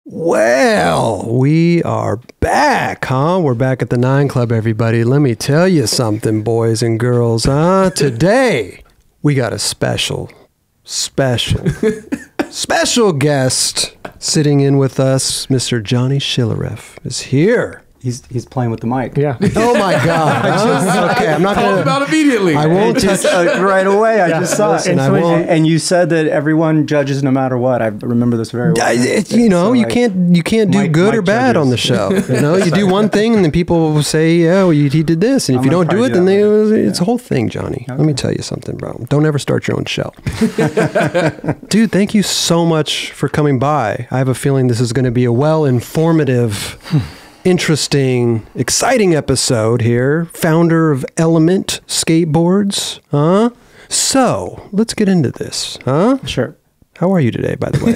Well, we are back, huh? We're back at the 9 Club, everybody. Let me tell you something, boys and girls, huh? Today, we got a special guest sitting in with us. Mr. Johnny Schillereff is here. He's playing with the mic. Yeah. Oh my God. Okay, I'm not going to. About immediately. I won't touch right away. I just saw it. And you said that everyone judges no matter what. I remember this very well. You can't do good or bad on the show. You do one thing and then people will say, "Yeah, well, he did this," and if you don't do it, then it's a whole thing, Johnny. Okay. Let me tell you something, bro. Don't ever start your own show, dude. Thank you so much for coming by. I have a feeling this is going to be a informative. Interesting, exciting episode here. Founder of Element Skateboards, huh? So, let's get into this, huh? Sure. How are you today, by the way?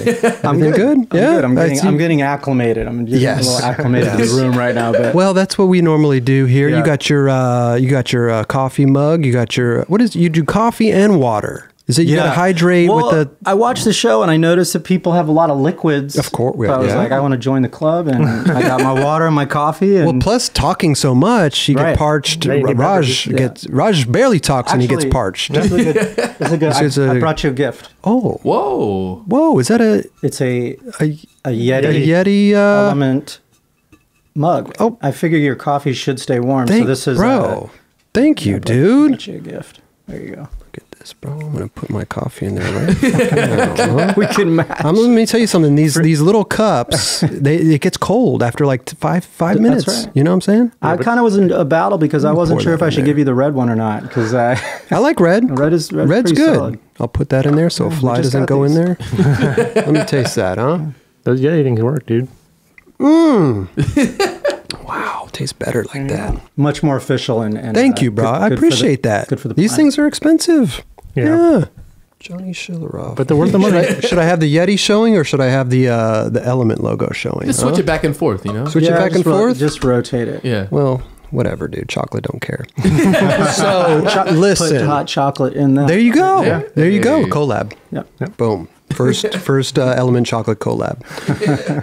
I'm good. Yeah, I'm getting acclimated. I'm just a little acclimated to the room right now. But well, that's what we normally do here. Yeah. You got your coffee mug. You got your you do coffee and water. Is it you got to hydrate with the... I watched the show and I noticed that people have a lot of liquids. Of course. So I was like, I want to join the club, and I got my water and my coffee. And well, plus talking so much, you get parched. Raj barely talks and he gets parched. This is a good. I brought you a gift. Oh. Whoa. Is that It's a Yeti. A Yeti Element mug. Oh. I figure your coffee should stay warm. So this is... Bro. Thank you, dude. I brought you a gift. There you go. Bro, I'm gonna put my coffee in there right. We can match. Let me tell you something. These little cups, it gets cold after like five minutes. That's right. You know what I'm saying? I kind of was in a battle because I wasn't sure if I should give you the red one or not. Because I like red. Red's good. Solid. I'll put that in there so a fly doesn't go in there. Let me taste that, huh? Those Yeti things work, dude. Wow, tastes better like that. Much more official and thank you, bro. I appreciate that. Good for the These things are expensive. Yeah. Johnny Schillereff. But they're worth the money. Should I have the Yeti showing or should I have the Element logo showing? Just switch it back and forth, Switch it back and forth? Just rotate it. Yeah. Well, whatever, dude. Chocolate don't care. So, listen. Put hot chocolate in that. There you go. Yeah. There you go. Collab. Yep. Boom. First Element chocolate collab.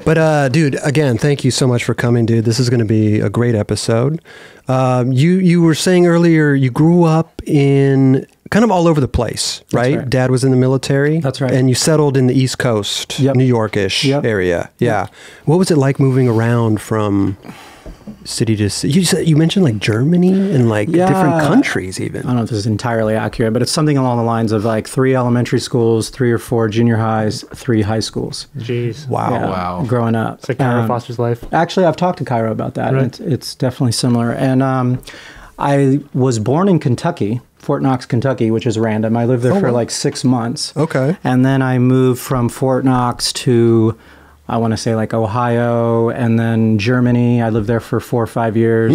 But dude, again, thank you so much for coming, dude. This is going to be a great episode. You were saying earlier you grew up in kind of all over the place, right? Right. Dad was in the military. That's right. And you settled in the East Coast, New York-ish area. Yeah. What was it like moving around from city to city? You mentioned like Germany and like different countries even. I don't know if this is entirely accurate, but it's something along the lines of like 3 elementary schools, 3 or 4 junior highs, 3 high schools. Jeez. Wow. Growing up. It's like Cairo Foster's life. Actually, I've talked to Cairo about that. Right. It's definitely similar. And I was born in Kentucky, Fort Knox, Kentucky, which is random. I lived there for like 6 months. Okay. And then I moved from Fort Knox to... I want to say like Ohio and then Germany. I lived there for 4 or 5 years.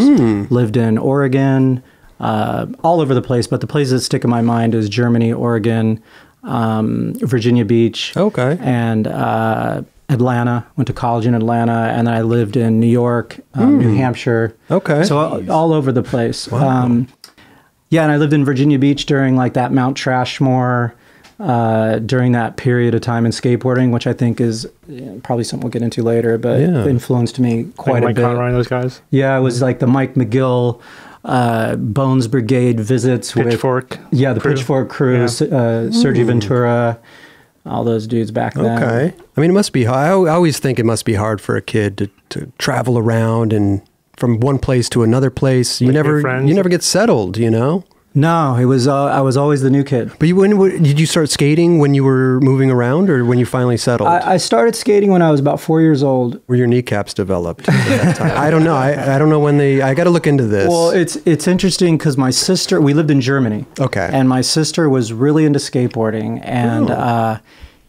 Lived in Oregon, all over the place. But the places that stick in my mind is Germany, Oregon, Virginia Beach. Okay. And Atlanta. Went to college in Atlanta. And then I lived in New York, New Hampshire. Okay. So all over the place. Wow. And I lived in Virginia Beach during like that Mount Trashmore during that period of time in skateboarding, which I think is probably something we'll get into later, but influenced me quite a bit. Conroy, those guys? Yeah, it was like the Mike McGill, Bones Brigade visits Pitchfork. The Pitchfork crew, Sergio Ventura, all those dudes back then. Okay. I mean, it must be hard. I always think it must be hard for a kid to travel around and from one place to another place. You never get settled, you know? No, it was. I was always the new kid. But did you start skating when you were moving around, or when you finally settled? I started skating when I was about 4 years old. Were your kneecaps developed at that time? I don't know. I don't know when they. I got to look into this. Well, it's interesting because my sister. We lived in Germany. Okay. And my sister was really into skateboarding, and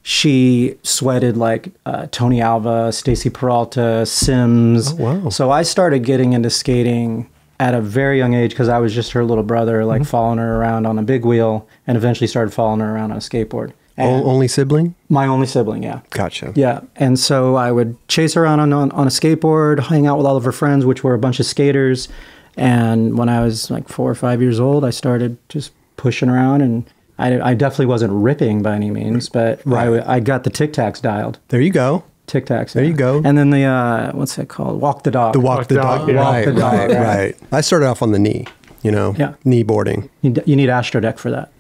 she sweated like Tony Alva, Stacy Peralta, Sims. Oh, wow. So I started getting into skating at a very young age because I was just her little brother, like following her around on a big wheel, and eventually started following her around on a skateboard. Only sibling? My only sibling, yeah. Gotcha. Yeah, and so I would chase her around on a skateboard, hang out with all of her friends, which were a bunch of skaters. And when I was like 4 or 5 years old, I started just pushing around, and I definitely wasn't ripping by any means, but I got the Tic Tacs dialed. There you go. Tic Tacs. There you go. And then the what's that called? Walk the dog. The walk the dog. yeah. Right, Walk the dog, right, right. I started off on the knee, Yeah. knee boarding. You need Astro Deck for that.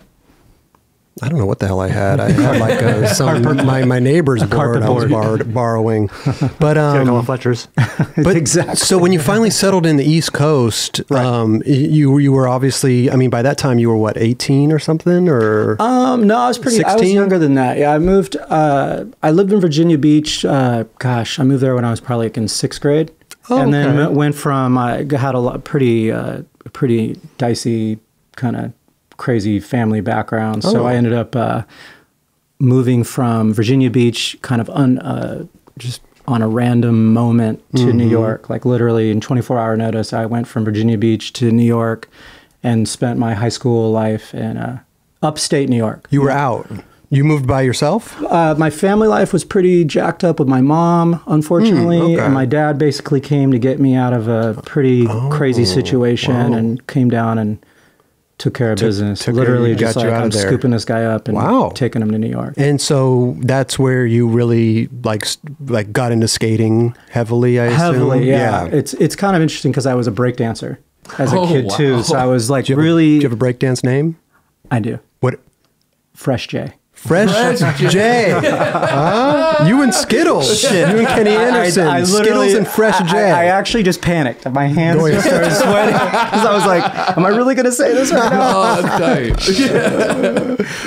I don't know what the hell I had. I had like my neighbor's board I was borrowing. But Fletcher's. but Exactly. So when you finally settled in the East Coast, you were obviously, I mean, by that time you were what, 18 or something, or No, I was 16? younger than that. Yeah, I moved. I lived in Virginia Beach. I moved there when I was probably like in 6th grade, and then went from. I had a pretty dicey kind of crazy family background, so I ended up moving from Virginia Beach, kind of just on a random moment to New York. Like literally in 24-hour notice, I went from Virginia Beach to New York, and spent my high school life in upstate New York. you were out? You moved by yourself? My family life was pretty jacked up with my mom, unfortunately, and my dad basically came to get me out of a pretty crazy situation and came down and took care of business. Literally just like, I'm scooping this guy up and taking him to New York. And so that's where you really like got into skating heavily, I assume? Heavily, yeah. It's kind of interesting because I was a breakdancer as a kid too. So I was like do you have a breakdance name? I do. What? Fresh J. Fresh J. You and Skittles. Shit. You and Kenny Anderson. I Skittles and Fresh J. I actually just panicked. My hands just started sweating because I was like, am I really going to say this right now?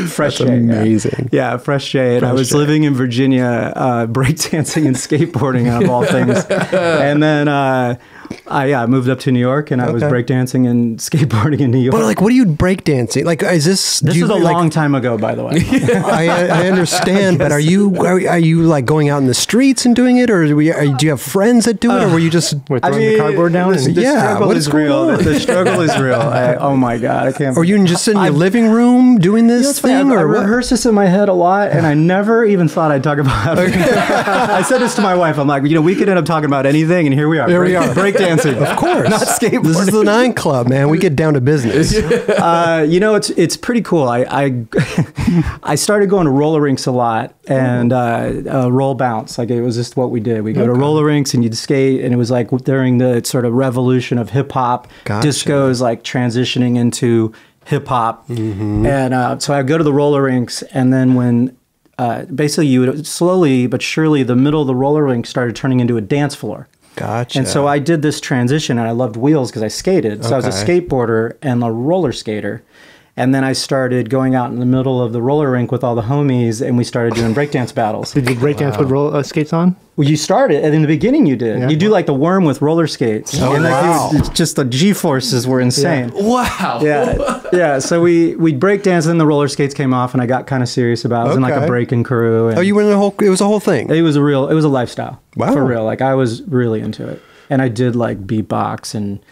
Fresh J. Amazing. Yeah, Fresh J. And I was living in Virginia, breakdancing and skateboarding out of all things. And then I moved up to New York, and I was breakdancing and skateboarding in New York. But like, what are you breakdancing? Like, is this? This is a long time ago, by the way. I understand, but are you like going out in the streets and doing it, or do you have friends that do it, or were you just throwing the cardboard down? The struggle is real. The struggle is real. Oh my god, I can't. Or you just in your living room doing this thing, I or what? rehearse this in my head a lot, and I never even thought I'd talk about it. I said this to my wife. I'm like, we could end up talking about anything, and here we are. Here we are. Breakdancing, of course, not skateboarding. This is the 9 Club, man. We get down to business. It's pretty cool. I started going to roller rinks a lot and roll bounce. Like it was just what we did. We go to roller rinks and you'd skate, and it was like during the sort of revolution of hip hop, disco's like transitioning into hip hop, and so I'd go to the roller rinks, and then when basically you would slowly but surely the middle of the roller rink started turning into a dance floor. Gotcha. And so I did this transition, and I loved wheels because I skated. So I was a skateboarder and a roller skater. And then I started going out in the middle of the roller rink with all the homies, and we started doing breakdance battles. Did you breakdance with roller skates on? Well, you started, and in the beginning you did. Yeah. You do like the worm with roller skates. Oh, and wow. Just the G-forces were insane. Yeah. Wow. Yeah. So we breakdanced, and the roller skates came off, and I got kind of serious about it. I was in like a breaking crew. And you were in it was a whole thing? It was a lifestyle. Wow. For real. Like I was really into it. And I did like beatbox, and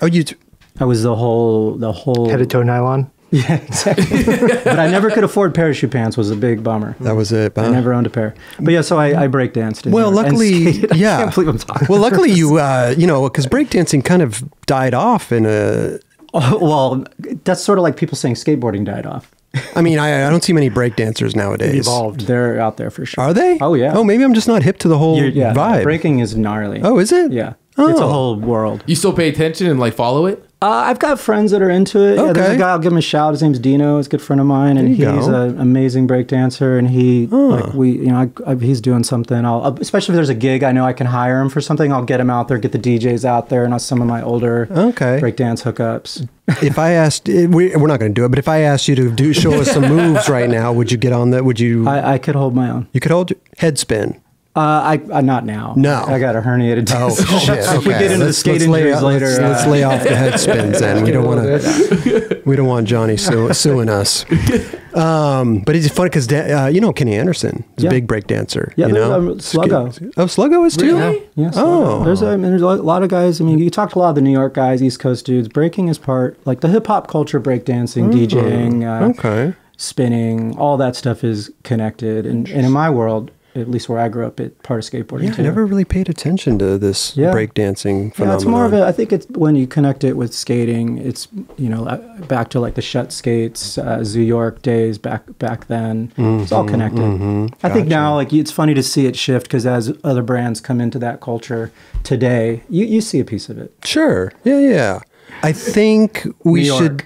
I was the whole head to toe nylon. Yeah, exactly. But I never could afford parachute pants. Was a big bummer. That was it. I never owned a pair. But yeah, so I breakdanced. Well, luckily, yeah. I can't believe I'm talking. Well, luckily because breakdancing kind of died off in a. Oh, well, that's sort of like people saying skateboarding died off. I mean, I don't see many breakdancers nowadays. Evolved. They're out there for sure. Are they? Oh yeah. Oh, maybe I'm just not hip to the whole vibe. Breaking is gnarly. Oh, is it? Yeah. Oh. It's a whole world. You still pay attention and like follow it? I've got friends that are into it. Okay. Yeah, there's a guy, I'll give him a shout. His name's Dino. He's a good friend of mine, and he's an amazing breakdancer. And he's doing something. Especially if there's a gig, I know I can hire him for something. I'll get him out there, get the DJs out there, and some of my older breakdance hookups. If I asked, we're not going to do it, but if I asked you to show us some moves right now, would you get on that? Would you? I could hold my own. You could hold head spin. I not now. No, I got a herniated disc. Oh shit! If we get into the skate injuries later, let's lay off the head spins. Then we don't want to. We don't want Johnny suing us. But it's funny because Kenny Anderson is a big break dancer. Yeah, Sluggo. Oh, Sluggo is too. Really? Yeah. Oh, there's a lot of guys. I mean, you talk to a lot of the New York guys, East Coast dudes. Breaking is part like the hip hop culture, breakdancing, DJing, spinning, all that stuff is connected. And in my world, at least where I grew up, part of skateboarding. Yeah, too. I never really paid attention to this breakdancing phenomenon. Yeah, it's more of a, I think it's when you connect it with skating, it's, you know, back to like the Shutt skates, Zoo York days back then. It's all connected. I think now, like, it's funny to see it shift because as other brands come into that culture today, you see a piece of it. Sure. Yeah. I think we should.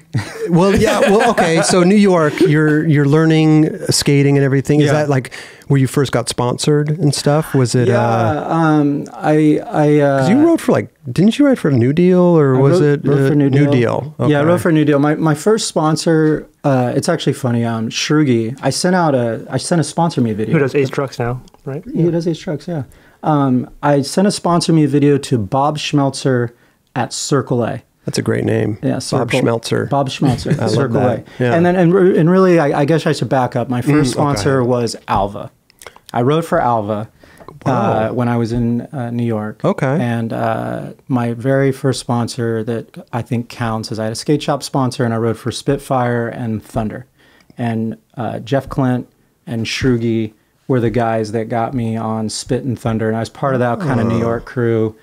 Well, yeah. Well, okay. So New York, you're learning skating and everything. Is that like where you first got sponsored and stuff? Was it? Yeah. Because you wrote for didn't you write for New Deal or was it wrote for New Deal? Okay. Yeah, I wrote for New Deal. My first sponsor. It's actually funny. Shrugi. I sent a sponsor me video. Who does Ace Trucks now? Right. He does Ace Trucks. Yeah. I sent a sponsor me video to Bob Schmelzer at Circle A. That's a great name. Yeah, Bob Schmelzer. Bob Schmelzer. I Circle love that. A. Yeah. And then and really, I guess I should back up. My first sponsor was Alva. I rode for Alva when I was in New York. Okay. And my very first sponsor that I think counts is I had a skate shop sponsor, and I rode for Spitfire and Thunder. And Jeff Clint and Shrugi were the guys that got me on Spit and Thunder, and I was part of that kind of New York crew.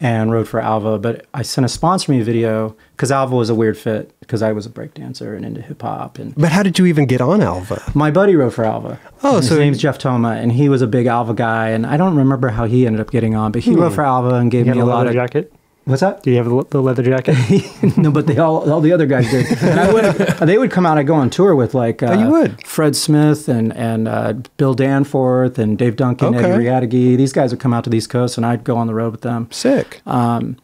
And rode for Alva, but I sent a sponsor me video because Alva was a weird fit because I was a breakdancer and into hip hop. But how did you even get on Alva? My buddy rode for Alva. Oh, his name's Jeff Toma, and he was a big Alva guy. And I don't remember how he ended up getting on, but he rode for Alva and gave me a lot of jacket. What's that? Do you have the leather jacket? No, but all the other guys did. And they would come out. I'd go on tour with like you would. Fred Smith and Bill Danforth and Dave Duncan, Eddie Riadigi. These guys would come out to the East Coast, and I'd go on the road with them. Sick. And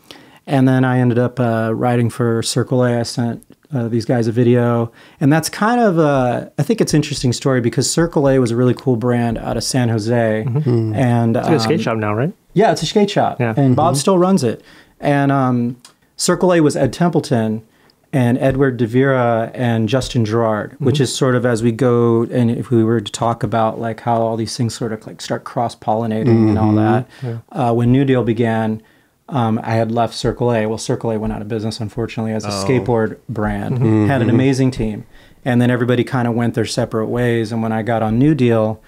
then I ended up writing for Circle A. I sent these guys a video. And that's kind of, I think it's an interesting story because Circle A was a really cool brand out of San Jose. And It's a skate shop now, right? Yeah, it's a skate shop. Yeah. And Bob still runs it. And Circle A was Ed Templeton and Edward DeVera and Justin Gerard, which is sort of as we go, and if we were to talk about like how all these things sort of like start cross-pollinating and all that. When New Deal began, I had left Circle A. Well, Circle A went out of business, unfortunately, as a skateboard brand. Had an amazing team. And then everybody kind of went their separate ways. And when I got on New Deal,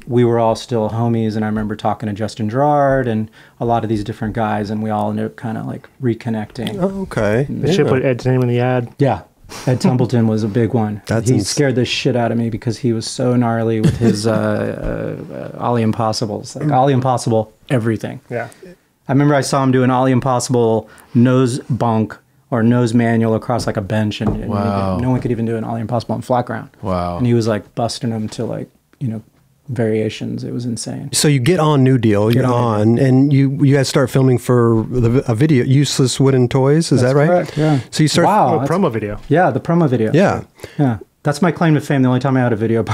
we were all still homies, and I remember talking to Justin Gerard and a lot of these different guys, and we all ended up kind of like reconnecting. Oh, okay. They should put Ed's name in the ad. Yeah. Ed Templeton was a big one. He scared the shit out of me because he was so gnarly with his Ollie Impossibles. Like Ollie Impossible, everything. Yeah. I remember I saw him do an Ollie Impossible nose bunk or nose manual across like a bench, and no one could even do an Ollie Impossible on flat ground. Wow. And he was like busting them to like, you know, variations. It was insane. So you get on New Deal, and you guys start filming for a video, Useless Wooden Toys, is that right? Correct, yeah. So you start... Wow, promo video. Yeah, the promo video. Yeah. Yeah. That's my claim to fame, the only time I had a video.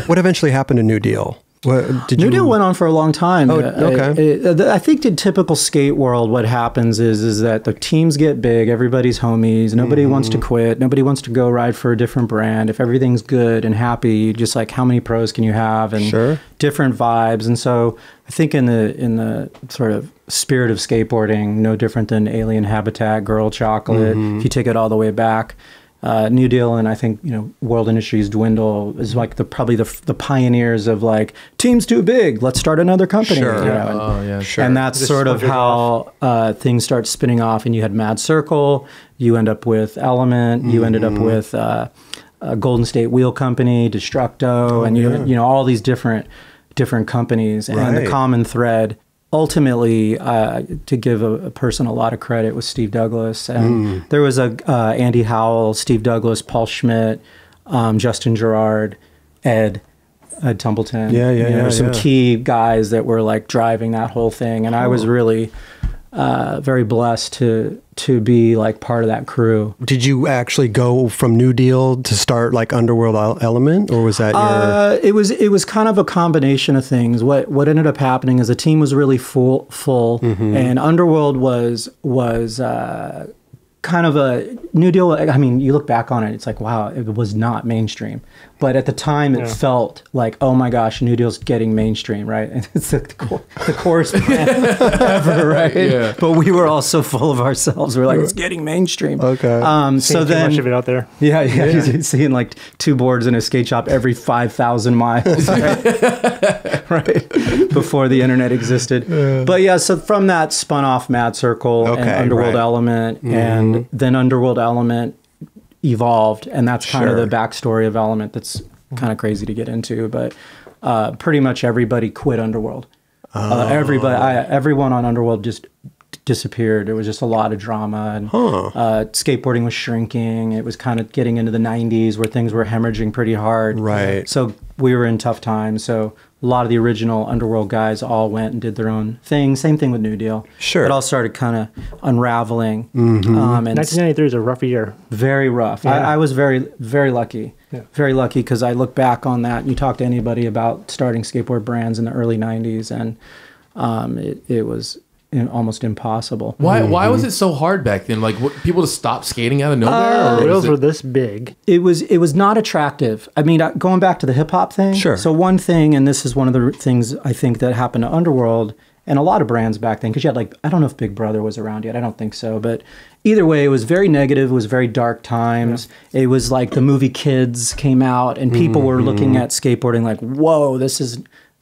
What eventually happened to New Deal? New Deal went on for a long time. Oh, okay. I think in typical skate world, what happens is that the teams get big, everybody's homies, nobody wants to quit, nobody wants to go ride for a different brand. If everything's good and happy, just like how many pros can you have, and different vibes. And so I think in the sort of spirit of skateboarding, no different than Alien Habitat, Girl Chocolate, if you take it all the way back. New Deal and I think, you know, World Industries Dwindle is like probably the pioneers of like, team's too big, let's start another company. Sure. You know? And that's sort of how things start spinning off. And you had Mad Circle, you end up with Element, you ended up with Golden State Wheel Company, Destructo, and you know all these different companies. And the common thread, ultimately, to give a person a lot of credit, was Steve Douglas. And there was Andy Howell, Steve Douglas, Paul Schmidt, Justin Gerard, Ed Templeton. Some key guys that were like driving that whole thing. And I was really very blessed to be like part of that crew. Did you actually go from New Deal to start like Underworld Element, or was that your... It was kind of a combination of things. What ended up happening is the team was really full, and Underworld was kind of a New Deal. I mean, you look back on it, it's like, wow, it was not mainstream. But at the time, it felt like, oh my gosh, New Deal's getting mainstream, right? And it's like the coolest brand ever, right? Yeah. But we were all so full of ourselves. We're like, it's getting mainstream. Okay. So Too then, much of it out there. yeah. You're seeing like 2 boards in a skate shop every 5,000 miles, right? Right? Before the internet existed. But yeah, so from that spun off Mad Circle and Underworld Element, and then Underworld Element evolved, and that's kind of the backstory of Element. That's kind of crazy to get into, but pretty much everybody quit Underworld. Everyone on Underworld just disappeared. There was just a lot of drama, and skateboarding was shrinking. It was kind of getting into the 90s where things were hemorrhaging pretty hard. Right. So we were in tough times. So a lot of the original Underworld guys all went and did their own thing. Same thing with New Deal. Sure. It all started kind of unraveling. And 1993 is a rough year. Very rough. Yeah. I was very, very lucky. Yeah. Very lucky, because I look back on that, and you talk to anybody about starting skateboard brands in the early 90s, and it was almost impossible. Why was it so hard back then? Like, people just stopped skating out of nowhere? Wheels were this big. It was not attractive. I mean, going back to the hip hop thing. Sure. So one thing, and this is one of the things I think that happened to Underworld and a lot of brands back then, because you had like, I don't know if Big Brother was around yet. I don't think so. But either way, it was very negative. It was very dark times. Yeah. It was like the movie Kids came out, and people were looking at skateboarding like, whoa,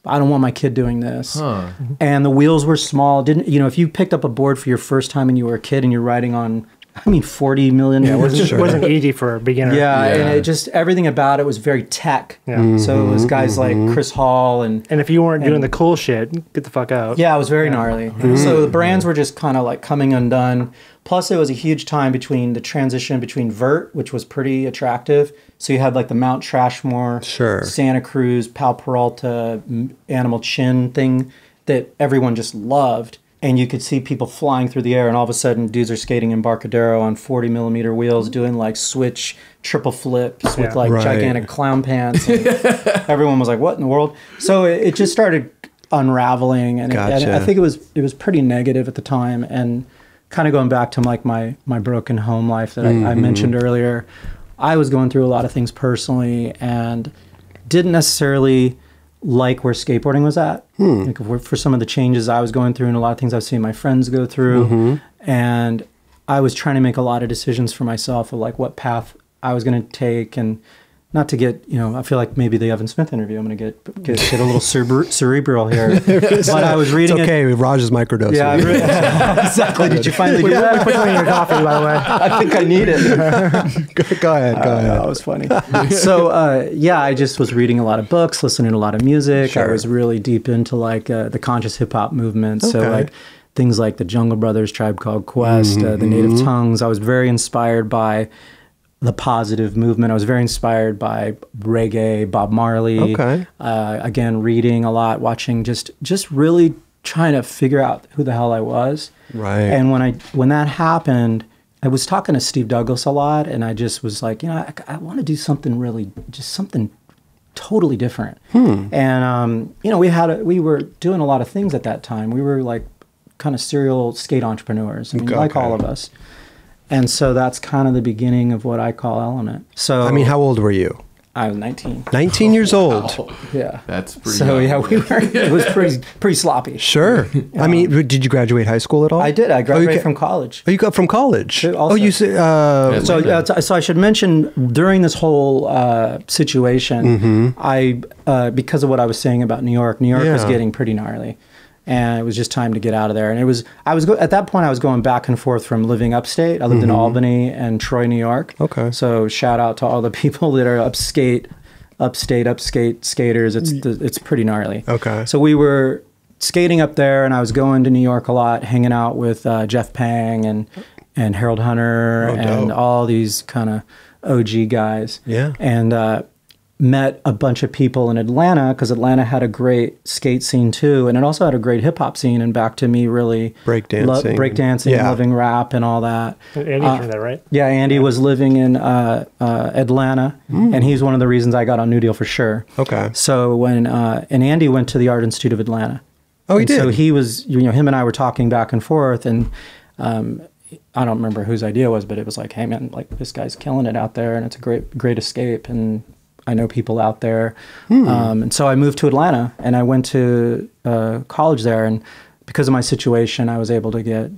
I don't want my kid doing this. Huh. And the wheels were small. If you picked up a board for your first time and you were a kid and you're riding on, 40 million. Yeah, it wasn't easy for a beginner. Yeah, and it just, everything about it was very tech. Yeah. So it was guys like Chris Hall and if you weren't doing the cool shit, get the fuck out. Yeah, it was very gnarly. So the brands were just kind of like coming undone. Plus, it was a huge time between the transition between vert, which was pretty attractive. So you had like the Mount Trashmore, Santa Cruz, Pal Peralta, Animal Chin thing that everyone just loved. And you could see people flying through the air, and all of a sudden dudes are skating in Embarcadero on 40 millimeter wheels, doing like switch triple flips with like gigantic clown pants. And everyone was like, what in the world? So it just started unraveling, and, and I think it was pretty negative at the time. And kind of going back to like my broken home life that I mentioned earlier, I was going through a lot of things personally and didn't necessarily like where skateboarding was at. Like for some of the changes I was going through and a lot of things I've seen my friends go through. And I was trying to make a lot of decisions for myself of like what path I was going to take, and not to get, I feel like maybe the Evan Smith interview, I'm going to get a little cerebral here. But I was reading it's okay, Raj's microdosing. Yeah, exactly. Did you finally do that? Put something in your coffee, by the way. I think I need it. Go ahead. That was funny. So, I just was reading a lot of books, listening to a lot of music. I was really deep into like the conscious hip hop movement. So like things like the Jungle Brothers, Tribe Called Quest, the Native Tongues. I was very inspired by the positive movement. I was very inspired by reggae, Bob Marley. Again, reading a lot, watching, just really trying to figure out who the hell I was. Right. And when that happened, I was talking to Steve Douglas a lot, and I just was like, I want to do something really, just something totally different. And we were doing a lot of things at that time. We were like kind of serial skate entrepreneurs. I mean, like all of us. And so that's kind of the beginning of what I call Element. So, I mean, how old were you? I was 19. 19 years old. Yeah. That's pretty So, it was pretty sloppy. Sure. I mean, did you graduate high school at all? I did. I graduated from college. Oh, you got from college? Also. Oh, you said... So I should mention, during this whole situation, I because of what I was saying about New York was getting pretty gnarly. And it was just time to get out of there. And at that point, I was going back and forth from living upstate. I lived in Albany and Troy, New York. Okay. So shout out to all the people that are upstate skaters. It's pretty gnarly. Okay. So we were skating up there, and I was going to New York a lot, hanging out with Jeff Pang and Harold Hunter and all these kind of OG guys. Yeah. And met a bunch of people in Atlanta, because Atlanta had a great skate scene too, and it also had a great hip hop scene. And back to me, really breakdancing, loving rap and all that. Andy's from there, right? Yeah, Andy was living in Atlanta, and he's one of the reasons I got on New Deal for sure. Okay. So when and Andy went to the Art Institute of Atlanta. Oh, he did. So he was, him and I were talking back and forth, and I don't remember whose idea it was, but it was like, hey man, like this guy's killing it out there, and it's a great escape, and I know people out there. And so I moved to Atlanta, and I went to college there, and because of my situation, I was able to get,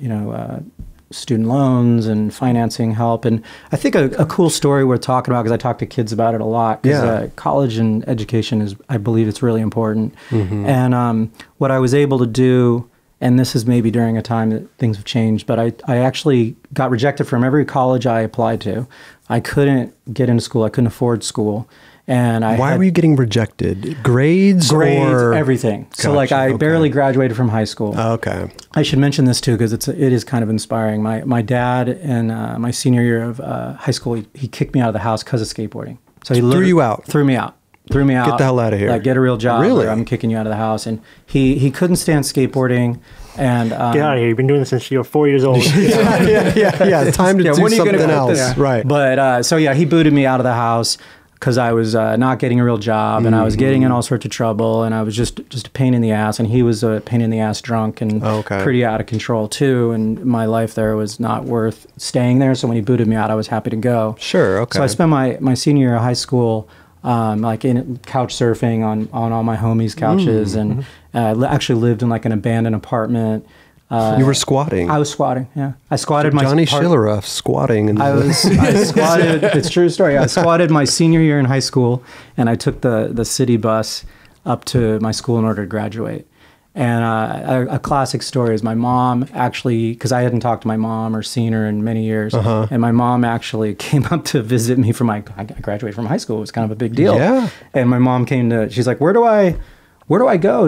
student loans and financing help. And I think a cool story worth talking about, because I talk to kids about it a lot, because college and education is, I believe it's really important. And what I was able to do, and this is maybe during a time that things have changed, but I actually got rejected from every college I applied to. I couldn't get into school. I couldn't afford school. And why were you getting rejected? Grades or everything. Gotcha. So like I barely graduated from high school. Okay. I should mention this too, because it is kind of inspiring. My dad in my senior year of high school, he kicked me out of the house because of skateboarding. So he threw you out. Threw me out. Get the hell out of here. Like, get a real job. Really? Or I'm kicking you out of the house. And he couldn't stand skateboarding. And get out of here. You've been doing this since you were 4 years old. yeah. Time to do something else. Right. But so he booted me out of the house, because I was not getting a real job, and I was getting in all sorts of trouble, and I was just a pain in the ass, and he was a pain in the ass drunk and pretty out of control too, and my life there was not worth staying there, so when he booted me out, I was happy to go. Sure, okay. So I spent my senior year of high school like in couch surfing on all my homies' couches, and actually lived in like an abandoned apartment. You were squatting. I was squatting, yeah. I squatted Johnny Schillereff squatting. I squatted, it's a true story. I squatted my senior year in high school, and I took the city bus up to my school in order to graduate. And a classic story is my mom actually, because I hadn't talked to my mom or seen her in many years, and my mom actually came up to visit me for I graduated from high school. It was kind of a big deal. Yeah. And my mom she's like, where do I go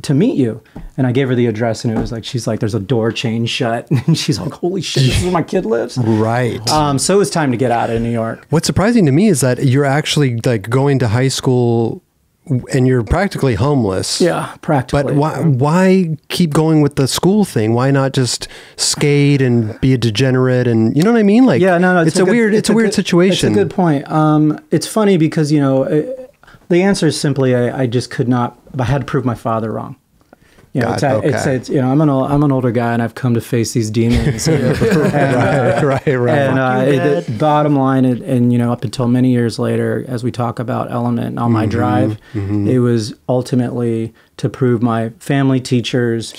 to meet you? And I gave her the address, and it was like, she's like, there's a door chain shut. And she's like, holy shit, this is where my kid lives. Right. So it was time to get out of New York. What's surprising to me is that you're actually like going to high school and you're practically homeless. Yeah, practically. But why keep going with the school thing? Why not just skate and be a degenerate? And you know what I mean? Like, no, it's a weird situation. It's a good point. It's funny because, the answer is simply, I just could not, I had to prove my father wrong. It's I'm an older guy, and I've come to face these demons. Right. And the bottom line, and up until many years later, as we talk about Element on my drive, it was ultimately to prove my family, teachers,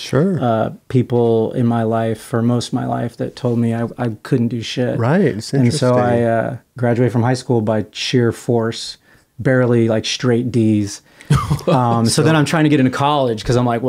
people in my life for most of my life that told me I couldn't do shit. Right. It's interesting. And so I graduated from high school by sheer force, barely like straight D's. So then I'm trying to get into college, because I'm like,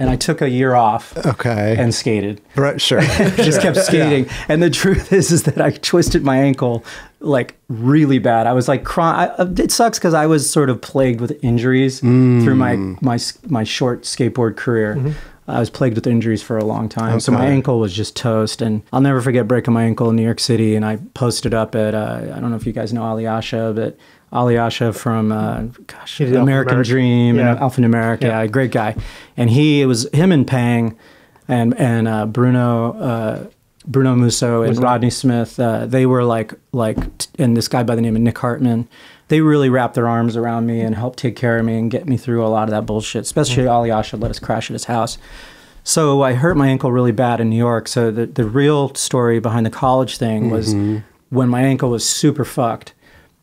and I took a year off and skated. Right, sure. Just kept skating. Yeah. And the truth is that I twisted my ankle like really bad. I was like crying. It sucks because I was sort of plagued with injuries through my short skateboard career. I was plagued with injuries for a long time. So my ankle was just toast. And I'll never forget breaking my ankle in New York City. And I posted up at, I don't know if you guys know Alyasha, but Alyasha from American Dream and Alpha Numeric, great guy. And it was him and Pang and Bruno Musso and Rodney Smith. They were like, and this guy by the name of Nick Hartman. They really wrapped their arms around me and helped take care of me and get me through a lot of that bullshit. Especially Alyasha let us crash at his house. So I hurt my ankle really bad in New York. So the real story behind the college thing was when my ankle was super fucked.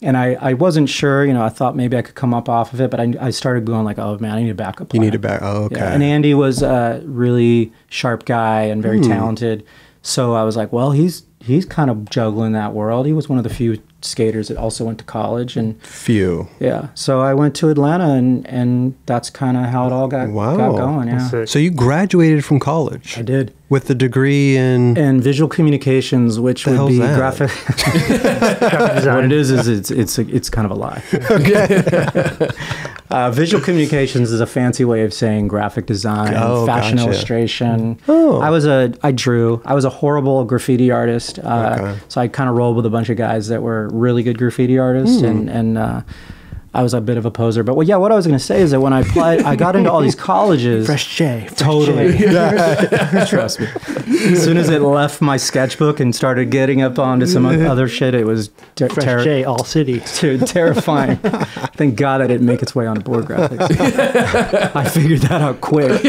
And I wasn't sure, I thought maybe I could come up off of it, but I started going like, oh man, I need a backup plan. You need a backup, okay. Yeah. And Andy was a really sharp guy and very talented. So I was like, well, he's kind of juggling that world. He was one of the few skaters that also went to college. Yeah. So I went to Atlanta, and that's kind of how it all got going. Yeah. So you graduated from college? I did. With the degree in visual communications, which would be graphic. What it is it's kind of a lie. Okay. Visual communications is a fancy way of saying graphic design, fashion illustration. I drew. I was a horrible graffiti artist. So I kind of rolled with a bunch of guys that were really good graffiti artists, and I was a bit of a poser. But well, yeah, what I was going to say is that when I applied, I got into all these colleges. Fresh J. Totally. Trust me. As soon as it left my sketchbook and started getting up onto some other shit, it was Fresh J, all city. Terrifying. Thank God I didn't make its way onto board graphics. I figured that out quick.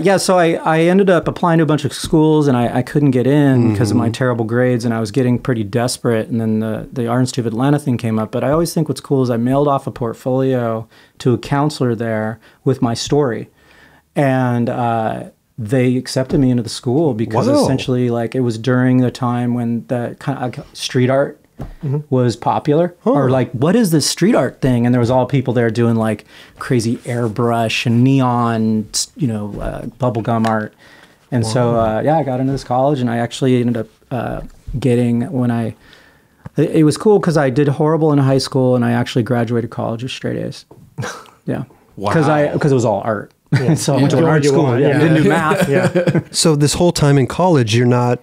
Yeah, so I ended up applying to a bunch of schools, and I couldn't get in because of my terrible grades, and I was getting pretty desperate. And then the Art Institute of Atlanta thing came up. But I always think what's cool is I mailed off a portfolio to a counselor there with my story, and they accepted me into the school because essentially, like, it was during the time when the kind of street art was popular, or like, what is this street art thing? And there was all people there doing like crazy airbrush and neon, bubblegum art. And so, I got into this college, and I actually ended up getting it was cool because I did horrible in high school, and I actually graduated college with straight A's. Yeah. Wow. Because it was all art. Yeah. So I went to an art school. Didn't do math. Yeah. So this whole time in college, you're not,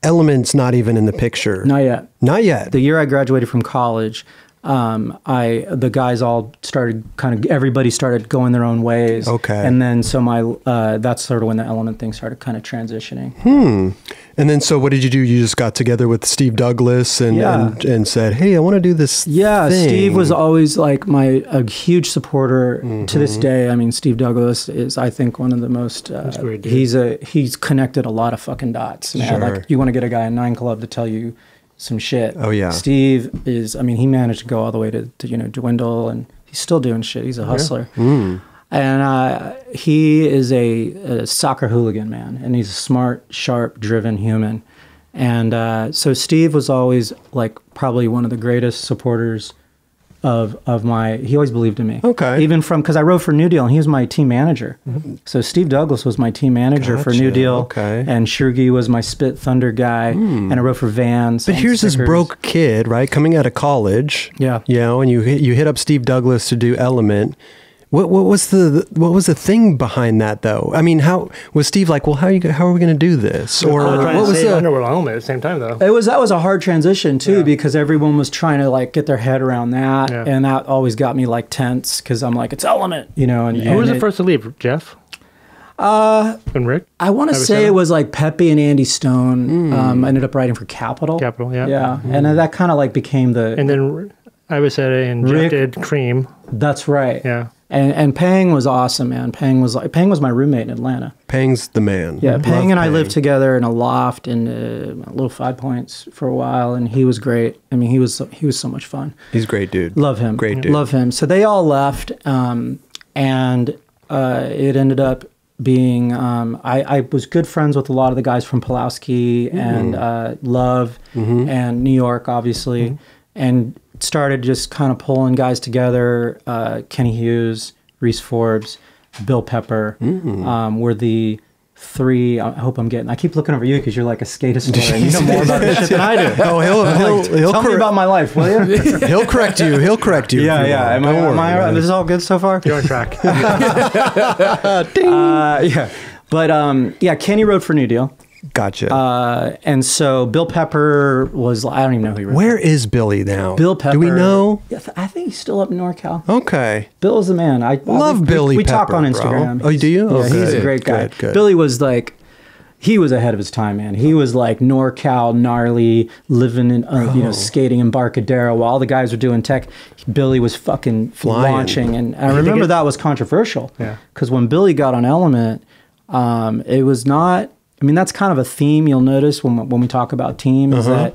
Element's not even in the picture. Not yet. Not yet. The year I graduated from college, the guys all started everybody started going their own ways. Okay. And then so that's sort of when the Element thing started kind of transitioning. And then so what did you do? You just got together with Steve Douglas and said, hey, I want to do this thing. Steve was always like a huge supporter to this day. I mean, Steve Douglas is, I think, one of the most, he's connected a lot of fucking dots. Man. Sure. Like, you want to get a guy in 9 Club to tell you some shit. Oh, yeah. Steve is, I mean, he managed to go all the way to dwindle, and he's still doing shit. He's a hustler. Yeah. And he is a soccer hooligan, man. And he's a smart, sharp, driven human. And so Steve was always like probably one of the greatest supporters of my, he always believed in me. Okay. Even because I wrote for New Deal, and he was my team manager. So Steve Douglas was my team manager for New Deal. Okay. And Shurgi was my Spit Thunder guy. And I wrote for Vans. But here's this broke kid, right, coming out of college. Yeah. And you hit up Steve Douglas to do Element. What was the thing behind that though? I mean, how was Steve like? Well, how are we going to do this? Or what was the Underworld Element at the same time though? That was a hard transition too, because everyone was trying to like get their head around that, and that always got me like tense because I'm like, it's Element, And who was the first to leave? Jeff. And Rick. I want to say it was like Pepe and Andy Stone. I ended up writing for Capital. Capital, yeah. Yeah, and then that kind of like became the. And then I was at and Jeff did Cream. That's right. Yeah. And Pang was awesome, man. Pang was my roommate in Atlanta. Pang's the man. Yeah, Pang and I lived together in a loft in Little 5 Points for a while, and he was great. I mean, he was so much fun. He's a great dude. Love him. Great dude. Love him. So they all left, and it ended up being I was good friends with a lot of the guys from Pulaski and Love and New York, obviously, and started just kind of pulling guys together. Kenny Hughes, Reese Forbes, Bill Pepper were the 3. I hope I'm getting. I keep looking over you because you're like a skate historian. You know more about this shit than I do. Oh, he'll tell me about my life, will you? He'll correct you. He'll correct you. Yeah. Am I this is all good so far? You're on track. But Kenny wrote for New Deal. Gotcha. And so Bill Pepper was, I don't even know who he wrote. Where is Billy now? Bill Pepper. Do we know? I think he's still up in NorCal. Okay. Bill is the man. I love Billy We Pepper, talk on Instagram. Bro. Oh, do you? Yeah, Okay. he's a great guy. Good. Billy was like, he was ahead of his time, man. He was like NorCal, gnarly, living in, skating in Barcadero while all the guys were doing tech. Billy was fucking launching. And I remember that was controversial. Yeah. Because when Billy got on Element, it was not, I mean, that's kind of a theme you'll notice when we talk about team is that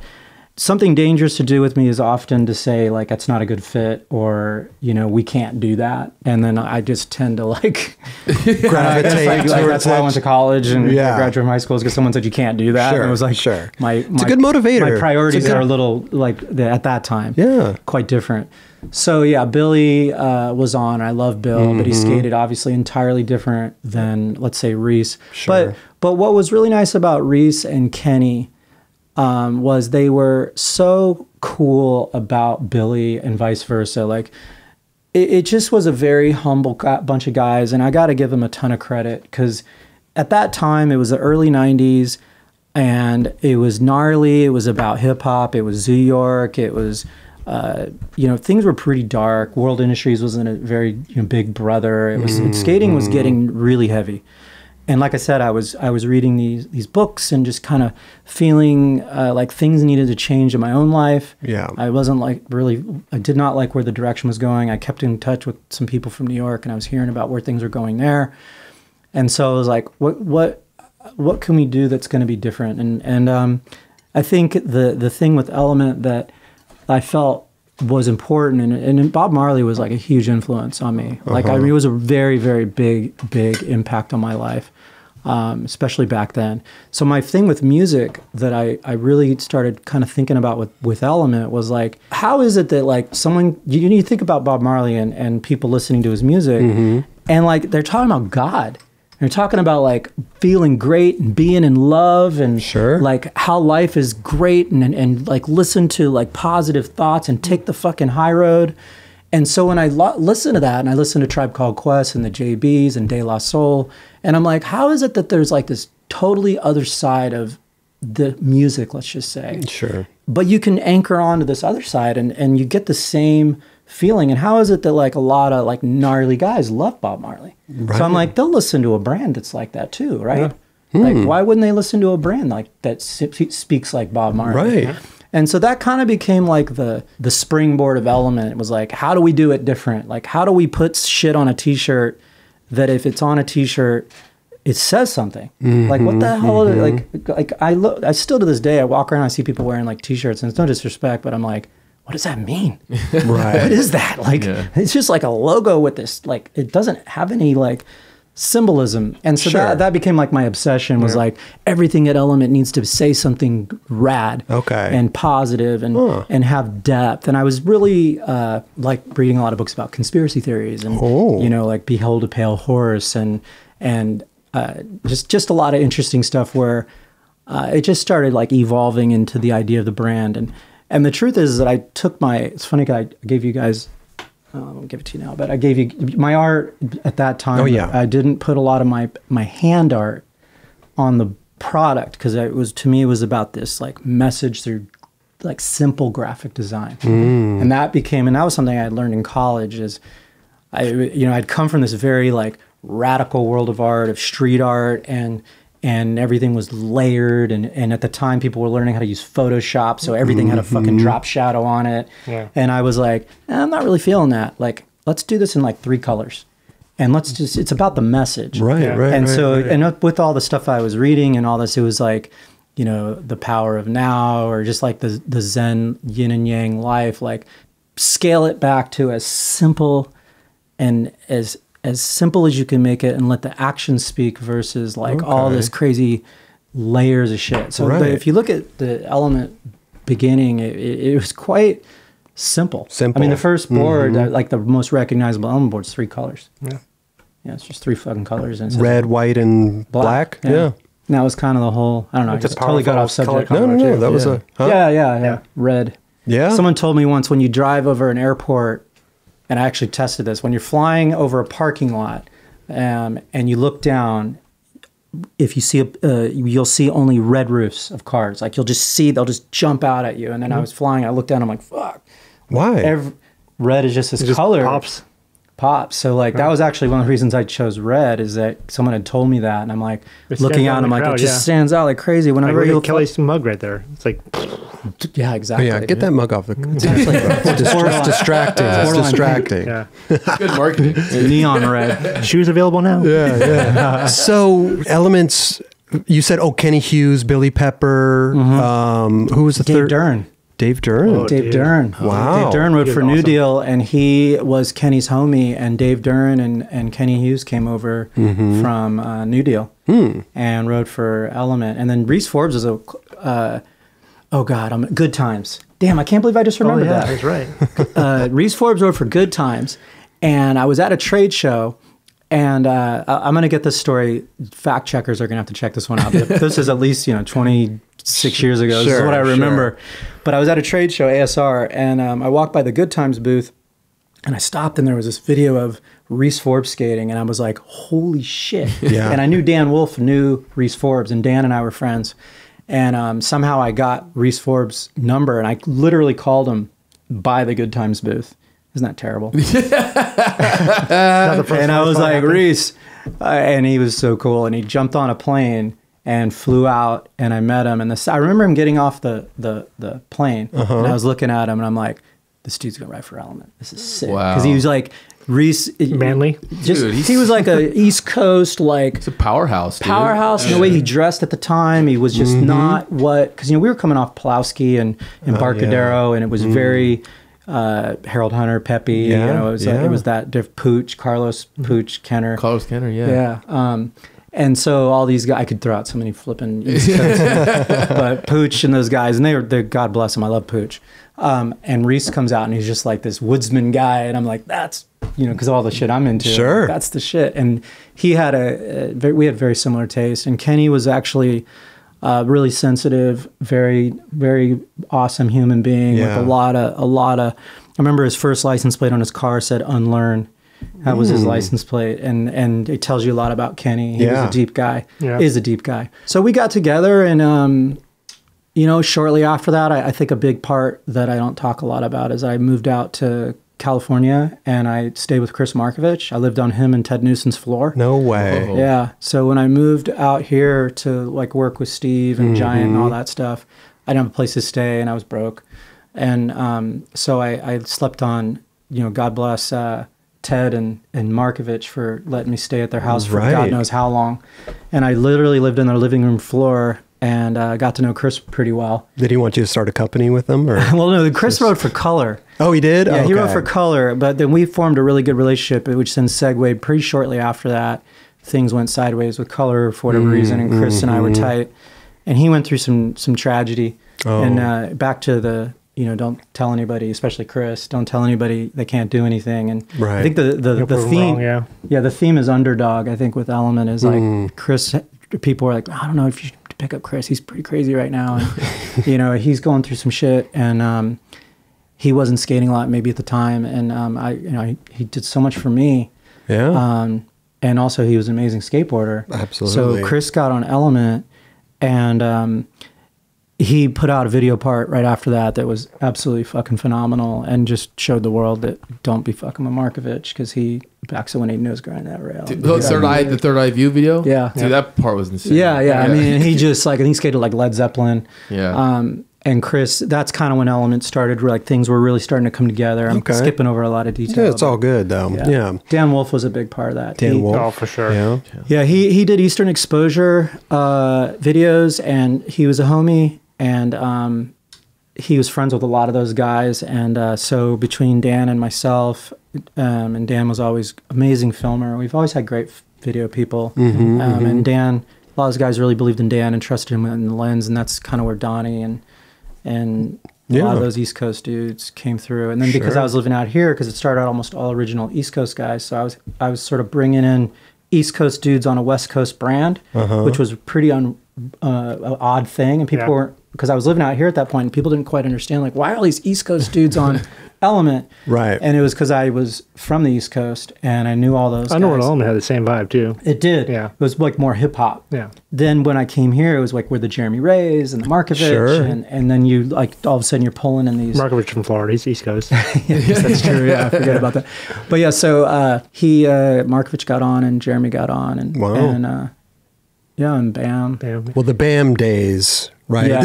something dangerous to do with me is often to say like, it's not a good fit or, we can't do that. And then I just tend to like gravitate like that's why I went to college and graduated from high school is because someone said you can't do that. Sure, and it was like, it's a good motivator. My priorities are a little like at that time. Yeah. Quite different. So Billy was on. I love Bill, but he skated obviously entirely different than let's say Reese. Sure. But what was really nice about Reese and Kenny was they were so cool about Billy and vice versa. Like it just was a very humble bunch of guys, and I got to give them a ton of credit because at that time it was the early '90s. And it was gnarly. It was about hip hop. It was New York. It was you know, things were pretty dark. World Industries wasn't a very big brother. It was skating was getting really heavy. And like I said, I was reading these books and just kind of feeling like things needed to change in my own life. Yeah. I wasn't I did not like where the direction was going. I kept in touch with some people from New York, and I was hearing about where things were going there. And so I was like, what can we do that's going to be different? And I think the thing with Element that I felt was important, and Bob Marley was like a huge influence on me. Like, I mean, it was a very, very big impact on my life, especially back then. So my thing with music that I really started kind of thinking about with Element was like, how is it that like someone, you think about Bob Marley and people listening to his music, and like they're talking about God. They're talking about like feeling great and being in love and like how life is great and like listen to like positive thoughts and take the fucking high road. And so when I listen to that, and I listen to Tribe Called Quest and the JBs and De La Soul, and I'm like, how is it that there's like this totally other side of the music, let's just say. Sure. But you can anchor on to this other side and you get the same feeling. And how is it that like a lot of like gnarly guys love Bob Marley? Right. So I'm like, they'll listen to a brand that's like that too, right? Yeah. Like, why wouldn't they listen to a brand like that speaks like Bob Marley? Right. And so that kind of became like the springboard of Element. It was like, how do we do it different? Like, how do we put shit on a t-shirt that if it's on a t-shirt, it says something? Like, what the hell? Like I still to this day, I walk around, I see people wearing like t-shirts, and it's no disrespect, but I'm like, what does that mean? Right. What is that? Like, it's just like a logo with this, like, it doesn't have any like symbolism. And so that became like my obsession was like everything at Element needs to say something rad and positive and have depth. And I was really like reading a lot of books about conspiracy theories and, you know, like Behold a Pale Horse and just a lot of interesting stuff where it just started like evolving into the idea of the brand. And the truth is that I took it's funny, I gave you guys, I'll give it to you now, but I gave you my art at that time. I didn't put a lot of my hand art on the product because to me, it was about this like message through like simple graphic design. And that was something I had learned in college is I'd come from this very like radical world of art, of street art, and everything was layered. And at the time, people were learning how to use Photoshop, so everything had a fucking drop shadow on it. Yeah. And I was like, I'm not really feeling that. Like, let's do this in like 3 colors. And it's about the message. Right, right. And and with all the stuff I was reading and all this, it was like, you know, the power of now, or just like the Zen yin and yang life, like scale it back to as simple and as simple as you can make it and let the action speak versus like all this crazy layers of shit. So if you look at the Element beginning, it was quite simple. I mean, the first board, like the most recognizable Element board is 3 colors. Yeah, it's just 3 fucking colors. And red, white, and black. Yeah. And that was kind of the whole, I don't know, I just totally got off subject. No, that was a... Huh? Yeah. Red. Yeah. Someone told me once when you drive over an airport, and I actually tested this, when you're flying over a parking lot and you look down, if you see, you'll see only red roofs of cars. Like they'll just jump out at you. And then I was flying, I looked down, I'm like, fuck. Why? Red is just this color. Pops. So like that was actually one of the reasons I chose red, is that someone had told me that, and I'm like looking out, and I'm like, it just stands out like crazy. Whenever you Kelly's mug right there, it's like, yeah, exactly. Oh, yeah, get that mug off. It's distracting. It's distracting. Yeah, good marketing. Neon red. Shoes available now. Yeah. So Elements. You said, Kenny Hughes, Billy Pepper. Who was the third? Dave Dern. Dave Dern. Wow. Dave Dern wrote for New Deal, and he was Kenny's homie, and Dave Dern and Kenny Hughes came over from New Deal and wrote for Element. And then Reese Forbes was Good Times. Damn, I can't believe I just remembered that. That's right. Reese Forbes wrote for Good Times, and I was at a trade show, and I'm going to get this story. Fact checkers are going to have to check this one out. This is at least 26 years ago. This is what I remember. But I was at a trade show, ASR, and I walked by the Good Times booth, and I stopped, and there was this video of Reese Forbes skating, and I was like, holy shit. And I knew Dan Wolf knew Reese Forbes, and Dan and I were friends. And somehow I got Reese Forbes' number, and I literally called him by the Good Times booth. Isn't that terrible? And And I was like, Reese, and he was so cool. And he jumped on a plane and flew out, and I met him. And I remember him getting off the plane, and I was looking at him, and I'm like, this dude's gonna ride for Element. This is sick. Wow. Because he was like Reese, manly. just Dude, he was like a East Coast like It's a powerhouse. Dude. powerhouse. The way he dressed at the time, he was just not what, because we were coming off Pulaski and Embarcadero, and it was very Harold Hunter, Pepe. It was that Pooch, Carlos Pooch, Kenner. Carlos Kenner, yeah. And so all these guys, I could throw out so many flipping East Coast, but Pooch and those guys, and they're God bless them, I love Pooch. And Reese comes out and he's just like this woodsman guy, and I'm like, that's, because of all the shit I'm into. Sure. That's the shit. And he had we had very similar taste. And Kenny was actually really sensitive, very, very awesome human being with a lot of, I remember his first license plate on his car said Unlearn. That was his license plate. And it tells you a lot about Kenny. He was a deep guy, is a deep guy. So we got together, and, shortly after that, I think a big part that I don't talk a lot about is I moved out to California, and I stayed with Chris Markovich. I lived on him and Ted Newson's floor. No way. Oh. Yeah. So when I moved out here to like work with Steve and Giant and all that stuff, I didn't have a place to stay, and I was broke. And so I slept on, God bless Ted and Markovich for letting me stay at their house for God knows how long. And I literally lived in their living room floor, and got to know Chris pretty well. Did he want you to start a company with them? Or? Well, no, Chris wrote for Color. Oh, he did? Yeah, okay. he wrote for Color, but then we formed a really good relationship, which then segued pretty shortly after that. Things went sideways with Color for whatever reason, and Chris and I were tight. And he went through some tragedy. Oh. And back to the, don't tell anybody, especially Chris, don't tell anybody they can't do anything. And I think the theme, the theme is underdog, I think, with Element is like Chris, people are like, I don't know if you should pick up Chris. He's pretty crazy right now. And, he's going through some shit, and he wasn't skating a lot maybe at the time. And he did so much for me. Yeah. And also he was an amazing skateboarder. Absolutely. So Chris got on Element, and he put out a video part right after that was absolutely fucking phenomenal, and just showed the world that don't be fucking with Markovich, because he backs it when he knows grind that rail. The third eye view video? Yeah. Dude, that part was insane. Yeah. I mean, he just I think he skated like Led Zeppelin. Yeah. And Chris, that's kind of when Element started, where like things were really starting to come together. I'm skipping over a lot of details. Yeah, it's all good though. Yeah. Dan Wolf was a big part of that. Dan Wolf. Oh, for sure. Yeah, he did Eastern Exposure videos, and he was a homie, and he was friends with a lot of those guys. And so between Dan and myself, and Dan was always amazing filmer. We've always had great video people. And Dan, a lot of those guys really believed in Dan and trusted him in the lens, and that's kind of where Donnie and a lot of those East Coast dudes came through. And then because I was living out here, because it started out almost all original East Coast guys, so I was sort of bringing in East Coast dudes on a West Coast brand, which was a pretty odd thing. And people weren't, because I was living out here at that point, and people didn't quite understand, like, why are all these East Coast dudes on Element? Right. And it was because I was from the East Coast, and I knew all those guys. I know what Element had the same vibe, too. It did. Yeah. It was like more hip-hop. Yeah. Then when I came here, it was like where the Jeremy Rays and the Markovich, and then you, like, all of a sudden you're pulling in these... Markovich from Florida. He's East Coast. Yes, that's true. Yeah, I forget about that. But yeah, so Markovich got on, and Jeremy got on, and... Wow. And BAM. Well, the BAM days, right? Yeah.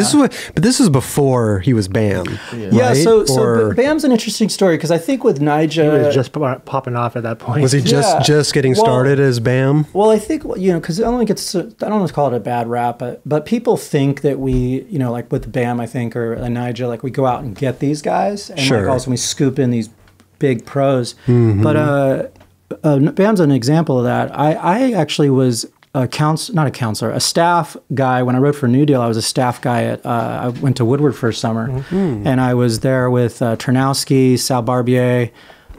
This is before he was BAM. Yeah, right? so BAM's an interesting story, because I think with Nija... He was just popping off at that point. Was he just getting started as BAM? Well, I think, because it only gets... I don't want to call it a bad rap, but people think that we, like with BAM, I think, or Nija, like we go out and get these guys, and like also we scoop in these big pros. But BAM's an example of that. I actually was... a staff guy. When I wrote for New Deal, I was a staff guy at, I went to Woodward for a summer, and I was there with Ternowski, Sal Barbier,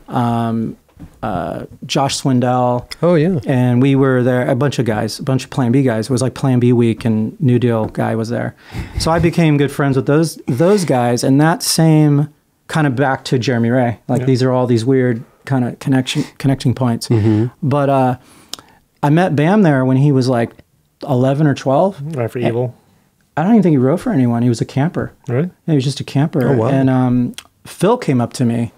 Josh Swindell. Oh, yeah. And we were there, a bunch of Plan B guys. It was like Plan B week, and New Deal guy was there. So I became good friends with those guys, and that same kind of back to Jeremy Ray. Like these are all these weird kind of connecting points. But, I met BAM there when he was like 11 or 12. Right for Evil. I don't even think he wrote for anyone. He was a camper. Really? Yeah, he was just a camper. Oh, wow. And Phil came up to me,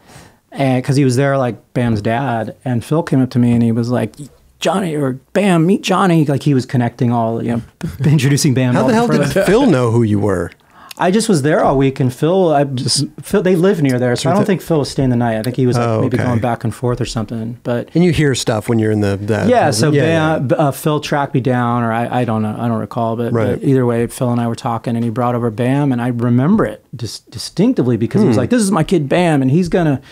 and because he was there, like Bam's dad, and Phil came up to me and he was like, Johnny, or Bam, meet Johnny. Like he was connecting all, introducing Bam. How the hell did Phil know who you were? I just was there all week, and Phil, they live near there, so I don't think Phil was staying the night. I think he was maybe going back and forth or something. And you hear stuff when you're in the Phil tracked me down, or I don't know, I don't recall, but either way, Phil and I were talking, and he brought over Bam, and I remember it distinctly because he was like, "This is my kid Bam, and he's gonna."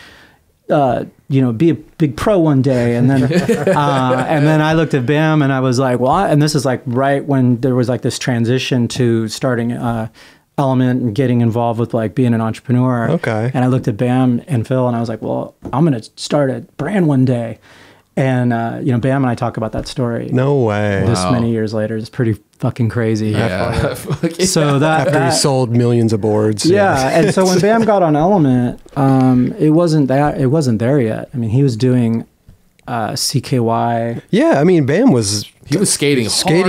Be a big pro one day. And then, and then I looked at Bam and I was like, well, and this is like right when there was like this transition to starting, Element and getting involved with like being an entrepreneur. Okay. And I looked at Bam and Phil and I was like, well, I'm going to start a brand one day. And, Bam and I talk about that story. No way. This many years later. It's pretty fucking crazy. Yeah. So after he sold millions of boards. Yeah. And so when Bam got on Element, it wasn't there yet. I mean, he was doing CKY. Yeah. I mean, Bam was... He was skating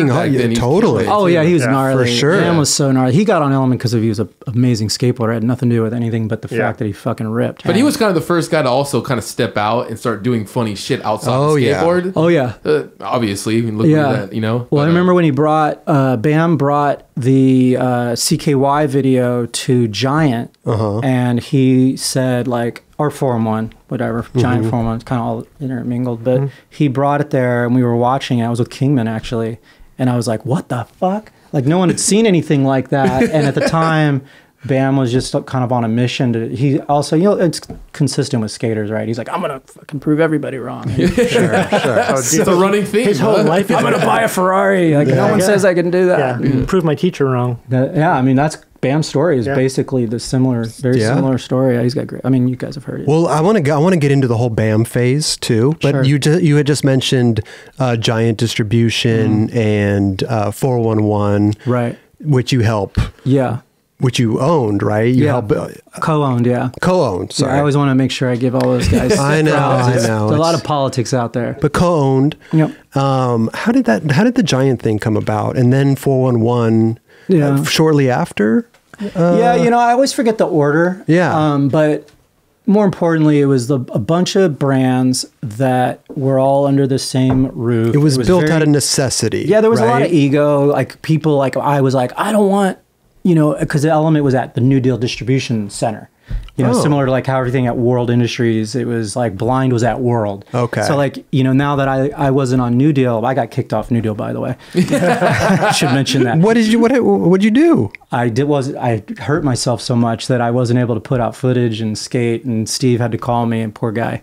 hard. Yeah, totally. Oh, yeah, he was gnarly. For sure. Bam was so gnarly. He got on Element because he was an amazing skateboarder. It had nothing to do with anything but the fact that he fucking ripped. But he was kind of the first guy to also kind of step out and start doing funny shit outside the skateboard. Oh, yeah. Obviously. Look at that, Well, I remember when he Bam brought the CKY video to Giant, and he said, like, or Forum 1, whatever, Giant Forum 1, it's kind of all intermingled, but he brought it there and we were watching it. I was with Kingman actually, and I was like, what the fuck? Like no one had seen anything like that. And at the time, Bam was just kind of on a mission to, he also, it's consistent with skaters, right? He's like, I'm going to fucking prove everybody wrong. Sure. It's a running theme. His whole life. I'm going to buy a Ferrari. Like no one says I can do that. Yeah. Prove my teacher wrong. I mean, that's Bam's story is basically the very similar story. He's got great. I mean, you guys have heard it. Well, I want to get into the whole Bam phase too. But you had just mentioned Giant Distribution and 411, right? Which you help. Yeah. Which you owned, right? You help co-owned, co-owned. Sorry, I always want to make sure I give all those guys. I know. There's a lot of politics out there, but co-owned. Yep. How did the Giant thing come about? And then 411. Yeah. Shortly after? I always forget the order. Yeah. But more importantly, it was a bunch of brands that were all under the same roof. It was built out of necessity. Yeah, there was a lot of ego. Like people, like I was like, I don't want, because the Element was at the New Deal Distribution Center. Similar to like how everything at World Industries, it was like Blind was at World. Okay. So like, now that I wasn't on New Deal, I got kicked off New Deal, by the way. I should mention that. What'd you do? I hurt myself so much that I wasn't able to put out footage and skate, and Steve had to call me, and poor guy.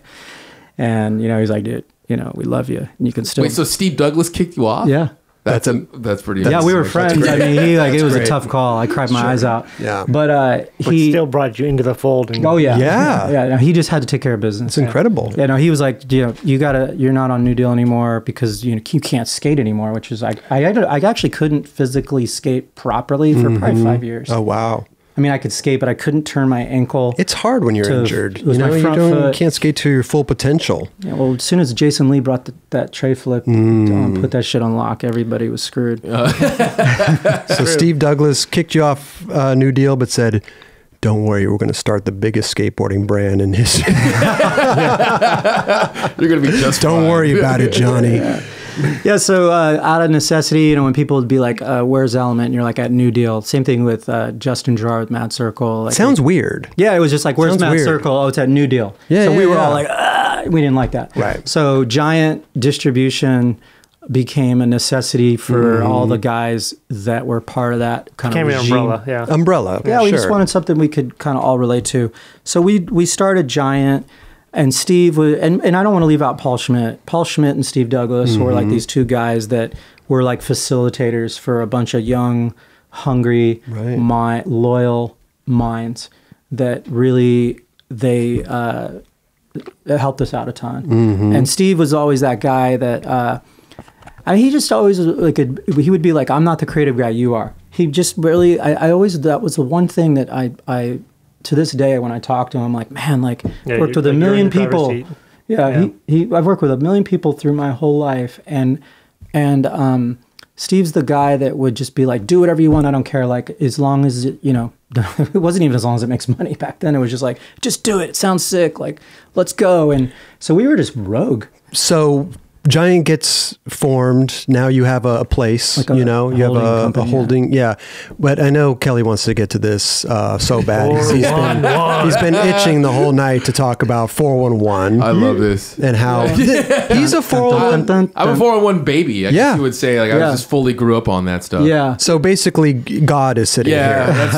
And, he's like, dude, we love you. And you can still. Wait, so Steve Douglas kicked you off? Yeah. That's pretty. Yeah, we were friends. I mean, it was a tough call. I cried my eyes out. Yeah, but he still brought you into the fold. And yeah. He just had to take care of business. It's incredible. Yeah, no, he was like, you're not on New Deal anymore because you can't skate anymore. Which is I actually couldn't physically skate properly for probably 5 years. Oh wow. I mean, I could skate, but I couldn't turn my ankle. It's hard when you're injured. You can't skate to your full potential. Yeah, well, as soon as Jason Lee brought that tray flip, put that shit on lock, everybody was screwed. So Steve Douglas kicked you off New Deal, but said, don't worry, we're going to start the biggest skateboarding brand in history. You're going to be just Don't fine. worry about it, Johnny. Yeah, so out of necessity, when people would be like, where's Element? And you're like, at New Deal. Same thing with Justin Gerard with Mad Circle. Like, Sounds weird. Yeah, it was just like, where's Mad Circle? Oh, it's at New Deal. Yeah, so we were all like, we didn't like that. Right. So Giant Distribution became a necessity for all the guys that were part of that kind of regime. Umbrella. Yeah, we just wanted something we could kind of all relate to. So we started Giant. And Steve was, and I don't want to leave out Paul Schmidt. Paul Schmidt and Steve Douglas were like these two guys that were like facilitators for a bunch of young, hungry, loyal minds that really they helped us out a ton. And Steve was always that guy that he just always was like he would be like, I'm not the creative guy, you are. He just really I always, that was the one thing that I to this day, when I talk to him, I'm like, man, like, worked with a million people. I've worked with a million people through my whole life, and Steve's the guy that would just be like, do whatever you want. I don't care. Like, as long as, it wasn't even as long as it makes money back then. It was just like, just do it. It sounds sick. Like, let's go. And so we were just rogue. So Giant gets formed. Now you have a place, like you have a holding. Yeah. But I know Kelly wants to get to this so bad. He's been itching the whole night to talk about 411. I love this. And how he's a 411. I'm a 411 baby. I guess you would say. Like, I just fully grew up on that stuff. Yeah. So basically, God is sitting here. I've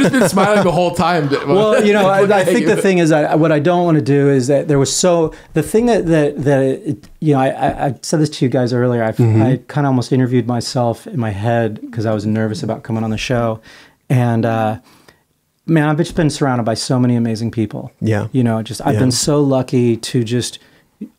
just been smiling the whole time. Well, I think the thing is that what I don't want to do is that there was the thing I said this to you guys earlier. I kind of almost interviewed myself in my head because I was nervous about coming on the show. And man, I've just been surrounded by so many amazing people. Yeah. I've been so lucky to just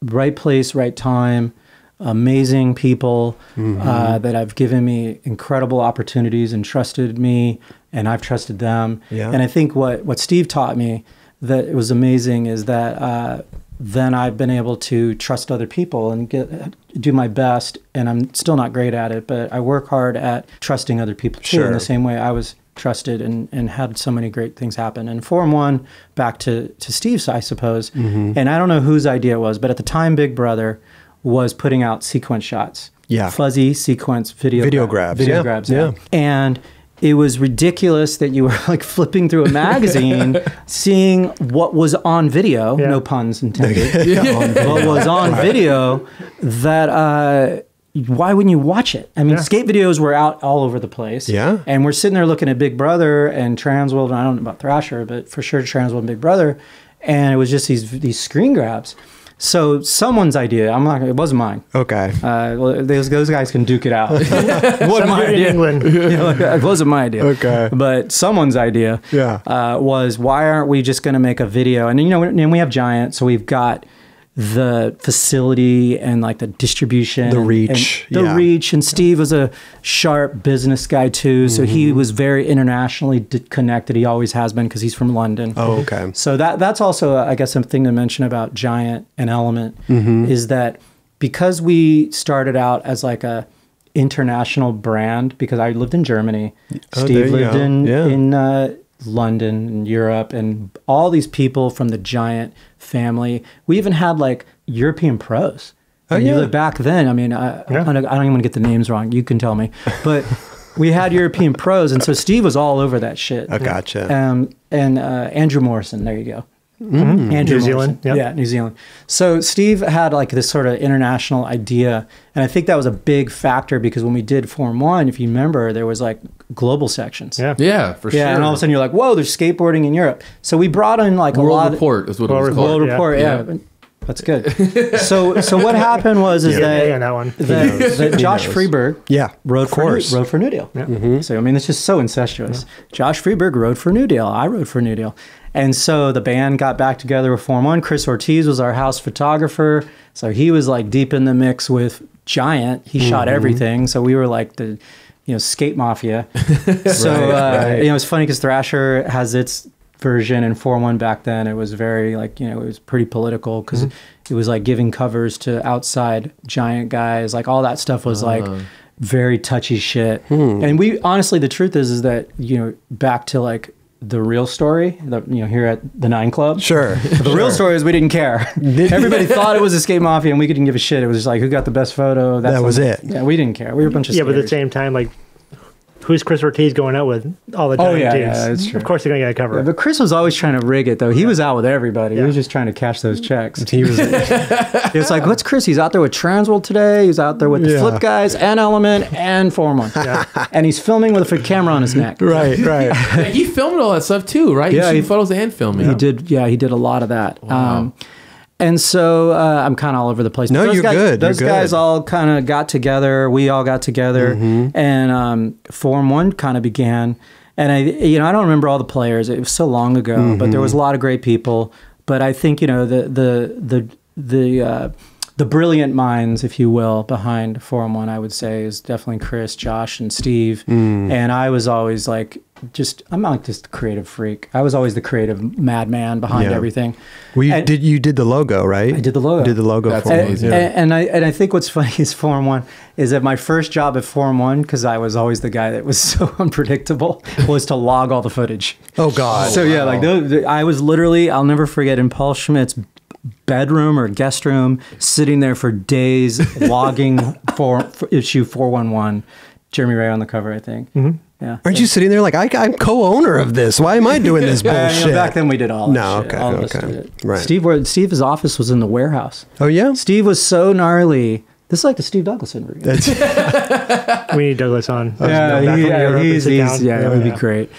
right place, right time, amazing people that have given me incredible opportunities and trusted me, and I've trusted them. Yeah. And I think what Steve taught me that it was amazing is that then I've been able to trust other people and do my best. And I'm still not great at it, but I work hard at trusting other people too. In the same way I was trusted and had so many great things happen. And 4-1, back to Steve's, I suppose. And I don't know whose idea it was, but at the time, Big Brother was putting out sequence shots. Yeah. Fuzzy sequence video grabs. Yeah. And it was ridiculous that you were like flipping through a magazine, seeing what was on video, no puns intended, what was on video, that why wouldn't you watch it? I mean, skate videos were out all over the place. Yeah. And we're sitting there looking at Big Brother and Transworld, and I don't know about Thrasher, but for sure Transworld and Big Brother. And it was just these screen grabs. So someone's idea. It wasn't mine. Okay. Well, those guys can duke it out. It wasn't my idea. It wasn't my idea. Okay. But someone's idea. Was why aren't we just going to make a video? And and we have Giant, so we've got the facility and like the distribution, the reach, reach. And Steve was a sharp business guy too, so he was very internationally connected. He always has been because he's from London. Oh, okay. So that's also, I guess, something to mention about Giant and Element is that because we started out as like a international brand, because I lived in Germany, Steve lived in London and Europe, and all these people from the Giant family. We even had like European pros. Back then, I mean, I don't even want to get the names wrong. You can tell me. But we had European pros, and so Steve was all over that shit. I gotcha. And Andrew Morrison, there you go. New Zealand. Yeah, New Zealand. So Steve had like this sort of international idea, and I think that was a big factor because when we did Form 1, if you remember, there was like global sections. Yeah, for sure. Yeah, and all of a sudden you're like, whoa, there's skateboarding in Europe. So we brought in like World Report is what it was called. World Report, yeah. That's good. So what happened was that Josh Freeberg rode for New Deal. So I mean, it's just so incestuous. Josh Freeberg rode for New Deal. I rode for New Deal. And so the band got back together with Form 1. Chris Ortiz was our house photographer. So he was like deep in the mix with Giant. He shot everything. So we were like the, skate mafia. So, it's funny because Thrasher has its version and 4-1 back then. It was very like, it was pretty political because it was like giving covers to outside Giant guys. Like all that stuff was like very touchy shit. And we honestly, the truth is that, back to like the real story, here at the 9 Club. Sure. The real story is we didn't care. Everybody thought it was a skate mafia and we didn't give a shit. It was just like, who got the best photo? That was it. Yeah, we didn't care. We were a bunch of skaters. But at the same time, like, who's Chris Ortiz going out with all the Giant dudes? Yeah, that's true. Of course they're going to get a cover. Yeah, but Chris was always trying to rig it, though. He was out with everybody. He was just trying to cash those checks. He was like, what's Chris? He's out there with Transworld today. He's out there with the Flip Guys and Element and Form 1. And he's filming with a camera on his neck. Right. He filmed all that stuff too, right? Yeah, he photos and filming. He did. Yeah, he did a lot of that. Wow. And so I'm kind of all over the place. No, you're good. Those guys all kind of got together. We all got together, and Form 1 kind of began. And I don't remember all the players. It was so long ago, but there was a lot of great people. But I think the the brilliant minds, if you will, behind 411, I would say, is definitely Chris, Josh, and Steve. And I was always like, I'm not just a creative freak. I was always the creative madman behind everything. Well, you did the logo, right? I did the logo. You did the logo. That's for amazing. And I think what's funny is 411 is that my first job at 411, because I was always the guy that was so unpredictable, was to log all the footage. Oh God! So yeah, like I was literally, I'll never forget, in Paul Schmidt's bedroom or guest room, sitting there for days logging for issue 411. Jeremy Ray on the cover, I think. Yeah. Aren't you sitting there like, I'm co-owner of this? Why am I doing this bullshit? Back then we did all that shit. Okay, all of us did it. Right. Steve's office was in the warehouse. Oh, yeah? Steve was so gnarly. This is like the Steve Douglas interview. We need Douglas on. It would be great.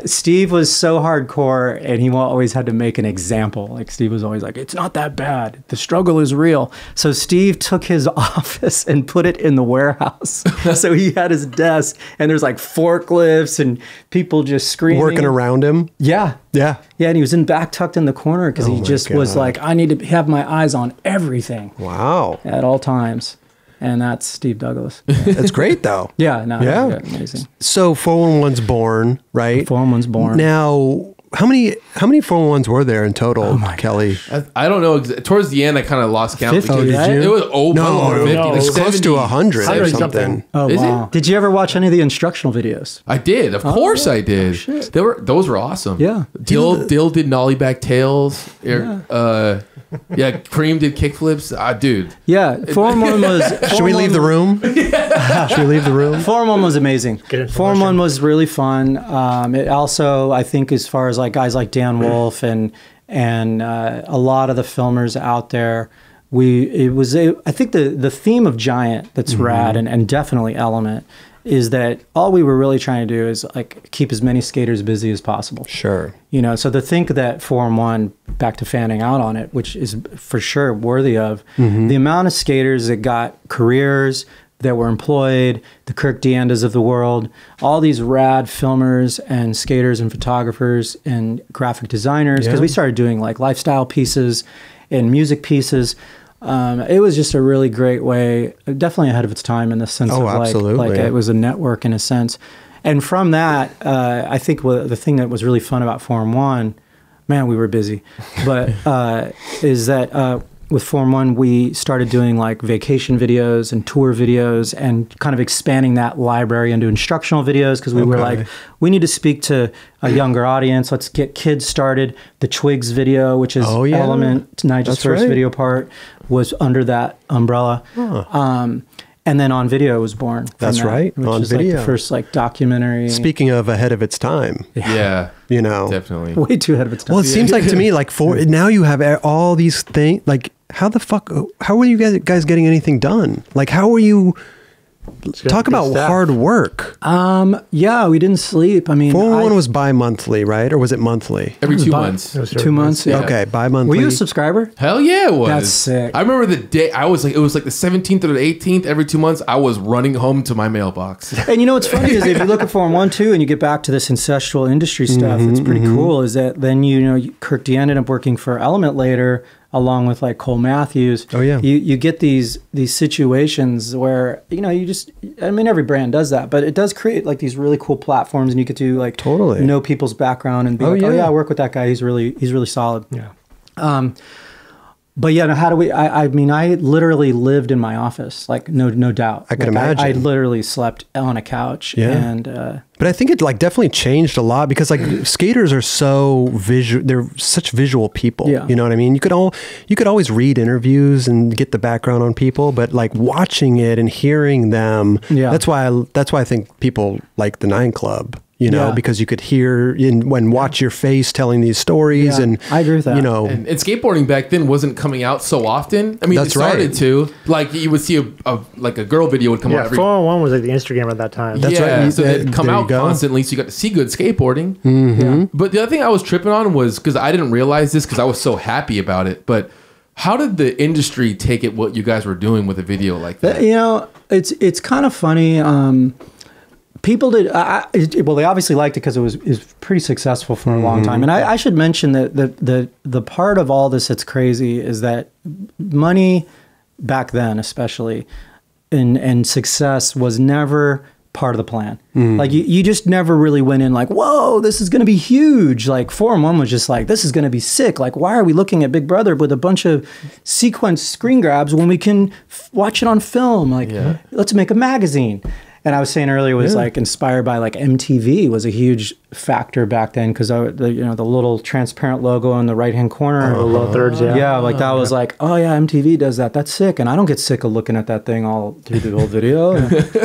Steve was so hardcore, and he always had to make an example. Like Steve was always like, "It's not that bad. The struggle is real." So Steve took his office and put it in the warehouse. So he had his desk, and there's like forklifts and people just screaming, working around him. Yeah. Yeah. Yeah, and he was tucked in the corner because he just was like, I need to have my eyes on everything. Wow. At all times. And that's Steve Douglas. That's great, though. Yeah. Amazing. So 411's born, right? 411's born. Now, how many 411s were there in total, Kelly? I don't know. Towards the end, I kind of lost count. 50, right? It was over 50. No. Like It's close to 100 or 100 something. something. Oh, Is wow. it? Did you ever watch any of the instructional videos? I did. Of course I did. Shit. Those were awesome. Yeah. Dill did nollie back tails. Cream did kickflips. Dude. Yeah. 411 was... Should we leave the room? Should we leave the room? 411 was amazing. 411 was really fun. It also, I think, as far as like guys like Dan Wolf and a lot of the filmers out there, I think the theme of Giant that's rad and definitely Element is that all we were really trying to do is like keep as many skaters busy as possible. Sure. So to think that 411, back to fanning out on it, which is for sure worthy of, the amount of skaters that got careers, that were employed, the Kirk Deandas of the world, all these rad filmers and skaters and photographers and graphic designers, because we started doing like lifestyle pieces and music pieces. It was just a really great way, definitely ahead of its time in the sense of like it was a network in a sense. And from that, I think the thing that was really fun about Forum 1, man, we were busy, but is that with Forum 1, we started doing like vacation videos and tour videos and kind of expanding that library into instructional videos because we were like, we need to speak to a younger audience. Let's get kids started. The Twigs video, which is Element, Nigel's first video part, was under that umbrella. And then On Video was born. That's right. Which On is Video. Like the first like documentary. Speaking of ahead of its time. Yeah. Definitely. Way too ahead of its time. Well, it seems like to me, like now you have all these things, like how are you guys getting anything done? Like how are you, talk about hard work. Yeah, we didn't sleep. I mean, 411 was bi-monthly, right? Or was it monthly? Every 2 months. 2 months. Yeah. Okay, bi-monthly. Were you a subscriber? Hell yeah, it was. That's sick. I remember the day it was like the 17th or the 18th. Every 2 months, I was running home to my mailbox. And you know what's funny is if you look at Forum 1, 2, and you get back to this incestual industry stuff, it's pretty cool. Is that then Kirk D ended up working for Element later, along with like Cole Matthews. Oh yeah. You get these situations where every brand does that, but it does create like these really cool platforms, and you get to like know people's background and be I work with that guy. He's really solid. Yeah. But yeah, how do we? I mean, I literally lived in my office, like no doubt. I can imagine. I literally slept on a couch. Yeah. And but I think it like definitely changed a lot because like skaters are so visual. They're such visual people. Yeah. You know what I mean? You could always read interviews and get the background on people, but like watching it and hearing them. Yeah. That's why I think people like the 9 Club. Because you could hear and watch your face telling these stories, and I agree with that. And skateboarding back then wasn't coming out so often. I mean, it started to. Like you would see a girl video would come out. 411 was like the Instagram at that time. That's right. So they'd come out constantly, so you got to see good skateboarding. Yeah. But the other thing I was tripping on was because I didn't realize this because I was so happy about it, but. How did the industry take it? What you guys were doing with a video like that? It's kind of funny. People did well. They obviously liked it because it was pretty successful for a long time. And I should mention that the part of all this that's crazy is that money back then especially, and success was never part of the plan. Like you just never really went in like, whoa, this is going to be huge. Like 4-in-1 was just like, this is going to be sick. Like, why are we looking at Big Brother with a bunch of sequence screen grabs when we can watch it on film? Like, let's make a magazine. And I was saying earlier, it was like inspired by like MTV was a huge factor back then, because the little transparent logo in the right hand corner, the low thirds, like that was like, oh yeah, MTV does that. That's sick, and I don't get sick of looking at that thing all through the whole video.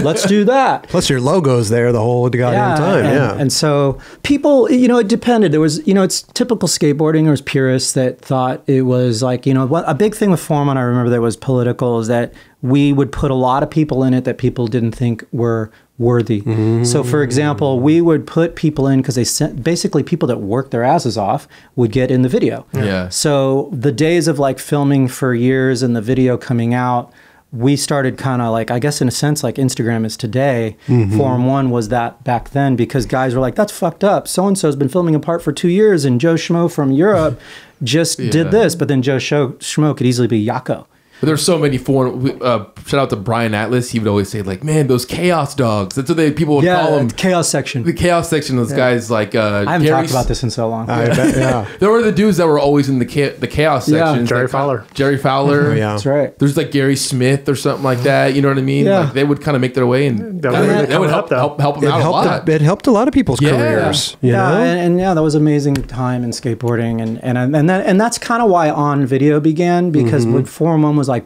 Let's do that. Plus your logo's there the whole goddamn time. And so people, it depended. There was, it's typical skateboarding. There was purists that thought it was like, a big thing with Forum, and I remember that was political, is that we would put a lot of people in it that people didn't think were worthy. So for example, we would put people in because they sent, basically people that worked their asses off would get in the video. So the days of like filming for years and the video coming out, we started kind of like, I guess in a sense, like Instagram is today. Forum 1 was that back then, because guys were like, that's fucked up. So-and-so's been filming a part for 2 years, and Joe Schmo from Europe just did this. But then Joe Schmo could easily be Yako. But there's so many foreign. Shout out to Brian Atlas. He would always say like, "Man, those chaos dogs." That's what people would call them. Chaos section. The chaos section. Those guys like. I haven't talked about this in so long. I bet, There were the dudes that were always in the chaos section. Jerry Fowler. Jerry Fowler. That's right. There's like Gary Smith or something like that. You know what I mean? Yeah. Like they would kind of make their way, and that would help them it out a lot. It helped a lot of people's careers. You know? And that was an amazing time in skateboarding, and that's kind of why On Video began, because when Forum 1 was like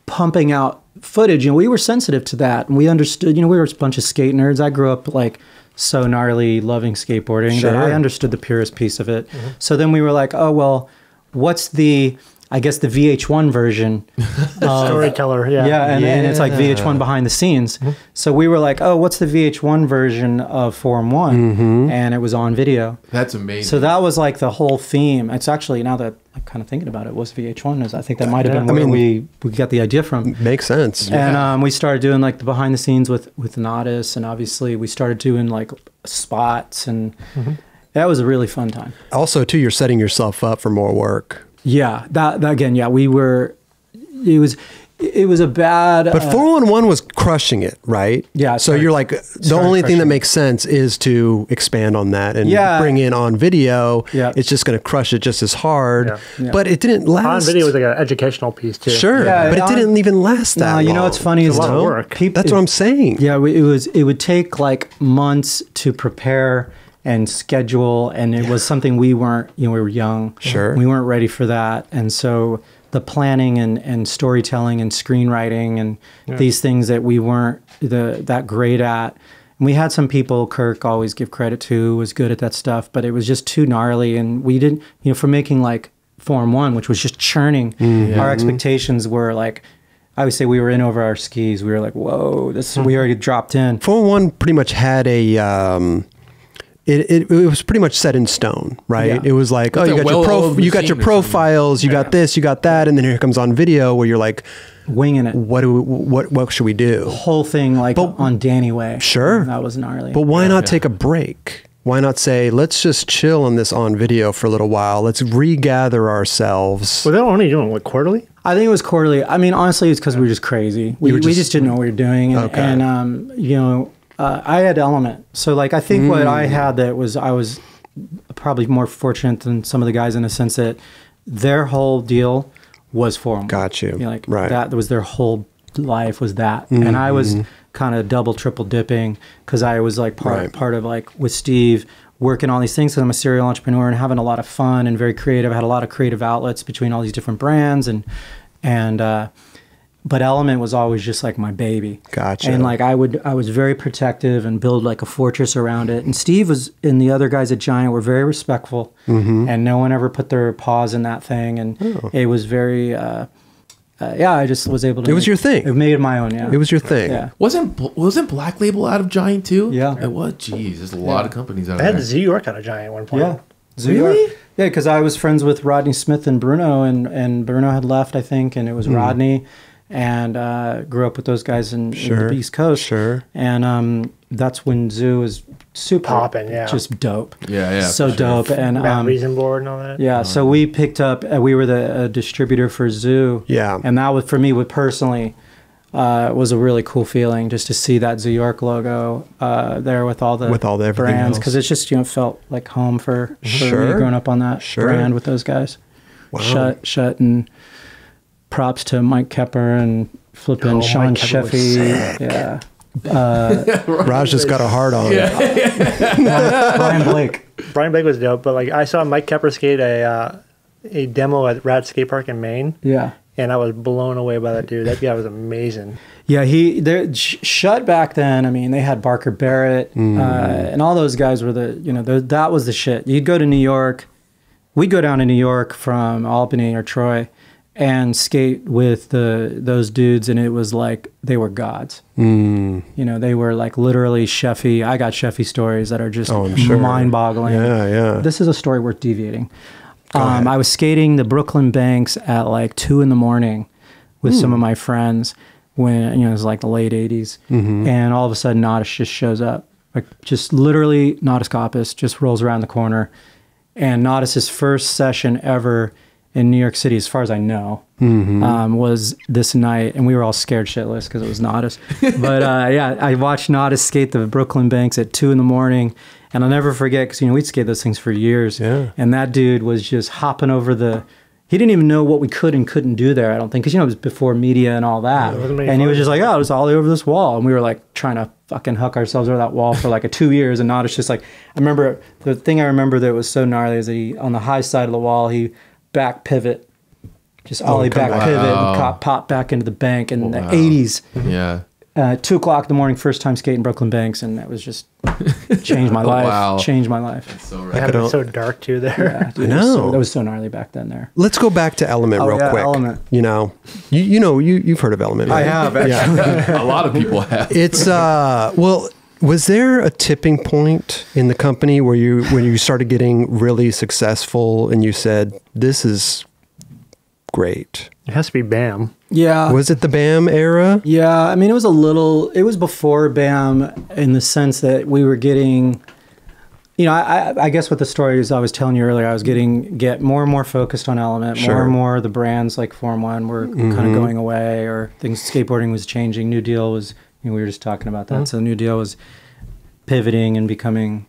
pumping out footage, we were sensitive to that, and we understood, we were a bunch of skate nerds. I grew up like so gnarly loving skateboarding that I understood the purest piece of it. So then we were like, oh well, what's the VH1 version of storyteller, and it's like VH1 behind the scenes. So we were like, oh, what's the VH1 version of Forum 1? And it was On Video. That's amazing. So that was like the whole theme. It's actually, now that I'm kind of thinking about it, was VH1. I think that might have been where we got the idea from. Makes sense. And we started doing like the behind the scenes with Nodis, and obviously we started doing like spots, and that was a really fun time. Also, too, you're setting yourself up for more work. Yeah, that again, we were, it was a bad... But 411 was crushing it, right? Yeah. So you're like, the only thing that makes sense is to expand on that and bring in On Video. Yeah. It's just going to crush it just as hard. Yeah. But it didn't last. On Video was like an educational piece too. Sure, but it didn't even last that long. What's funny is a lot of work. That's what I'm saying. Yeah, it would take like months to prepare and schedule, and it was something we weren't, we were young. Sure. We weren't ready for that. And so the planning and storytelling and screenwriting and these things that we weren't that great at. And we had some people, Kirk always give credit to, was good at that stuff, but it was just too gnarly. And we didn't, for making like Forum 1, which was just churning, our expectations were like, I would say we were in over our skis. We were like, whoa, we already dropped in. 411 pretty much had a... It was pretty much set in stone, right? Yeah. It was like, you got your profiles, you got this, you got that, and then here comes On Video where you're like winging it. What should we do? The whole thing on Danny Way. Sure, that was gnarly. But why not take a break? Why not say, let's just chill on this On Video for a little while? Let's regather ourselves. Were they only doing quarterly? I think it was quarterly. I mean, honestly, it's because we were just crazy. We just didn't know what we were doing, and I had Element. So like, I think what I had I was probably more fortunate than some of the guys in a sense that their whole deal was Forum. Got you. Right. That was their whole life was that. And I was kind of double, triple dipping because I was like part of like with Steve working all these things. 'Cause I'm a serial entrepreneur and having a lot of fun and very creative. I had a lot of creative outlets between all these different brands but Element was always just like my baby. Gotcha. And like I was very protective and build like a fortress around it. And Steve and the other guys at Giant were very respectful, and no one ever put their paws in that thing. And it was very, I just was able to. It was your thing. It made it my own. Yeah. It was your thing. Yeah. Wasn't Black Label out of Giant too? Yeah. It was. Jeez, there's a lot of companies out there. there. They had Z York out of Giant at one point. Yeah. Really? Yeah, because I was friends with Rodney Smith and Bruno, and Bruno had left, I think, and it was Rodney. and grew up with those guys in the East Coast. Sure. And that's when Zoo was super popping, just dope. Yeah, so dope. And Reason Board and all that. Yeah, so we picked up. We were the distributor for Zoo. Yeah, and that was for me. Would personally. Was a really cool feeling just to see that Zoo York logo there with all the brands, because it's just felt like home for me growing up on that brand with those guys. Wow. Shut and props to Mike Kepper and flipping Sean Sheffy. Yeah. Raj just got a heart on. Brian Blake. Brian Blake was dope, but like I saw Mike Kepper skate a demo at Rad Skate Park in Maine. Yeah. And I was blown away by that dude. That guy was amazing. Yeah, Shut back then. I mean, they had Barker Barrett, and all those guys were that was the shit. You'd go to New York. We'd go down to New York from Albany or Troy and skate with those dudes, and it was like they were gods. They were like literally Sheffy. I got Sheffy stories that are just mind-boggling. Yeah. This is a story worth deviating. I was skating the Brooklyn banks at like 2 a.m. with some of my friends when, it was like the late 80s. And all of a sudden, Nodis just shows up. Like just literally, Nodis Copus just rolls around the corner. And Nodis's first session ever in New York City, as far as I know, was this night. And we were all scared shitless because it was Nodis. But I watched Nodis skate the Brooklyn banks at 2 a.m. And I'll never forget, because, we'd skate those things for years. Yeah. And that dude was just hopping over he didn't even know what we could and couldn't do there, I don't think. Because, it was before media and all that. And he was just like, it was all over this wall. And we were like trying to fucking huck ourselves over that wall for like 2 years. And not, it's just like, the thing I remember that was so gnarly is that on the high side of the wall, he back pivot, just ollie back pivot and pop back into the bank in the 80s. Yeah. 2 o'clock in the morning, first time skating Brooklyn banks, and that was just changed my life. Wow. Changed my life. That's so right. It was so dark too there. Yeah, dude, that was so gnarly back then there. Let's go back to Element real quick. Element. You've heard of Element, right? I have, actually. Yeah. A lot of people have. It's was there a tipping point in the company when you started getting really successful and you said, this is great? It has to be BAM. Yeah. Was it the BAM era? Yeah. I mean, it was before BAM in the sense that we were getting, I guess what the story is I was telling you earlier, I was get more and more focused on Element, more and more the brands like Form 1 were kind of going away, or things, skateboarding was changing. New Deal was, we were just talking about that. So New Deal was pivoting and becoming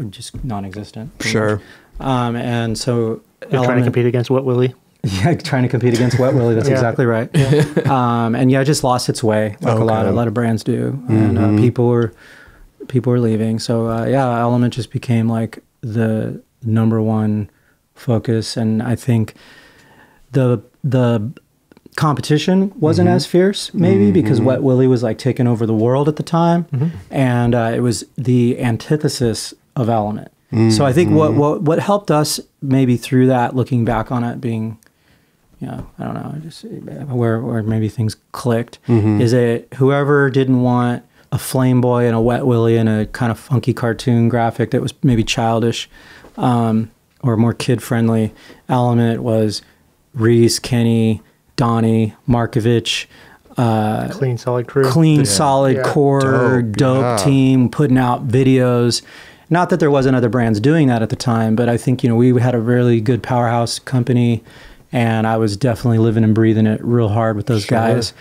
just non-existent. Sure. And so you're trying to compete against Wet Willie. Yeah, trying to compete against Wet Willie. That's exactly right. Yeah. And it just lost its way, like a lot of brands do, and people were leaving. So Element just became like the number one focus, and I think the competition wasn't as fierce, maybe because Wet Willie was like taking over the world at the time, and it was the antithesis of Element. So I think what helped us maybe through that, looking back on it, being I don't know, just where maybe things clicked, is that whoever didn't want a Flame Boy and a Wet Willie and a kind of funky cartoon graphic that was maybe childish or more kid-friendly, Element was Reese, Kenny, Donnie, Markovich, clean, solid crew. Solid core, dope team, putting out videos. Not that there wasn't other brands doing that at the time, but I think, we had a really good powerhouse company, and I was definitely living and breathing it real hard with those guys.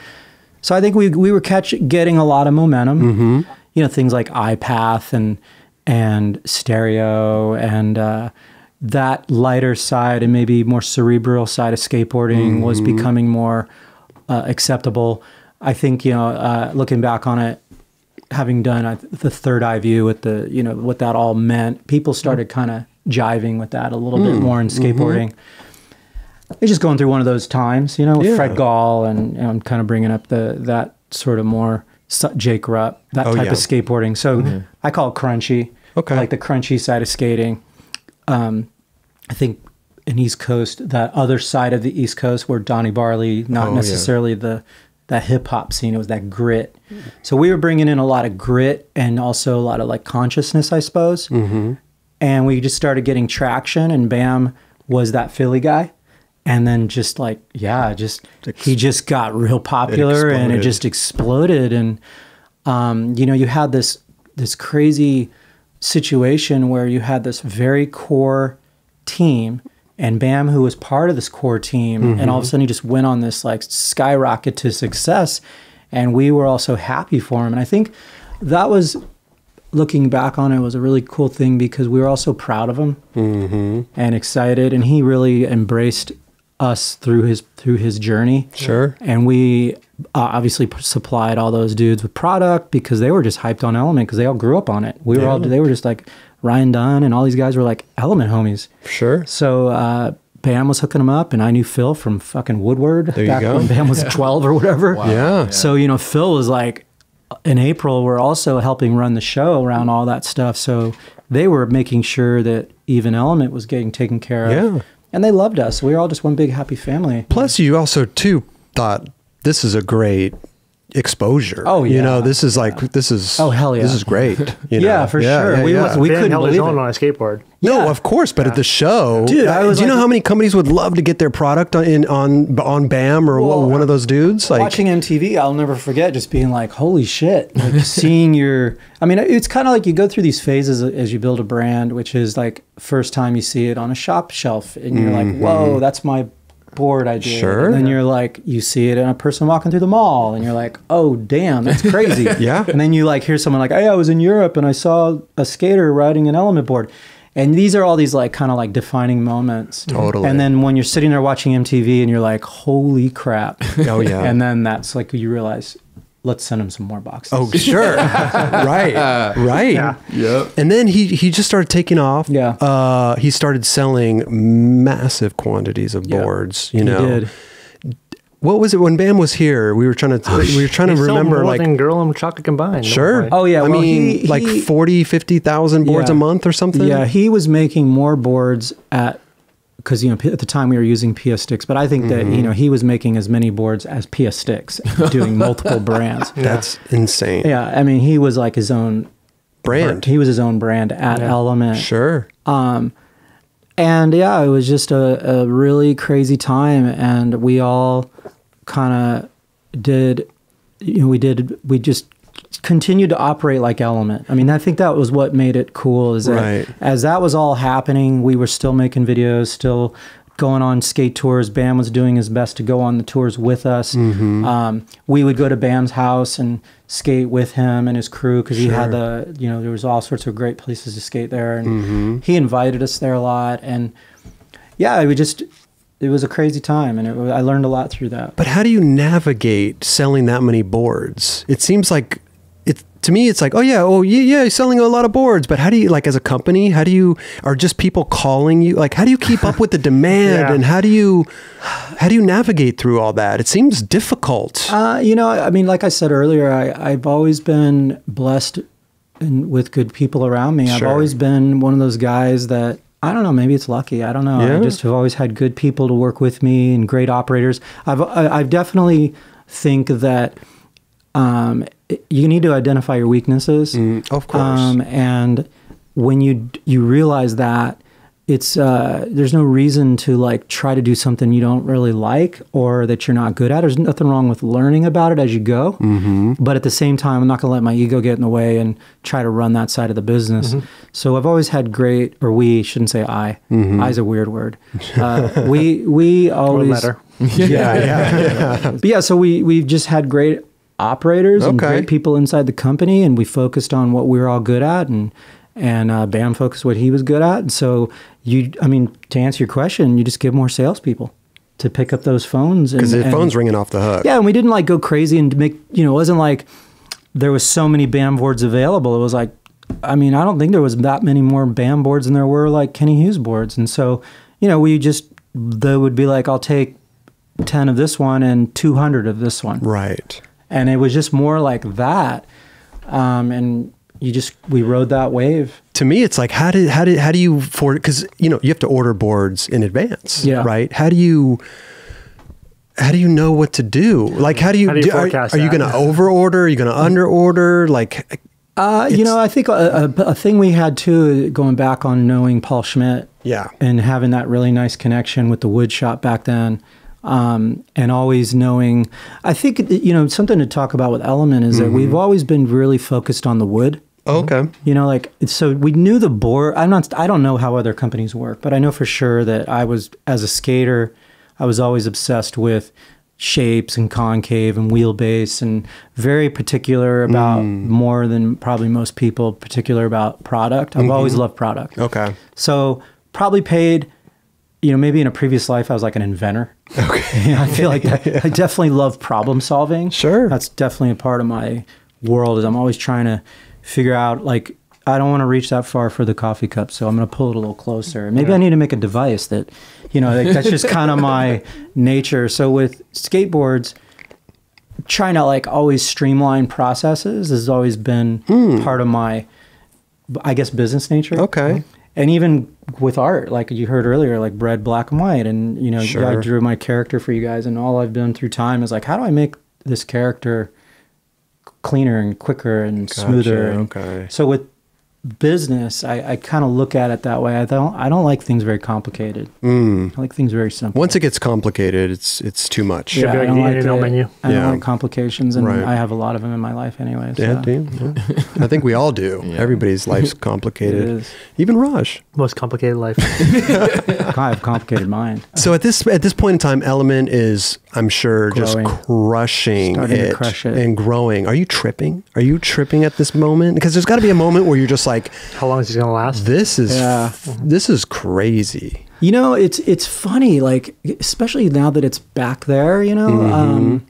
So I think we were getting a lot of momentum. Things like iPath and stereo and that lighter side and maybe more cerebral side of skateboarding was becoming more acceptable. I think, looking back on it, having done the third eye view with what that all meant, people started kind of jiving with that a little bit more in skateboarding. It's just going through one of those times, with Fred Gall and I'm kind of bringing up that sort of more Jake Rupp, that type of skateboarding. So I call it crunchy, like the crunchy side of skating. I think in East Coast, that other side of the East Coast where Donnie Barley, not necessarily that hip hop scene, it was that grit. So we were bringing in a lot of grit and also a lot of like consciousness, I suppose. And we just started getting traction, and BAM was that Philly guy. And then just like, he just got real popular and it just exploded. And, you know, you had this crazy situation where you had this very core team and Bam, who was part of this core team. And all of a sudden he just went on this like skyrocket to success. And we were all so happy for him. And I think that was, looking back on it, was a really cool thing because we were all so proud of him and excited. And he really embraced us through his journey. Sure. And we obviously supplied all those dudes with product because they were just hyped on Element because they all grew up on it. They were just like Ryan Dunn and all these guys were like Element homies. Sure. So Bam was hooking them up, and I knew Phil from fucking Woodward back when Bam was 12 or whatever. Wow. Yeah. So, you know, Phil was like, in April, we're also helping run the show around all that stuff. So they were making sure that even Element was getting taken care of. Yeah. And they loved us. We were all just one big happy family. Plus, you also, too, thought this is a great exposure. Oh, yeah. You know, this is like, oh, hell yeah. This is great. You Yeah, know? for sure. We couldn't held his believe own it. on a skateboard. No, of course, but at the show, Dude, I was do you know like- how many companies would love to get their product on BAM or one of those dudes? Like, Watching MTV, I'll never forget just being like, holy shit. Like seeing I mean, it's kind of like you go through these phases as you build a brand, which is like first time you see it on a shop shelf and you're like, whoa, that's my board I did. Sure. And then you're like, you see it in a person walking through the mall and you're like, oh, damn, that's crazy. Yeah. And then you like hear someone like, hey, I was in Europe and I saw a skater riding an Element board. And these are all these like kind of like defining moments. Totally. And then when you're sitting there watching MTV and you're like, holy crap. Oh, yeah. And then that's like you realize, let's send him some more boxes. oh, sure. Right. Yeah. Yep. And then he just started taking off. Yeah. He started selling massive quantities of boards, you know. He did. What was it when Bam was here? We were trying to They sell remember more like than Girl and Chocolate combined. sure. Oh, yeah. I Well, mean, like 40, 50,000 boards a month or something. Yeah, he was making more boards because, you know, at the time we were using Pia sticks, but I think that, you know, he was making as many boards as Pia sticks, doing multiple brands. That's insane. Yeah, I mean, he was like his own Brand. He was his own brand at Element. Sure. And yeah, it was just a really crazy time. And we all kind of did, you know, we just continued to operate like Element. I mean, I think that was what made it cool is that as that was all happening, we were still making videos, still going on skate tours. Bam was doing his best to go on the tours with us. We would go to Bam's house and skate with him and his crew because he had you know, there was all sorts of great places to skate there. And he invited us there a lot. And yeah, it was a crazy time. And I learned a lot through that. But how do you navigate selling that many boards? It seems like to me, it's like, yeah, you're selling a lot of boards, but how do you, like, as a company, are just people calling you? Like, how do you keep up with the demand and how do you navigate through all that? It seems difficult. You know, I mean, like I said earlier, I've always been blessed with good people around me. I've always been one of those guys that, I don't know, maybe it's lucky. I don't know. Yeah. I just have always had good people to work with me and great operators. I've definitely think that, you need to identify your weaknesses. Of course. And when you realize that, it's there's no reason to like try to do something you don't really like or that you're not good at. There's nothing wrong with learning about it as you go. But at the same time, I'm not going to let my ego get in the way and try to run that side of the business. So I've always had we shouldn't say I. I's a weird word. We always matter. But yeah, so we've just had great operators and great people inside the company, and we focused on what we were all good at, and Bam focused what he was good at. And so to answer your question, you just give more salespeople to pick up those phones because the phone's ringing off the hook. Yeah, and we didn't like go crazy and make, you know, it wasn't like there was so many Bam boards available. It was like, I mean, I don't think there was that many more Bam boards than there were like Kenny Hughes boards. And so, you know, they would be like, I'll take 10 of this one and 200 of this one. Right. And it was just more like that. And we rode that wave. To me, it's like, how do you because, you know, you have to order boards in advance, right? How do you know what to do? Like, how do you forecast are you going to over order? Are you going to under order? Like, You know, I think a thing we had too, going back on knowing Paul Schmidt, and having that really nice connection with the wood shop back then, and always knowing, I think, you know, something to talk about with Element is that we've always been really focused on the wood. Okay. You know, like, so we knew the board. I don't know how other companies work, but I know for sure that as a skater, I was always obsessed with shapes and concave and wheelbase, and very particular about, more than probably most people, particular about product. I've always loved product. Okay. So probably paid, you know, maybe in a previous life I was like an inventor. Okay. Yeah, I feel like that. I definitely love problem solving. Sure. That's definitely a part of my world, is I'm always trying to figure out, like, I don't want to reach that far for the coffee cup, so I'm going to pull it a little closer. Maybe I need to make a device that, you know, like, that's just kind of my nature. So with skateboards, trying to like always streamline processes has always been part of my, I guess, business nature. Okay. And even with art, like you heard earlier, like red, black, and white. And, you know, I drew my character for you guys, and all I've done through time is like, how do I make this character cleaner and quicker and smoother? And so with business, I kind of look at it that way. I don't like things very complicated. I like things very simple. Once it gets complicated, it's too much. Yeah, I don't like the menu. I don't like complications, and I have a lot of them in my life anyway. So. Yeah, do you? I think we all do. Everybody's life's complicated. It is. Even Raj. Most complicated life. I have a complicated mind. So at this point in time, Element is, I'm sure, Growing. just crushing Starting it, to crush it and growing. Are you tripping? Are you tripping at this moment? Because there's got to be a moment where you're just like, how long is this going to last? This is crazy. You know, it's funny, like, especially now that it's back there, you know,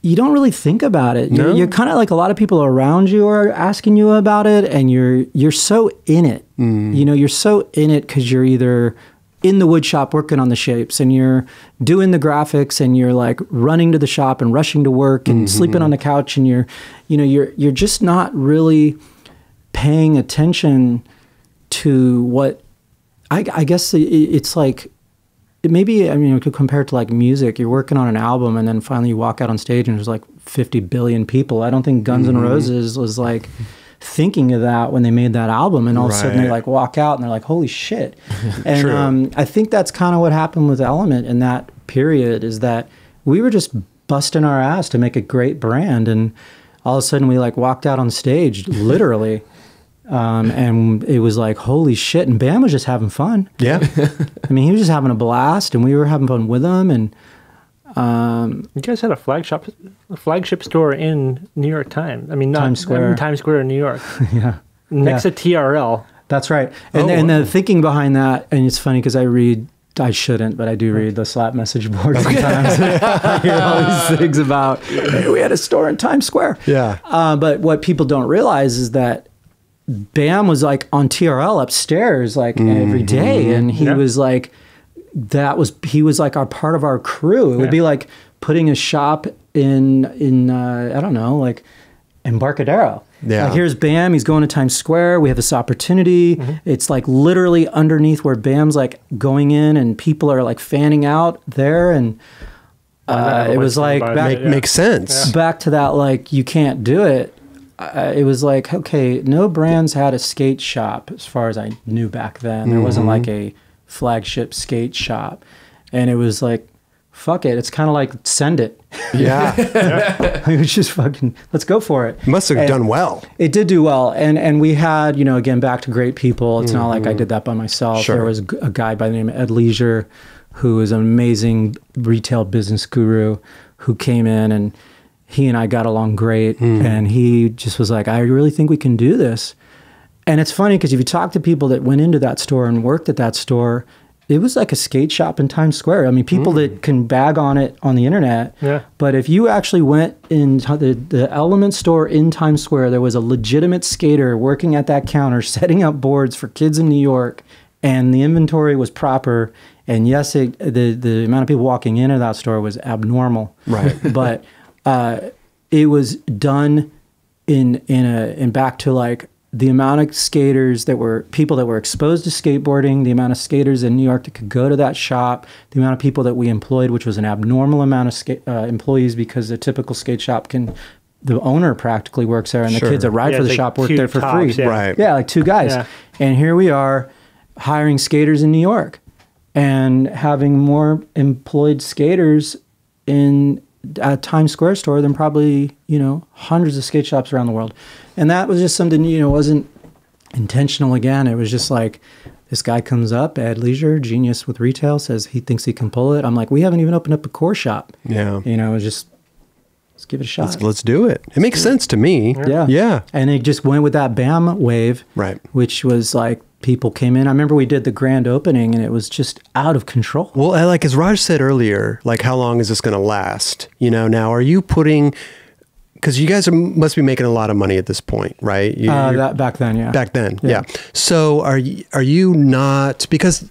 you don't really think about it. No? You're kind of like, a lot of people around you are asking you about it, and you're so in it. You know, you're so in it because you're either in the wood shop working on the shapes, and you're doing the graphics, and you're like running to the shop and rushing to work and sleeping on the couch, and you're just not really paying attention to what I guess it's like. Maybe, I mean, you could compare it to like music. You're working on an album, and then finally you walk out on stage and there's like 50 billion people. I don't think Guns N' Roses was like thinking of that when they made that album, and all of a sudden they like walk out and they're like, holy shit. And I think that's kind of what happened with Element in that period, is that we were just busting our ass to make a great brand, and all of a sudden we like walked out on stage, literally. And it was like, holy shit. And Bam was just having fun. Yeah. I mean, he was just having a blast, and we were having fun with him. And you guys had a flagship store in New York Times. I mean, not Times Square. Times Square in New York. Next to TRL. That's right. And the thinking behind that, and it's funny because I shouldn't, but I do read the slap message board sometimes. I hear all these things about, hey, we had a store in Times Square. Yeah. But what people don't realize is that Bam was like on TRL upstairs like every day, and he was like, he was like our part of our crew. It would be like putting a shop in I don't know, like Embarcadero. Yeah. Here's Bam, he's going to Times Square. We have this opportunity. It's like literally underneath where Bam's like going in, and people are like fanning out there, and it was like makes sense. Back to that, like, you can't do it. It was like, okay, no brands had a skate shop as far as I knew back then. There wasn't like a flagship skate shop. And it was like, fuck it. It's kind of like, send it. Yeah. It was just fucking, let's go for it. Must have done well. It did do well. And we had, you know, again, back to great people. It's not like I did that by myself. There was a guy by the name of Ed Leisure, who is an amazing retail business guru, who came in, and he and I got along great, and he just was like, I really think we can do this. And it's funny because if you talk to people that went into that store and worked at that store, it was like a skate shop in Times Square. I mean, people that can bag on it on the internet, but if you actually went into the Element store in Times Square, there was a legitimate skater working at that counter, setting up boards for kids in New York, and the inventory was proper. And yes, the amount of people walking into that store was abnormal. Right. But it was done in back to like the amount of skaters that were people that were exposed to skateboarding, the amount of skaters in New York that could go to that shop, the amount of people that we employed, which was an abnormal amount of employees, because a typical skate shop can the owner practically works there, and the Sure. kids that ride for the shop work two there for tops, free. yeah. Right. Yeah, like 2 guys. Yeah. And here we are hiring skaters in New York and having more employed skaters in a Times Square store than probably, hundreds of skate shops around the world. And that was just something, wasn't intentional again. It was just like, this guy comes up, Ed Leisure, genius with retail, says he thinks he can pull it. I'm like, we haven't even opened up a core shop. Yeah. It was just, let's give it a shot. Let's do it. It makes sense to me. Yeah. Yeah. And it just went with that BAM wave. Right. Which was like, people came in. I remember we did the grand opening and it was just out of control. Well, like as Raj said earlier, like how long is this going to last? Now are you putting, because you guys must be making a lot of money at this point, right? That back then, yeah. Back then, yeah. So are you not, because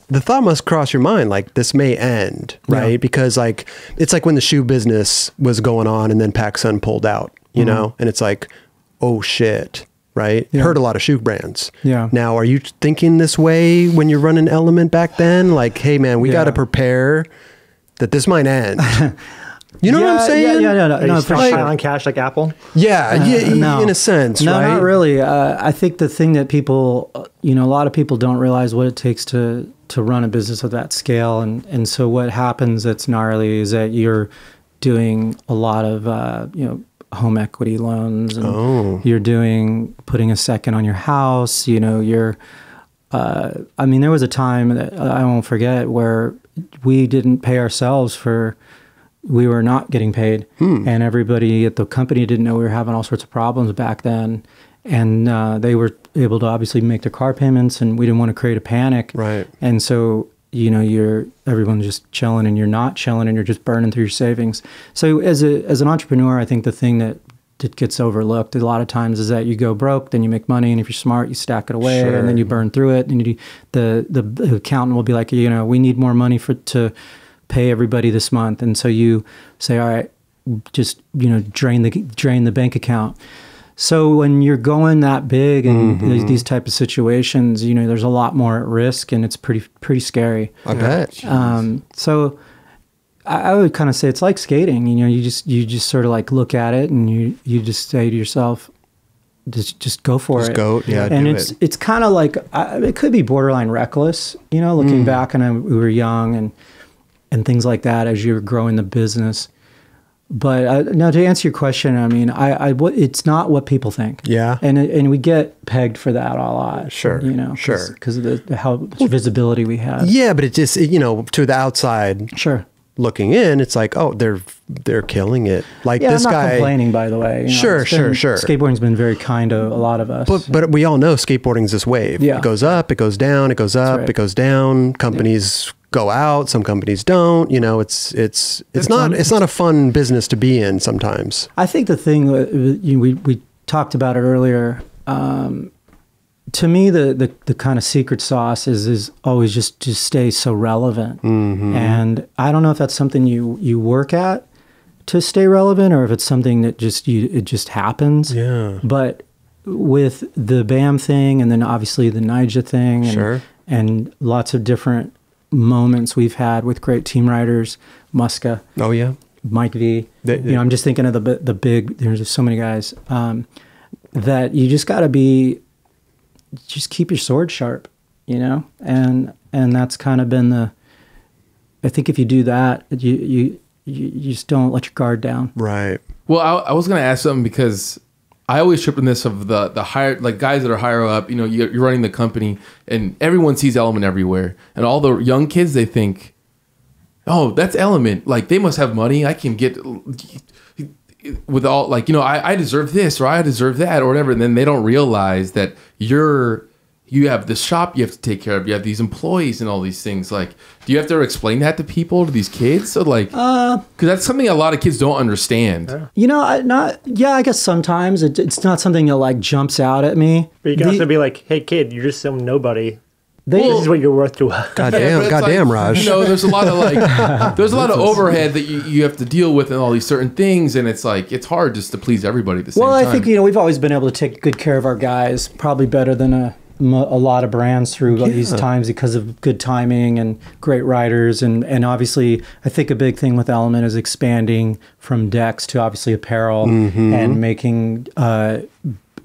the thought must cross your mind, like this may end, right? Yeah. Because like, it's like when the shoe business was going on and then PacSun pulled out, you know, and it's like, oh shit. Right? Yeah. Hurt a lot of shoe brands. Yeah. Now, are you thinking this way when you're running Element back then? Like, hey man, we got to prepare that this might end. You know what I'm saying? Yeah, Are you still like- piling cash like Apple? Yeah, No. in a sense, No, right? not really. I think the thing that people, a lot of people don't realize what it takes to run a business of that scale. And so what happens that's gnarly is that you're doing a lot of, home equity loans, and you're putting a second on your house, there was a time that I won't forget where we didn't pay ourselves we were not getting paid, and everybody at the company didn't know we were having all sorts of problems back then. And they were able to obviously make their car payments, and we didn't want to create a panic. Right. And so, everyone's just chilling and you're not chilling and you're just burning through your savings. So as an entrepreneur, I think the thing that gets overlooked a lot of times is that you go broke, then you make money, and if you're smart, you stack it away, Sure. and then you burn through it. And the accountant will be like, we need more money to pay everybody this month. And so you say, all right, just, drain the bank account. So when you're going that big and these type of situations, there's a lot more at risk, and it's pretty scary. I bet. So I would kind of say it's like skating. You just sort of like look at it and you just say to yourself, just go for it. Just go, yeah. And do it's kind of like it could be borderline reckless. Looking back, and we were young and things like that as you're growing the business. But now to answer your question, it's not what people think. Yeah. And we get pegged for that a lot. Sure, sure. Because of how much visibility we have. Yeah, but it just, to the outside Sure. looking in, it's like, oh, they're killing it. Like Yeah, this I'm not guy. complaining, by the way. Sure. Skateboarding's been very kind to a lot of us. But we all know skateboarding's this wave. Yeah. It goes up, it goes down, it goes up, right. it goes down. Companies go out, some companies don't. It's not a fun business to be in sometimes. I think the thing we talked about it earlier. To me, the kind of secret sauce is always just to stay so relevant. And I don't know if that's something you work at to stay relevant, or if it's something that it just happens. Yeah. But with the BAM thing, and then obviously the Nyjah thing, and lots of different moments we've had with great team riders, Muska. Oh yeah. Mike V. I'm just thinking of the big. There's just so many guys that you just got to just keep your sword sharp, and that's kind of been I think if you do that, you just don't let your guard down. Right. Well, I was going to ask something, because I always trip in this of the higher, like guys that are higher up, you're running the company and everyone sees Element everywhere. And all the young kids, they think, oh, that's Element. Like they must have money. I can get with all, like, I deserve this, or I deserve that, or whatever. And then they don't realize that you have this shop you have to take care of. You have these employees and all these things. Like, do you have to explain that to people, to these kids? So like, because that's something a lot of kids don't understand. I guess sometimes it's not something that like jumps out at me. But you can also be like, hey kid, you're just some nobody. They, This is what you're worth to us. Goddamn, Raj. You know, there's a lot of overhead that you have to deal with and all these certain things, and it's like it's hard just to please everybody at the same time. Well, I think we've always been able to take good care of our guys, probably better than a lot of brands through these times because of good timing and great writers. And obviously, I think a big thing with Element is expanding from decks to obviously apparel and making,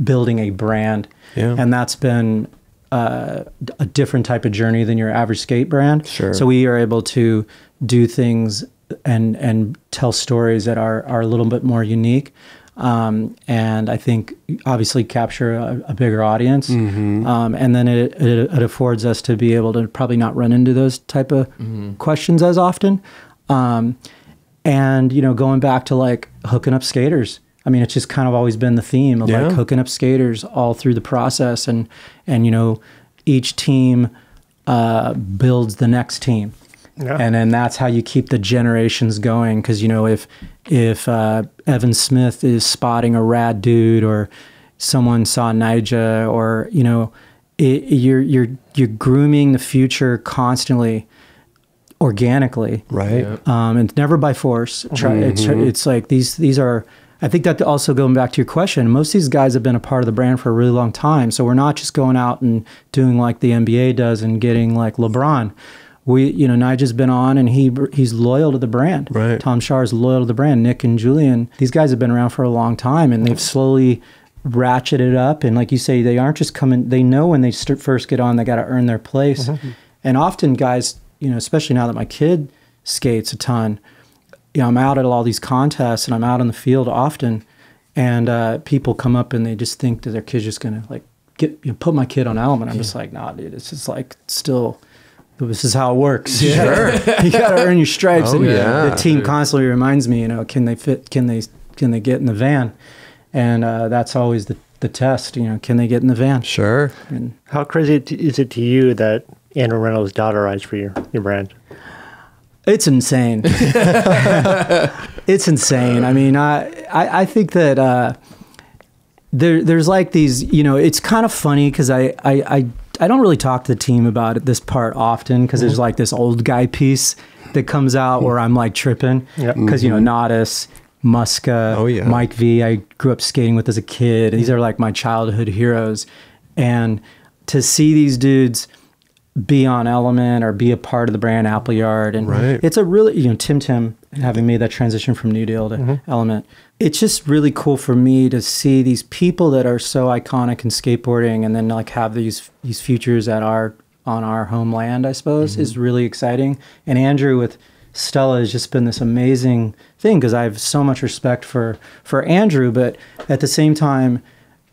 building a brand. Yeah. And that's been a different type of journey than your average skate brand. Sure. So we are able to do things and tell stories that are a little bit more unique. And I think obviously capture a bigger audience. And then it affords us to be able to probably not run into those type of questions as often. And, you know, going back to like hooking up skaters. I mean, it's just kind of always been the theme of like hooking up skaters all through the process. And you know, each team builds the next team. Yeah. And then that's how you keep the generations going. Because, you know, if Evan Smith is spotting a rad dude, or someone saw Nija, or, you know, you're grooming the future constantly, organically. Right. And never by force. It's like these are, I think that also going back to your question, most of these guys have been a part of the brand for a really long time. So we're not just going out and doing like the NBA does and getting like LeBron. You know, Nigel's been on and he's loyal to the brand. Right. Tom Schar's loyal to the brand. Nick and Julian, these guys have been around for a long time, and they've slowly ratcheted up. And like you say, they aren't just coming. They know when they first get on, they got to earn their place. And often, guys, you know, especially now that my kid skates a ton, you know, I'm out at all these contests and I'm out in the field often, and people come up and they just think that their kid's just gonna like put my kid on Element. I'm just like, nah, dude, it's just like still. This is how it works. Sure. You got to earn your stripes. And the team constantly reminds me, you know, can they fit? Can they get in the van? And that's always the test. You know, can they get in the van? Sure. And how crazy is it to you that Andrew Reynolds daughter rides for your brand? It's insane. It's insane. I mean, I think that there's like these. You know, it's kind of funny because I don't really talk to the team about this part often, because there's like this old guy piece that comes out where I'm like tripping because, you know, Nodis, Muska, Mike V, I grew up skating with as a kid. These are like my childhood heroes. And to see these dudes be on Element or be a part of the brand Appleyard, and it's a really, you know, Tim having made that transition from New Deal to Element, it's just really cool for me to see these people that are so iconic in skateboarding and then like have these futures that are on our homeland, I suppose, is really exciting. And Andrew with Stella has just been this amazing thing, because I have so much respect for Andrew, but at the same time,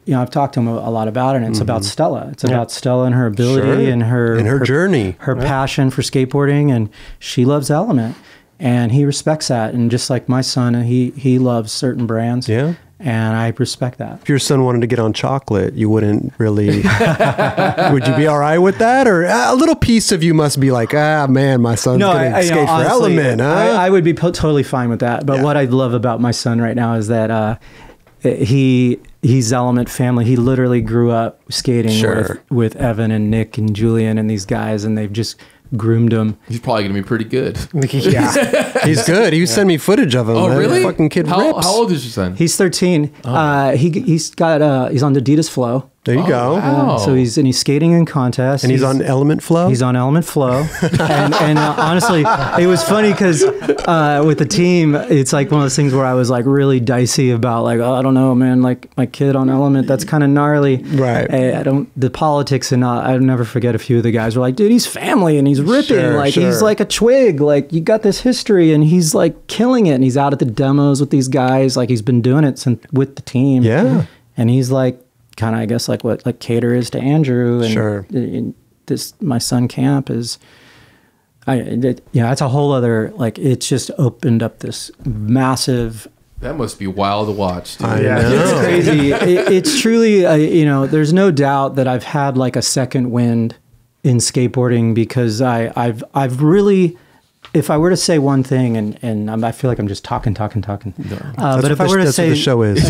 you know, I've talked to him a lot about it, and it's about Stella. It's about Stella and her ability and her journey, her passion for skateboarding, and she loves Element, and he respects that. And just like my son, he loves certain brands. Yeah. And I respect that. If your son wanted to get on chocolate, you wouldn't really, would you be all right with that? Or a little piece of you must be like, man, my son's going to skate for Element. Huh? I would be totally fine with that. But what I love about my son right now is that he's Element family. He literally grew up skating with Evan and Nick and Julian and these guys, and they've just groomed him. He's probably going to be pretty good. Yeah. He's good. He sent me footage of him. Oh, really? Fucking kid rips. How old is your son? He's 13. Oh. He's on the Adidas Flow. There you go. Wow. So he's skating in contests. And he's on Element Flow? He's on Element Flow. and honestly, it was funny because with the team, it's like one of those things where I was like really dicey about like, oh, I don't know, man, like my kid on Element, that's kind of gnarly. Right. The politics, and I'll never forget a few of the guys were like, dude, he's family and he's ripping. He's like a twig. Like, you got this history, and he's like killing it. And he's out at the demos with these guys. Like, he's been doing it with the team. Yeah. And he's like, kind of, I guess, like what like Cater is to Andrew, and this my son Camp is, that's a whole other, like, it's just opened up this massive. That must be wild to watch, dude. It's crazy. It's truly, there's no doubt that I've had like a second wind in skateboarding, because I've really. If I were to say one thing, and I feel like I'm just talking. But if I were to say, that's what the show is.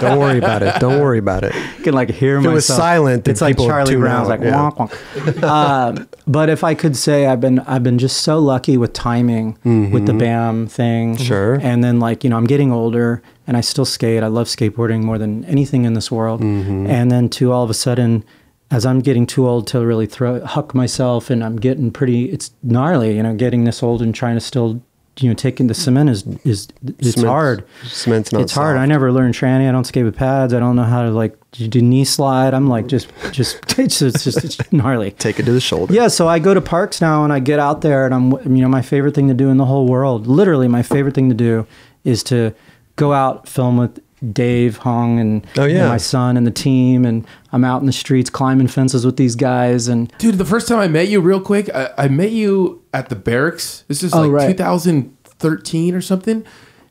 Don't worry about it. Don't worry about it. You can like hear myself. If it was silent, it's like Charlie Brown's like wonk wonk. But if I could say, I've been just so lucky with timing with the BAM thing. Sure. And then like, I'm getting older and I still skate. I love skateboarding more than anything in this world. And then to all of a sudden as I'm getting too old to really huck myself, and I'm getting it's gnarly, you know, getting this old and trying to still, you know, taking the cement it's hard. Cement's not It's hard. soft. I never learned tranny. I don't skate with pads. I don't know how to like do knee slide. I'm like, it's gnarly. Take it to the shoulder. Yeah. So I go to parks now and I get out there and you know, my favorite thing to do in the whole world, literally my favorite thing to do is to go out, film with Dave Hong and my son and the team, and I'm out in the streets climbing fences with these guys. And dude, the first time I met you, real quick, I met you at the barracks. This is 2013 or something,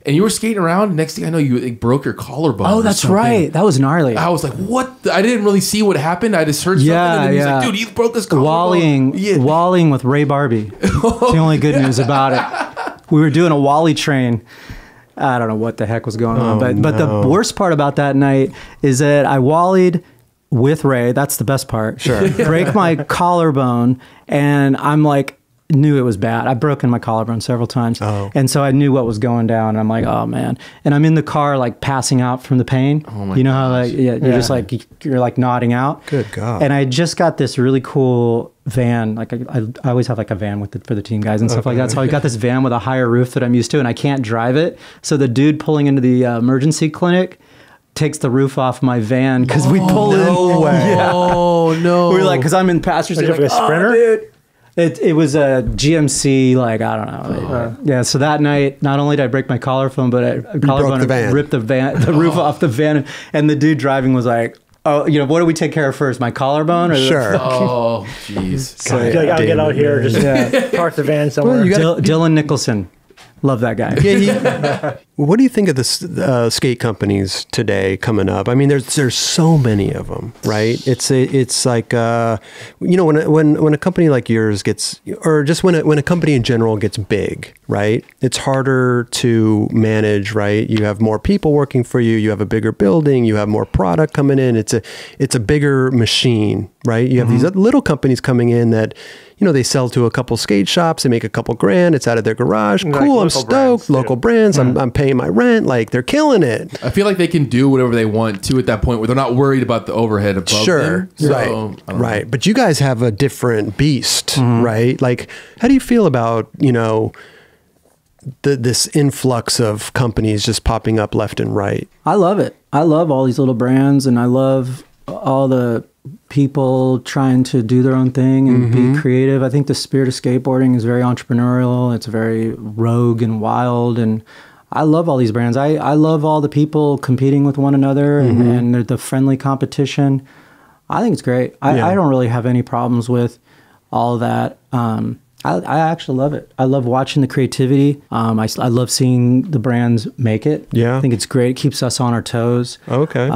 and you were skating around. Next thing I know, you like, broke your collarbone. Oh, that's right. That was gnarly. I was like, what? I didn't really see what happened. I just heard something, and then he's like, dude, he broke his collarbone. Wallying with Ray Barbie. It's the only good news about it. We were doing a Wally train. I don't know what the heck was going on, but the worst part about that night is that I wallied with Ray. That's the best part. Sure. Break my collarbone, and I'm like, knew it was bad. I've broken my collarbone several times. And so I knew what was going down. And I'm like, oh man. And I'm in the car, like passing out from the pain. Oh my You know how like, you're just like, you're like nodding out. Good God. And I just got this really cool van. Like I always have like a van for the team guys and stuff like that. So I got this van with a higher roof that I'm used to, and I can't drive it. So the dude pulling into the emergency clinic takes the roof off my van because we pull in. No way. Yeah. Oh no. We're like, because I'm in passenger seat. Like a Sprinter? Dude. It was a GMC, like, I don't know. Yeah, so that night, not only did I break my collarbone, but I ripped the roof off the van. And the dude driving was like, oh, you know, what do we take care of first, my collarbone? Or Oh, jeez. So I'll get out here, just park the van somewhere. Dylan Nicholson. Love that guy. What do you think of the skate companies today coming up? I mean, there's so many of them, right? It's like you know, when a company like yours gets, or just when a company in general gets big, right? It's harder to manage, right? You have more people working for you. You have a bigger building. You have more product coming in. It's a bigger machine, right? You have these little companies coming in that, you know, they sell to a couple skate shops, they make a couple grand, it's out of their garage. Cool, I'm stoked. Local brands, I'm paying my rent, like they're killing it. I feel like they can do whatever they want to at that point where they're not worried about the overhead above them. So, right. But you guys have a different beast, right? Like, how do you feel about, you know, this influx of companies just popping up left and right? I love it. I love all these little brands, and I love all the people trying to do their own thing and be creative. I think the spirit of skateboarding is very entrepreneurial. It's very rogue and wild, and I love all these brands. I love all the people competing with one another and the friendly competition. I think it's great. I don't really have any problems with all of that. I actually love it. I love watching the creativity. I love seeing the brands make it. Yeah. I think it's great. It keeps us on our toes. Okay.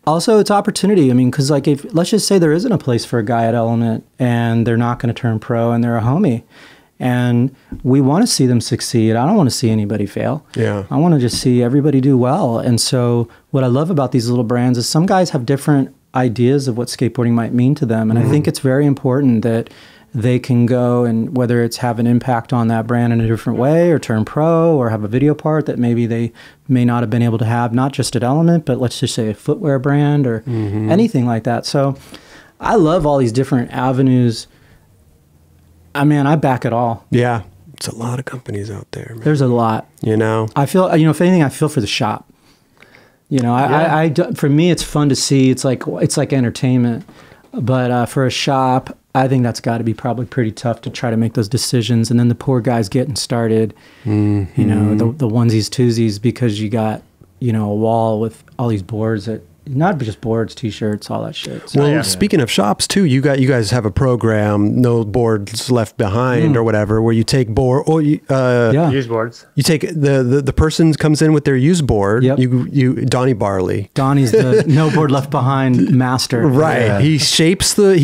Also, it's opportunity. I mean, because like, if let's just say there isn't a place for a guy at Element and they're not going to turn pro and they're a homie, and we want to see them succeed. I don't want to see anybody fail. Yeah. I want to just see everybody do well. And so what I love about these little brands is some guys have different ideas of what skateboarding might mean to them. And I think it's very important that they can go and whether it's have an impact on that brand in a different way or turn pro or have a video part that maybe they may not have been able to have, not just at Element, but let's just say a footwear brand or anything like that. So I love all these different avenues. I mean, I back it all. Yeah. It's a lot of companies out there, man. There's a lot. You know? I feel, you know, if anything, I feel for the shop. You know, I for me, it's fun to see. It's like entertainment. But for a shop, I think that's got to be probably pretty tough to try to make those decisions. And then the poor guys getting started, you know, the onesies, twosies, because you got, you know, a wall with all these boards that, not just boards, t-shirts, all that shit. So, well, speaking of shops too, you guys have a program, No Boards Left Behind or whatever, where you take used boards. You take the person comes in with their used board. Yep. You Donnie Barley. Donnie's the No Board Left Behind master. Right. Yeah. He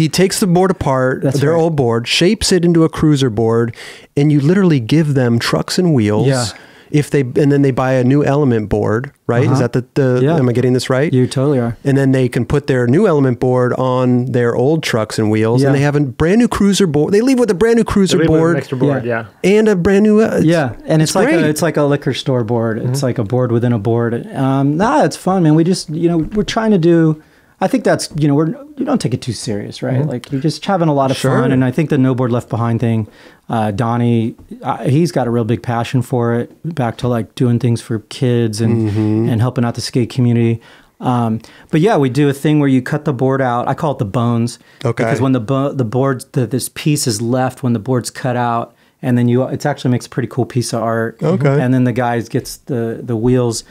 takes the board apart, their old board, shapes it into a cruiser board, and you literally give them trucks and wheels. Yeah. And then they buy a new Element board, right? Is that am I getting this right? You totally are. And then they can put their new Element board on their old trucks and wheels, and they have a brand new cruiser board. They leave with a brand new cruiser board, extra board, and a brand new and it's like a liquor store board. It's like a board within a board. It's fun, man. We just, you know, we're trying to do I think that's, you know, you don't take it too serious, right? Like you're just having a lot of fun. And I think the No Board Left Behind thing, Donnie, he's got a real big passion for it, back to like doing things for kids and helping out the skate community. But yeah, we do a thing where you cut the board out. I call it the bones. Okay. Because when the board, this piece is left when the board's cut out, and then it actually makes a pretty cool piece of art. Okay. And then the guys gets the wheels.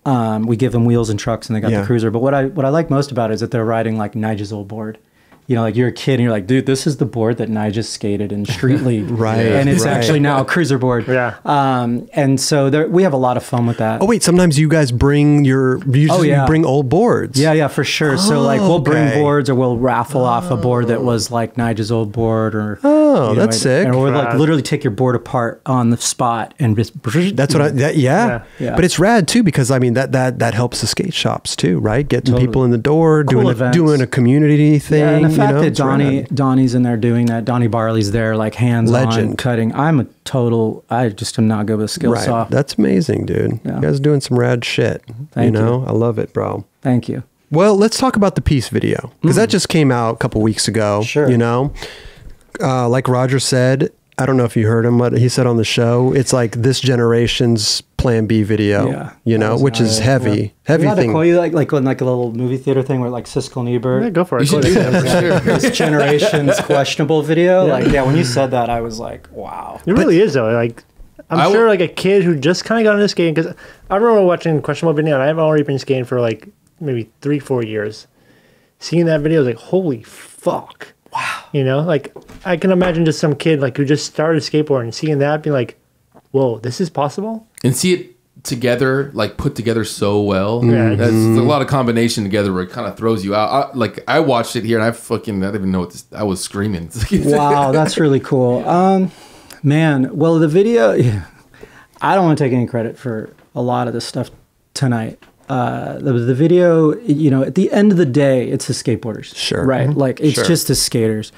We give them wheels and trucks, and they got the cruiser. But what I like most about it is that they're riding like Nigel's old board. You know, like you're a kid and you're like, dude, this is the board that Nigel skated in Street League. Right. And it's actually now a cruiser board. Yeah. And so we have a lot of fun with that. Oh, wait, sometimes you guys bring you bring old boards. Yeah, for sure. So like we'll bring boards, or we'll raffle off a board that was like Nigel's old board, or that's sick. Or we'll like literally take your board apart on the spot and just that's what yeah. But it's rad too, because I mean that helps the skate shops too, right? Getting people in the door, cool doing a community thing. Yeah, and the fact that Donnie's in there doing that, Donnie Barley's there like hands-on cutting. I just am not good with a skill saw. That's amazing, dude. Yeah. You guys are doing some rad shit. Thank you. I love it, bro. Thank you. Well, let's talk about the Peace video, because that just came out a couple weeks ago. Sure. You know, like Roger said, I don't know if you heard him, what he said on the show. It's like this generation's Plan B video, you know, which is heavy thing. To call you like on like a little movie theater thing where like Siskel and Ebert. Yeah, go for it. You should do that for sure. This generation's questionable video. Like, when you said that, I was like, wow. It really is though. Like, I'm sure like a kid who just kind of got into skating, because I remember watching Questionable Video, and I've already been skating for like maybe 3-4 years. Seeing that video, I was like, holy fuck. Wow. You know, like I can imagine just some kid like who just started skateboarding and seeing that, being like, whoa, this is possible? And see it together, like put together so well. Yeah, that's a lot of combination together where it kind of throws you out. I watched it here and I didn't even know what I was screaming. Wow, that's really cool. Man, well, the video, I don't want to take any credit for a lot of this stuff tonight. The video, you know, at the end of the day, it's the skateboarders. Sure. Right? Like, it's just the skaters.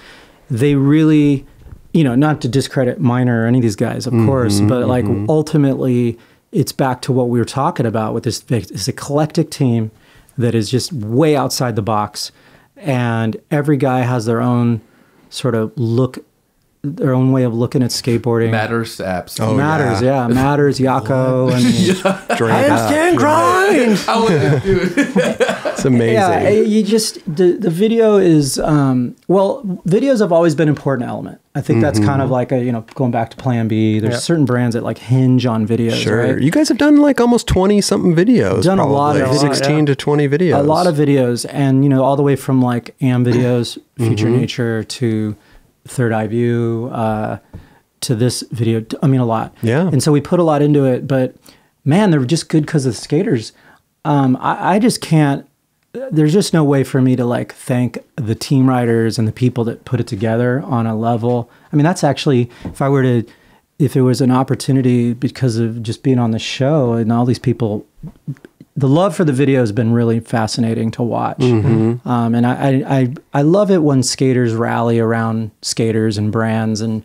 They really, you know, not to discredit Minor or any of these guys, of course, but like ultimately, it's back to what we were talking about with this eclectic team that is just way outside the box. And every guy has their own sort of their own way of looking at skateboarding. Matters apps. Oh, Matters, Matters, Yako. Handstand grind. I wouldn't do it. It's amazing. Yeah, you just, the video is, videos have always been an important element. I think that's kind of like going back to Plan B, there's certain brands that like hinge on videos. Sure. Right? You guys have done like almost 20 something videos. Done probably. A lot of 16 to 20 videos. A lot of videos, and you know, all the way from like AM videos, Future Nature, to Third Eye View, to this video. I mean, a lot. Yeah. And so we put a lot into it, but man, they're just good because of the skaters. I just can't, there's just no way for me to like thank the team riders and the people that put it together on a level. I mean, that's actually, if it was an opportunity because of just being on the show and all these people, the love for the video has been really fascinating to watch. And I love it when skaters rally around skaters and brands, and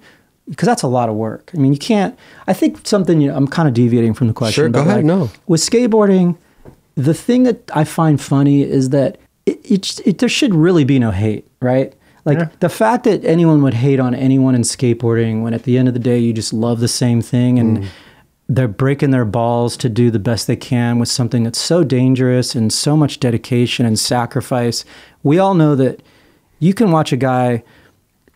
because that's a lot of work. I mean, you can't, I think something, I'm kind of deviating from the question. Sure, go ahead, no. With skateboarding, the thing that I find funny is that there should really be no hate, right? Like the fact that anyone would hate on anyone in skateboarding when at the end of the day, you just love the same thing, and they're breaking their balls to do the best they can with something that's so dangerous and so much dedication and sacrifice. We all know that you can watch a guy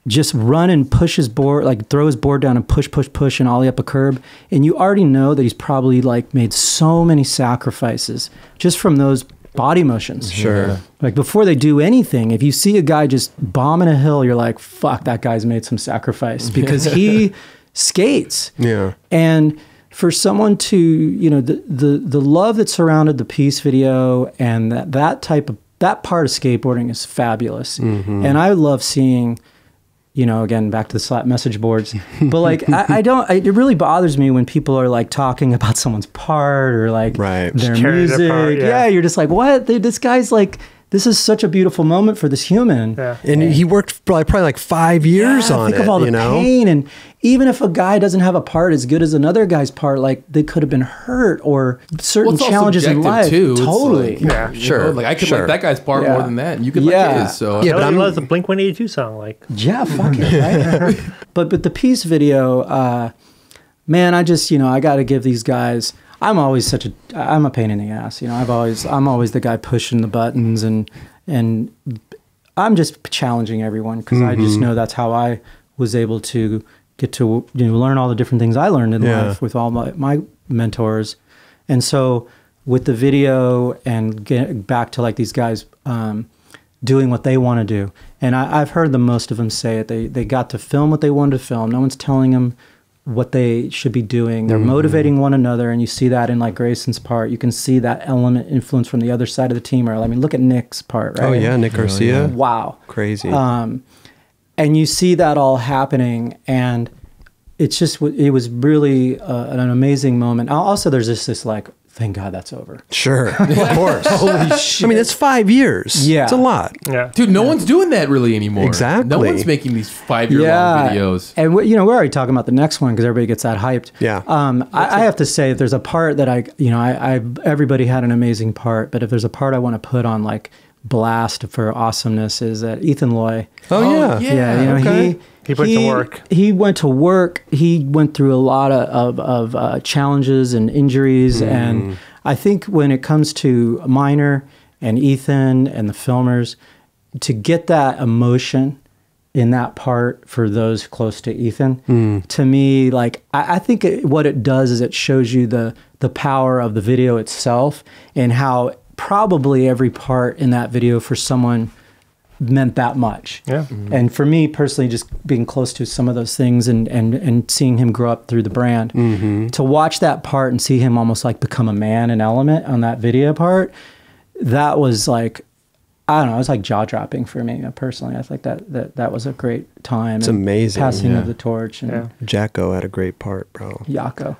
just run and push his board, like throw his board down and push and ollie up a curb, and you already know that he's probably like made so many sacrifices just from those body motions. Sure. Like before they do anything, if you see a guy just bombing a hill, you're like, fuck, that guy's made some sacrifice because he skates. Yeah. And for someone to, you know, the love that surrounded the Peace video and that part of skateboarding is fabulous. And I love seeing, you know, again, back to the slap message boards, but like, it really bothers me when people are like talking about someo's part or like their music. Yeah, you're just like, what? This guy's like, this is such a beautiful moment for this human. Yeah. And he worked probably like 5 years on it. Think of all the pain. And even if a guy doesn't have a part as good as another guy's part, like they could have been hurt or certain challenges in life. Too. Totally. Like, yeah. Sure. Like I could like that guy's part more than that. And you could like his. So yeah, but I love the Blink-182 song. Like, yeah, fuck it, right? but the Peace video, man, I just, I got to give these guys. I'm always I'm a pain in the ass. I'm always the guy pushing the buttons and I'm just challenging everyone because I just know that's how I was able to get to learn all the different things I learned in life with all my mentors. And so with the video and getting back to like these guys doing what they want to do. And I've heard most of them say it. They got to film what they wanted to film. No one's telling them what they should be doing. They're motivating one another, and you see that in like Grayson's part. You can see that element influence from the other side of the team. Or I mean, look at Nick's part, right? Oh yeah, Nick Garcia. Wow, crazy. And you see that all happening, and it was really an amazing moment. Also, there's this like, thank God that's over. Sure, of course. Holy shit! I mean, it's 5 years. Yeah, it's a lot. Yeah, dude, no one's doing that really anymore. Exactly. No one's making these 5-year-long videos. And we're already talking about the next one because everybody gets that hyped. Yeah. I have to say, if there's a part that everybody had an amazing part, but if there's a part I want to put on like blast for awesomeness is that Ethan Loy. Oh yeah. He went to work. He went to work. He went through a lot of challenges and injuries. And I think when it comes to Minor and Ethan and the filmers, to get that emotion in that part for those close to Ethan, to me, like, I think what it does is it shows you the power of the video itself and how probably every part in that video for someone meant that much. Yeah. And for me personally, just being close to some of those things and seeing him grow up through the brand, to watch that part and see him almost like become a man in Element on that video part, that was like, I don't know, it was like jaw dropping for me personally. I think that was a great time. It's amazing. Passing of the torch. And Jacko had a great part, bro. Yako.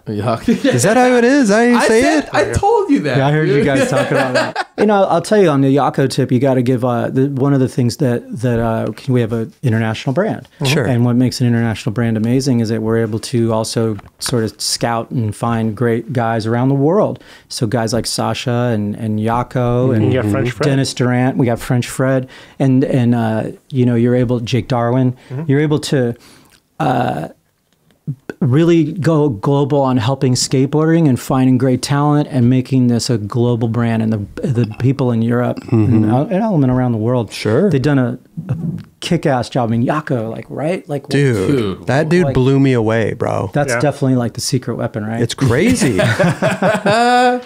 Is that how it is? I say it? I told you that. Yeah, I heard you guys talking about that. I'll tell you on the Yako tip, you got to give one of the things that we have an international brand. Sure. And what makes an international brand amazing is that we're able to also sort of scout and find great guys around the world. So guys like Sasha and Yako and you got French Fred. Dennis Durant, we got French Fred, and you're able, Jake Darwin, you're able to really go global on helping skateboarding and finding great talent and making this a global brand. And the people in Europe and Element around the world, sure, they've done a kick-ass job. I mean, Yako, like, right? Like, dude, that dude like, blew me away, bro. That's definitely like the secret weapon, right? It's crazy. I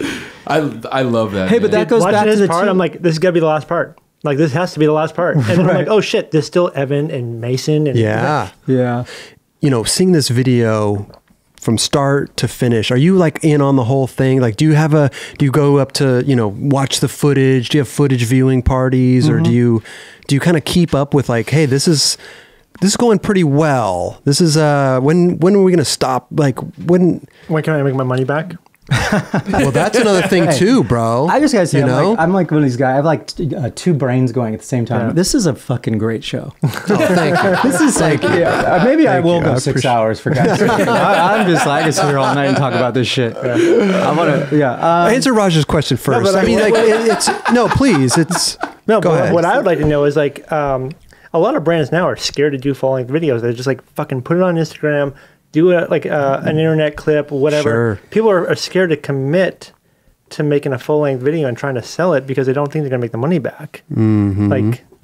love that. Hey, but that goes back to the part. I'm like, this has got to be the last part. Like, this has to be the last part. And then I'm like, oh shit, there's still Evan and Mason. And yeah. Yeah. Seeing this video from start to finish, are you like in on the whole thing? Like, do you go up to, watch the footage? Do you have footage viewing parties, or do you kind of keep up with like, hey, this is going pretty well. This is when are we going to stop? Like, when can I make my money back? Well, that's another thing too, bro. I just gotta say, I'm like one of these guys. I have like two brains going at the same time. Yeah. This is a fucking great show. Oh, thank you. This is like, maybe I will go 6 hours for guys. I'm just like, I can sit here all night and talk about this shit. I want to, answer Raj's question first. I mean, like, it's no, please. It's no. Go ahead. What I would like to know is like, a lot of brands now are scared to do full length videos. They're just like, fucking put it on Instagram. Do an internet clip, whatever. Sure. People are scared to commit to making a full length video and trying to sell it because they don't think they're gonna make the money back.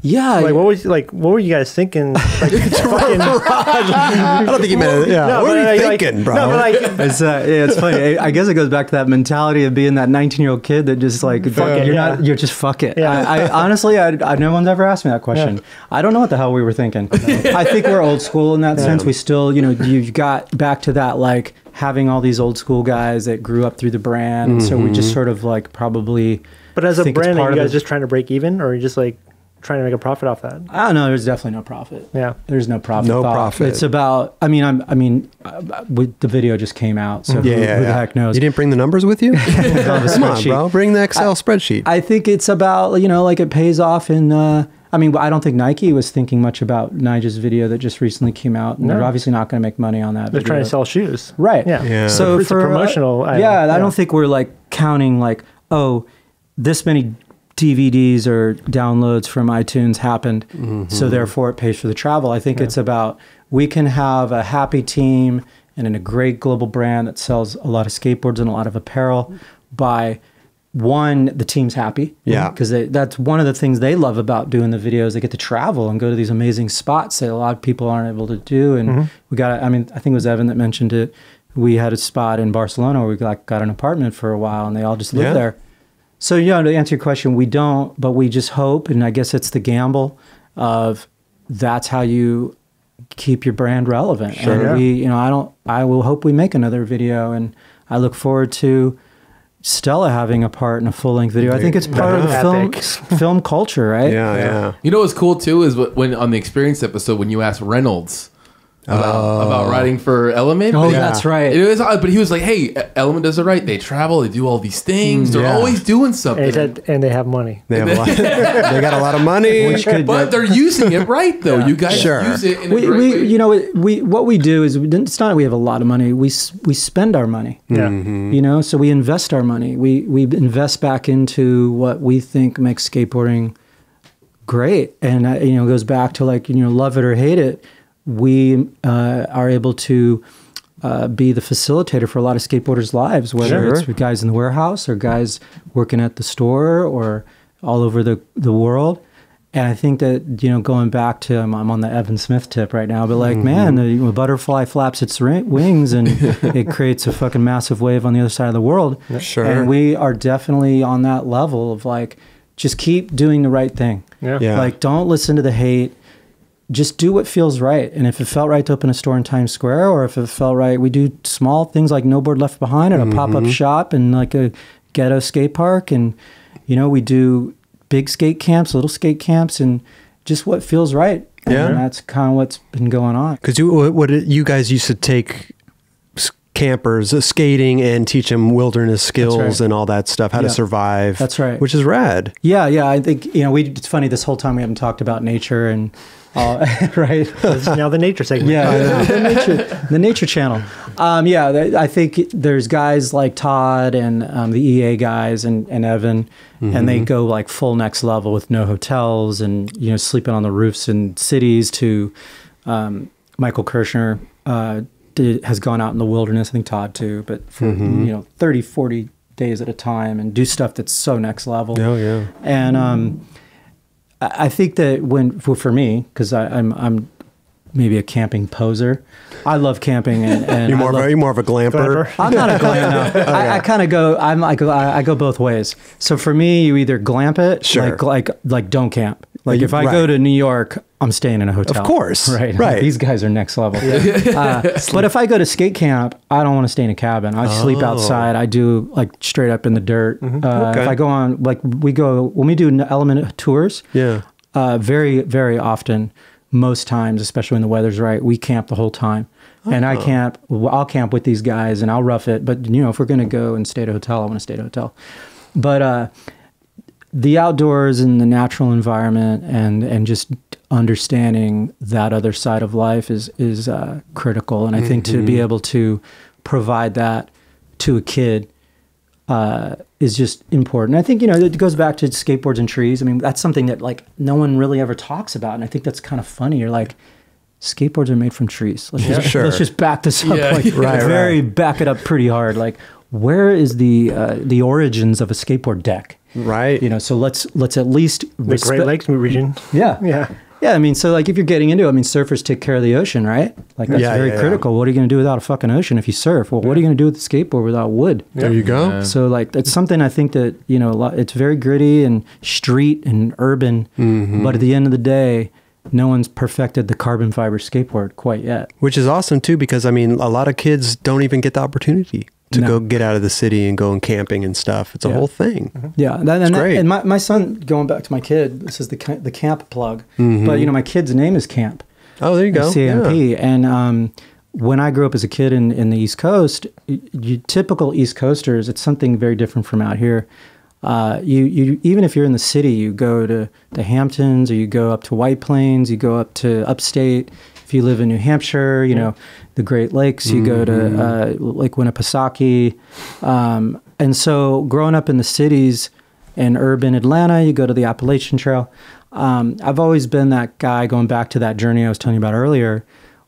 Like, what were you guys thinking? Like, fucking, I don't think you meant it. Yeah. No, what were you thinking, bro? No, but it's funny. I guess it goes back to that mentality of being that 19-year-old kid that just like, you're just fuck it. Yeah. I honestly, no one's ever asked me that question. Yeah. I don't know what the hell we were thinking. I think we're old school in that sense. We still, you got back to that, like, having all these old school guys that grew up through the brand. So we just sort of like probably. But as a brand, are you guys just trying to break even, or are you just like? trying to make a profit off that? I don't know. There's definitely no profit. Yeah, there's no profit. No profit. It's about. I mean, the video just came out, so who the heck knows? You didn't bring the numbers with you? Come on, bro. Bring the Excel spreadsheet. I think it's about, you know, like it pays off in. I mean, I don't think Nike was thinking much about Nigel's video that just recently came out, and they're obviously not going to make money on that. They're trying to sell shoes, right? Yeah. So it's for a promotional. I don't think we're like counting like, oh, this many DVDs or downloads from iTunes happened, so therefore it pays for the travel. I think it's about, we can have a happy team and in a great global brand that sells a lot of skateboards and a lot of apparel by, one, the team's happy. Yeah. Because that's one of the things they love about doing the videos. They get to travel and go to these amazing spots that a lot of people aren't able to do. And we got, I mean, I think it was Evan that mentioned it. We had a spot in Barcelona where we got an apartment for a while and they all just lived there. So, you know, to answer your question, we don't, but we just hope, and I guess it's the gamble of that's how you keep your brand relevant. Sure. And we, you know, I will hope we make another video, and I look forward to Stella having a part in a full-length video. I think it's part of the film culture, right? Yeah. You know what's cool too is when on the Experience episode when you asked Reynolds about writing for Element. Oh, that's right. It was, but he was like, "Hey, Element does it right. They travel. They do all these things. They're always doing something, and he said, and they have money. They have a lot. They got a lot of money, but they're using it right though. You guys use it in a great way. You know, what we do is, it's not that we have a lot of money. We spend our money. Yeah. You know, so we invest our money. We invest back into what we think makes skateboarding great, and you know, it goes back to like, you know, love it or hate it. We are able to be the facilitator for a lot of skateboarders' lives, whether it's guys in the warehouse or guys working at the store or all over the world. And I think that, you know, going back to, I'm on the Evan Smith tip right now, but like, man, the butterfly flaps its wings and it creates a fucking massive wave on the other side of the world. Sure. And we are definitely on that level of like, just keep doing the right thing. Yeah. Like, don't listen to the hate. Just do what feels right. And if it felt right to open a store in Times Square, or if it felt right, we do small things like No Board Left Behind and a pop-up shop and like a ghetto skate park. And, you know, we do big skate camps, little skate camps, and just what feels right. Yeah. And that's kind of what's been going on. Because you guys used to take campers skating and teach them wilderness skills and all that stuff, how to survive. That's right. Which is rad. Yeah. I think, you know, it's funny, this whole time we haven't talked about nature and right. This is now the nature segment. Yeah, the nature channel. I think there's guys like Todd and the EA guys and Evan, and they go like full next level with no hotels and, you know, sleeping on the roofs in cities, to Michael Kirshner has gone out in the wilderness. I think Todd too, but for, you know, 30, 40 days at a time and do stuff that's so next level. Oh, yeah. And I think that for me, because I'm maybe a camping poser, I love camping, and you're more of a glamper. I'm not a glamper. No. I kind of go. I go both ways. So for me, you either glamp it, like don't camp. Like if I go to New York, I'm staying in a hotel. Of course, right. These guys are next level. But if I go to skate camp, I don't want to stay in a cabin. I sleep outside. I do like straight up in the dirt. If I go on, like when we do Element tours. Yeah. Very, very often, most times, especially when the weather's right, we camp the whole time. And I'll camp with these guys and I'll rough it. But, you know, if we're going to go and stay at a hotel, I want to stay at a hotel. But the outdoors and the natural environment and just understanding that other side of life is critical. And I think to be able to provide that to a kid is just important. I think, you know, it goes back to skateboards and trees. I mean, that's something that like no one really ever talks about. And I think that's kind of funny. You're like, skateboards are made from trees. Let's just back this up. Back it up pretty hard. Like, where is the origins of a skateboard deck? Right. You know, so let's at least the Great Lakes region. Yeah, I mean, so like if you're getting into it, I mean, surfers take care of the ocean, right? Like that's very critical. What are you going to do without a fucking ocean if you surf? Well, what are you going to do with the skateboard without wood? There you go. Yeah. So like it's something I think that, you know, it's very gritty and street and urban, but at the end of the day, no one's perfected the carbon fiber skateboard quite yet. Which is awesome too, because I mean, a lot of kids don't even get the opportunity to go get out of the city and go camping and stuff. It's a whole thing. Yeah, and my son, going back to my kid, this is the camp plug. But you know, my kid's name is Camp. Oh, there you go. CAMP. And when I grew up as a kid in the East Coast, typical East Coasters, it's something very different from out here. You even if you're in the city, you go to the Hamptons, or you go up to White Plains, you go up to upstate. If you live in New Hampshire, you know, the Great Lakes, you go to Lake Winnipesaukee. And so growing up in the cities in urban Atlanta, you go to the Appalachian Trail. I've always been that guy, going back to that journey I was telling you about earlier,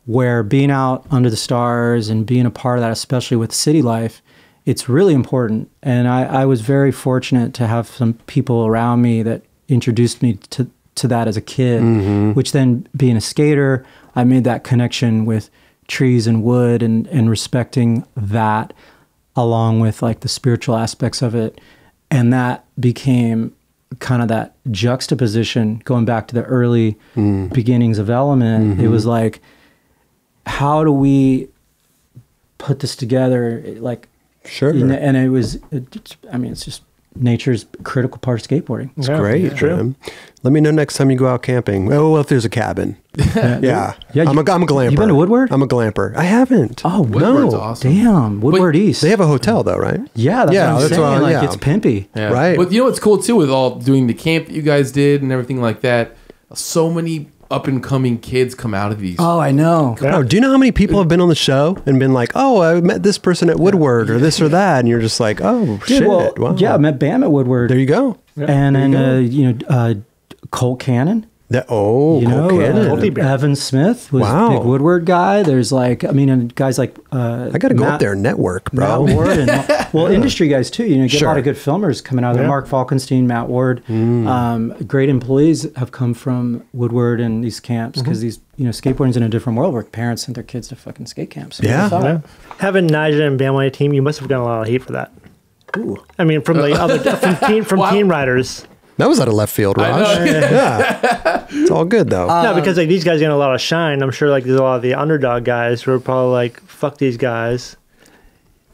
where being out under the stars and being a part of that, especially with city life, it's really important. And I was very fortunate to have some people around me that introduced me to that as a kid, which then, being a skater, I made that connection with trees and wood and respecting that, along with like the spiritual aspects of it. And that became kind of that juxtaposition, going back to the early beginnings of Element. It was like, how do we put this together? Like, and it's just nature's a critical part of skateboarding. It's great. True. Let me know next time you go out camping. Oh, well, if there's a cabin. Yeah. I'm a glamper. You been to Woodward? I'm a glamper. I haven't. Oh, Woodward's awesome. Damn. Woodward East. They have a hotel though, right? Yeah, that's what I'm saying. It's pimpy. Yeah. Right. But you know what's cool too, with all doing the camp that you guys did and everything like that, so many up and coming kids come out of these. Oh, I know. Oh, do you know how many people have been on the show and been like, oh, I met this person at Woodward or this or that, and you're just like, oh, shit. Well, wow. Yeah, I met Bam at Woodward. There you go. And then Colt Cannon. Colt Cannon. Evan Smith was a big Woodward guy. There's and guys like I got to go up there and network, bro. Matt Ward and industry guys too. You get a lot of good filmers coming out of there. Mark Falkenstein, Matt Ward. Great employees have come from Woodward and these camps, because these skateboarding's in a different world where parents send their kids to fucking skate camps. So having Nigel and Bam on your team, you must have gotten a lot of hate for that. Ooh. I mean, from the other from team riders. That was out of left field, Raj. Yeah. It's all good, though. No, because like these guys getting a lot of shine. I'm sure like there's a lot of the underdog guys who are probably like, fuck these guys.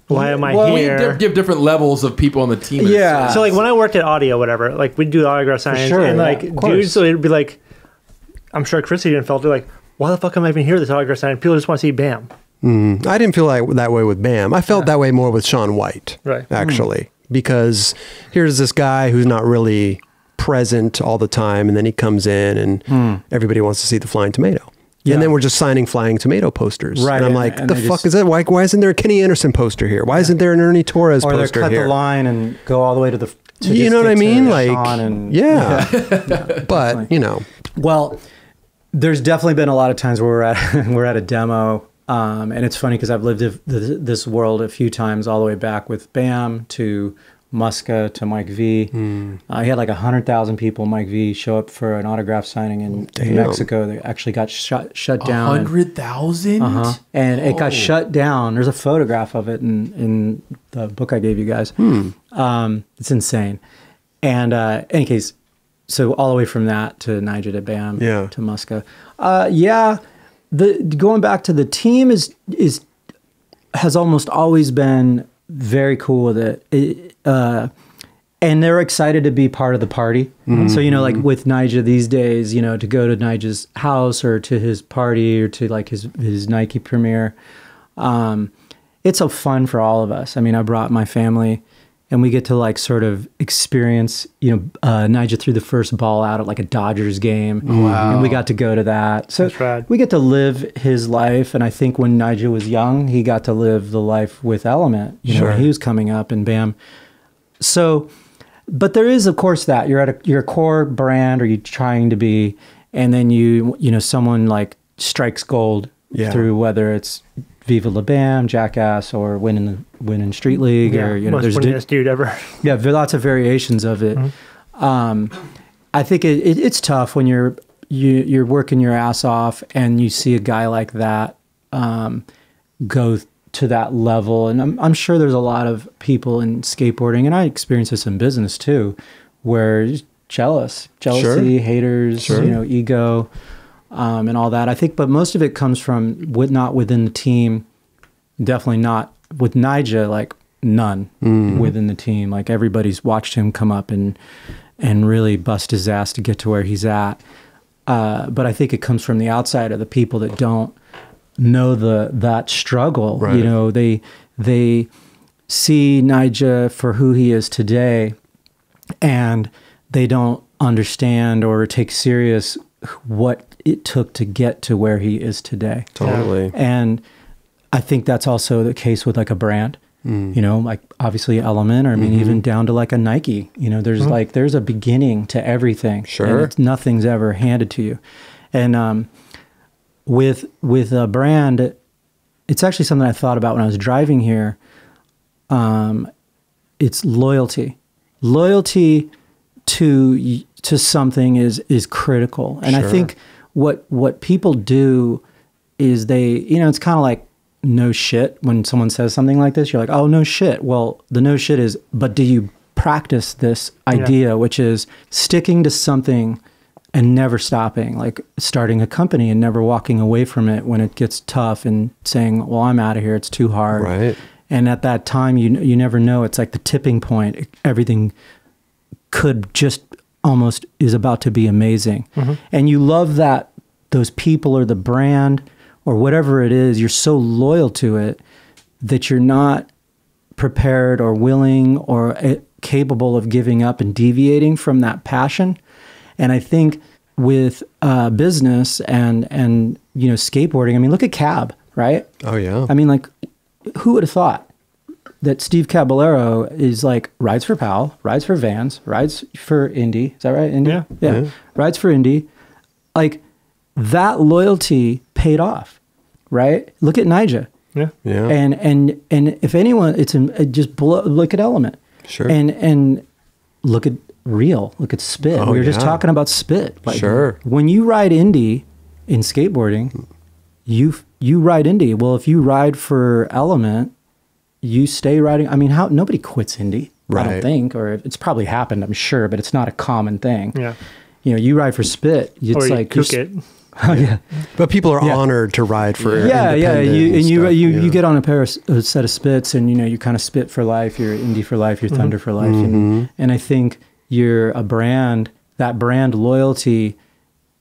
Why am I here? We give different levels of people on the team. Yeah. So like when I worked at audio, whatever, like we'd do the autograph signings, and like dudes, so it'd be like, I'm sure Chrissy didn't felt it like, why the fuck am I even here at this autograph signing? People just want to see Bam. I didn't feel like that way with Bam. I felt that way more with Shaun White, actually, because here's this guy who's not really present all the time, and then he comes in and everybody wants to see the Flying Tomato. And then we're just signing Flying Tomato posters. Right. And I'm like, the fuck is that? Why isn't there a Kenny Anderson poster here? Why isn't there an Ernie Torres poster here? Or they cut the line and go all the way to the... you know what I mean? Like, but, definitely. you know. Well, there's definitely been a lot of times where we're at a demo, and it's funny because I've lived this world a few times, all the way back with Bam to Muska to Mike V. He had like 100,000 people, Mike V, show up for an autograph signing in Mexico. They actually got shut down. 100,000? And it got shut down. There's a photograph of it in the book I gave you guys. It's insane. And in any case, so all the way from that to Niger to Bam to Muska. Going back to the team has almost always been very cool with it. And they're excited to be part of the party. So, like with Nigel these days, to go to Nigel's house or to his party or to like his Nike premiere, it's so fun for all of us. I mean, I brought my family and we get to like sort of experience, Nigel threw the first ball out at like a Dodgers game. Wow. And we got to go to that. So we get to live his life. And I think when Nigel was young, he got to live the life with Element. When he was coming up, and Bam. So, but there is, of course, that you're at your core brand, or you're trying to be, and then someone like strikes gold through, whether it's Viva La Bam, Jackass, or winning Street League, or most winningest dude ever. Yeah, lots of variations of it. I think it's tough when you're working your ass off and you see a guy like that go to that level. And I'm sure there's a lot of people in skateboarding, and I experience this in business too, where jealousy, haters, ego. And all that, I think, but most of it comes from not within the team. Definitely not with Nigel. Like none within the team. Like everybody's watched him come up and really bust his ass to get to where he's at. But I think it comes from the outside of the people that don't know that struggle. Right. You know, they see Nyjah for who he is today, and they don't understand or take serious what it took to get to where he is today. Totally. And I think that's also the case with like a brand. You know, like obviously Element, or I mean, even down to like a Nike, you know, there's like, there's a beginning to everything. Sure. And nothing's ever handed to you. And with a brand, it's actually something I thought about when I was driving here. It's loyalty. Loyalty to something is critical. And I think what people do is they, you know, it's kind of like, no shit. When someone says something like this, you're like, oh, no shit. Well, the no shit is, but do you practice this idea, which is sticking to something and never stopping, like starting a company and never walking away from it when it gets tough and saying, well, I'm out of here. It's too hard. Right. And at that time, you never know. It's like the tipping point. Everything could just almost is about to be amazing. And you love that those people or the brand or whatever it is, you're so loyal to it that you're not prepared or willing or capable of giving up and deviating from that passion. And I think with business and you know, skateboarding, I mean, look at Cab, right? Oh, yeah. I mean, like, who would have thought that Steve Caballero is like, rides for Powell, rides for Vans, rides for Indy. Is that right? Indy? Yeah. Rides for Indy. Like, that loyalty paid off, right? Look at Nyjah. Yeah. And if anyone, look at Element. Sure. And look at Real. Look at Spit. Oh, we were just talking about Spit. Like, sure. When you ride Indy in skateboarding, you ride Indy. Well, if you ride for Element, you stay riding. I mean, nobody quits Indy. Right. I don't think, or it's probably happened, I'm sure, but it's not a common thing. Yeah. You know, you ride for Spit. It's or you like cook it. Oh, yeah. But people are honored to ride for You get on a set of spits, and you know, you kind of spit for life, you're Indy for life, you're Thunder for life. And I think you're a brand. That brand loyalty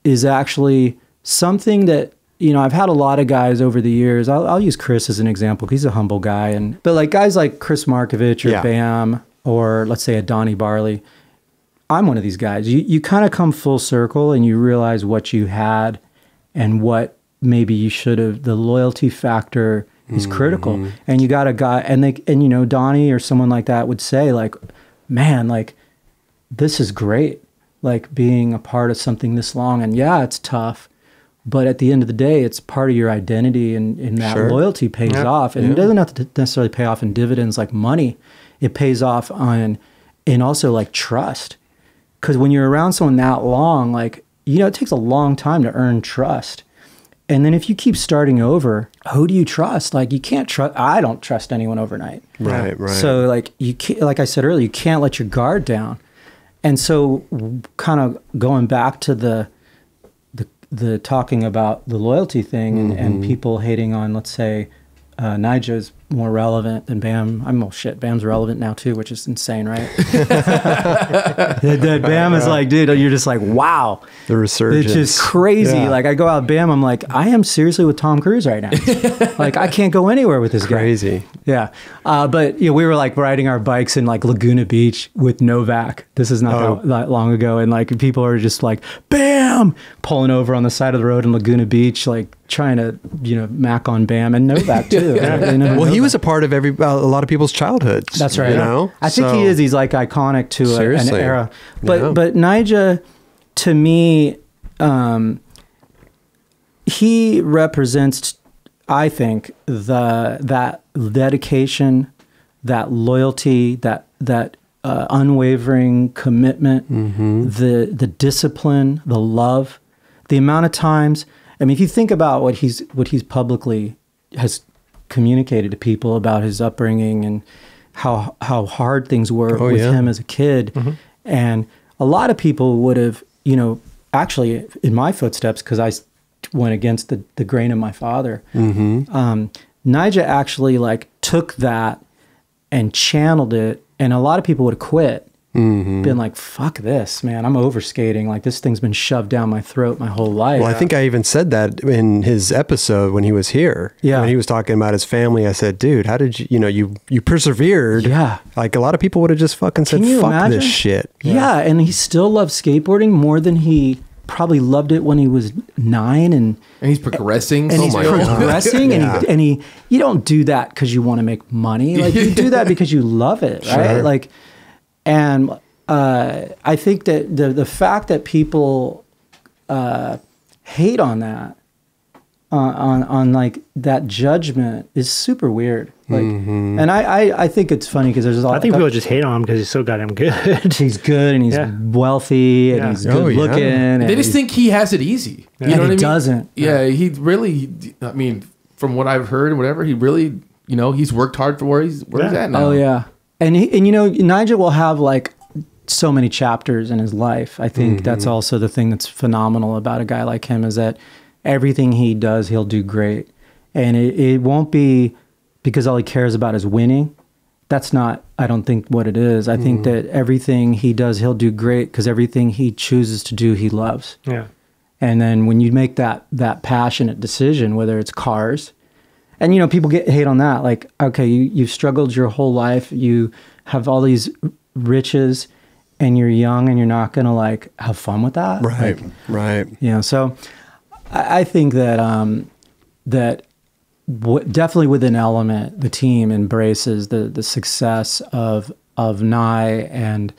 is actually something that, you know, I've had a lot of guys over the years. I'll use Chris as an example. He's a humble guy, but like guys like Chris Markovich or Bam, or let's say a Donnie Barley, I'm one of these guys. You kind of come full circle and you realize what you had and what maybe you should have. The loyalty factor is critical. And you got a guy, and you know, Donnie or someone like that would say like, man, like, this is great. Like being a part of something this long, and yeah, it's tough, but at the end of the day, it's part of your identity, and that loyalty pays off. And it doesn't have to necessarily pay off in dividends like money. It pays off in also like trust. Because when you're around someone that long, like, you know, it takes a long time to earn trust. And then if you keep starting over, who do you trust? Like, you can't trust, I don't trust anyone overnight. Right. So like, you can't, like I said earlier, you can't let your guard down. And so kind of going back to the talking about the loyalty thing and people hating on, let's say, Nyjah is more relevant than Bam. Bam's relevant now too, which is insane, right? that Bam is like, dude, you're just like, wow. The resurgence. It's just crazy. Yeah. Like, I go out Bam, I'm like, I am seriously with Tom Cruise right now. Like, I can't go anywhere with this guy. Crazy. Yeah. But you know, we were like riding our bikes in like Laguna Beach with Novak. This is not that long ago. And like, people are just like, Bam, pulling over on the side of the road in Laguna Beach, like trying to, you know, mack on Bam and Novak too. Well, he was a part of a lot of people's childhoods. That's right. You know? I think he is. He's like iconic to an era. But Nyjah, to me, he represents, I think, that dedication, that loyalty, that unwavering commitment, the discipline, the love, the amount of times. I mean, if you think about what he's publicly has communicated to people about his upbringing and how hard things were with him as a kid, and a lot of people would have, you know, actually in my footsteps, because I went against the grain of my father. Nyjah actually like took that and channeled it. And a lot of people would have quit. Been like, fuck this, man. I'm over skating. Like, this thing's been shoved down my throat my whole life. Well, I think I even said that in his episode when he was here. Yeah. When he was talking about his family, I said, dude, how did you persevered. Yeah. Like, a lot of people would have just fucking said, fuck imagine? this shit. Yeah. And he still loves skateboarding more than he probably loved it when he was 9. And he's progressing. And he's progressing. Yeah. And you don't do that because you want to make money. Like, you do that because you love it, right? Sure. Like, and I think that the fact that people hate on that, on like that judgment is super weird. Like, and I think it's funny because there's a lot. I think people just hate on him because he's so goddamn good. He's good and he's wealthy and he's good looking. And they just think he has it easy. You know what I mean? Doesn't. Yeah, he really. I mean, from what I've heard and whatever, he really, he's worked hard for where he's at now. Oh yeah, and Nigel will have like so many chapters in his life. I think that's also the thing that's phenomenal about a guy like him is that everything he does, he'll do great. And it won't be because all he cares about is winning. That's not, I don't think, what it is. I think that everything he does, he'll do great because everything he chooses to do, he loves. Yeah. And then when you make that passionate decision, whether it's cars, and people hate on that. Like, okay, you've struggled your whole life. You have all these riches, and you're young and you're not going to like have fun with that. Right. Like, Right. So I think that, definitely within Element, the team embraces the success of Nye, and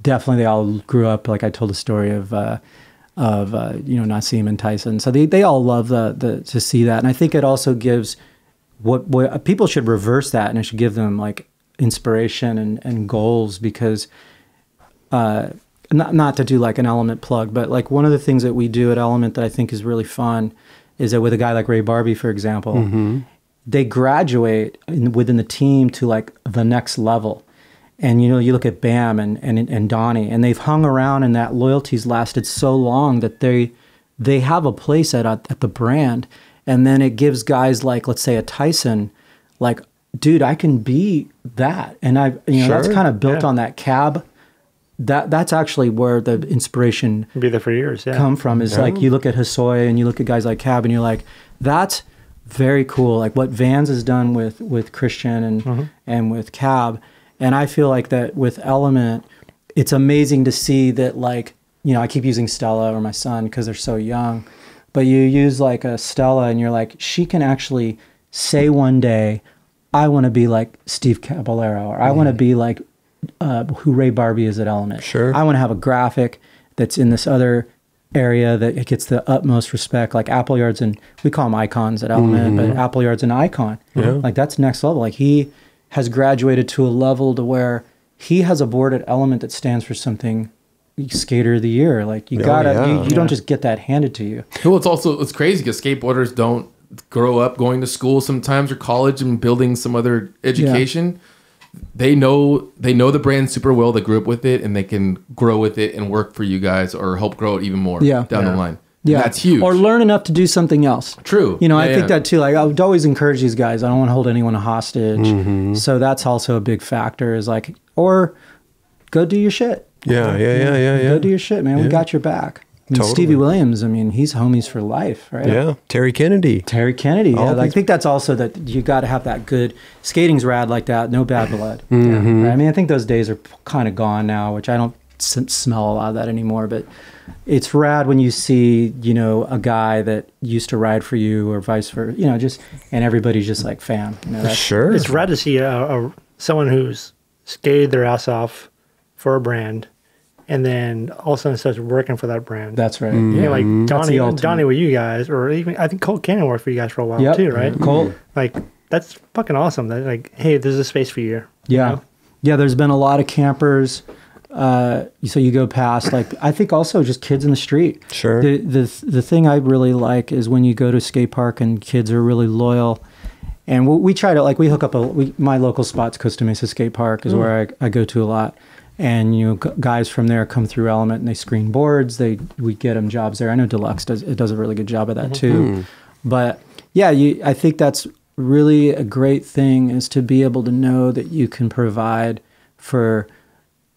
definitely they all grew up, like I told the story of Nassim and Tyson. So they all love to see that. And I think it also gives what people should reverse that, and it should give them like inspiration and goals, because not to do like an Element plug, but like one of the things that we do at Element that I think is really fun is that with a guy like Ray Barbie, for example, they graduate within the team to like the next level. And, you look at Bam and Donnie, and they've hung around, and that loyalty's lasted so long that they have a place at the brand. And then it gives guys like, let's say a Tyson, like, dude, I can be that. And that's kind of built on that cab. That's actually where the inspiration Be there for years. Yeah. come from, is like you look at Hosoi and you look at guys like Cab and you're like, that's very cool. Like what Vans has done with Christian and with Cab. And I feel like that with Element, it's amazing to see that, like, I keep using Stella or my son because they're so young, but you use like a Stella and you're like, she can actually say one day, I want to be like Steve Caballero, or I want to be like who Ray Barbie is at Element. Sure. I want to have a graphic that's in this other area that it gets the utmost respect, like Appleyard's, and we call them icons at Element, but Appleyard's an icon. Yeah. Like that's next level. Like he has graduated to a level to where he has a board at Element that stands for something, Skater of the Year. Like you you don't just get that handed to you. Well, it's crazy because skateboarders don't grow up going to school sometimes or college and building some other education. Yeah. They know the brand super well. They grew up with it, and they can grow with it and work for you guys or help grow it even more down the line. Yeah, and that's huge. Or learn enough to do something else. True. I think that too. Like I would always encourage these guys. I don't want to hold anyone hostage. So that's also a big factor. Is like, or go do your shit. Yeah. Go do your shit, man. We got your back. Totally. Stevie Williams, he's homies for life, right? Yeah. Terry Kennedy. Yeah. I think that's also that you got to have that good skating's rad like that. No bad blood. Right? I think those days are kind of gone now, which I don't smell a lot of that anymore. But it's rad when you see, a guy that used to ride for you or vice versa, and everybody's just like fan. Sure. It's rad to see someone who's skated their ass off for a brand, and then all of a sudden starts working for that brand. That's right. Yeah, like Donnie with you guys, or even I think Colt Cannon worked for you guys for a while too, right? Colt. Like that's fucking awesome. That like, hey, there's a space for you. Yeah. Yeah, there's been a lot of campers. So you go past, like, I think also just kids in the street. Sure. The thing I really like is when you go to a skate park and kids are really loyal. And we try to, like, we hook up my local spot's Costa Mesa Skate Park is where I go to a lot. And, guys from there come through Element and they screen boards. We get them jobs there. I know Deluxe does a really good job of that too. But yeah, I think that's really a great thing is to be able to know that you can provide for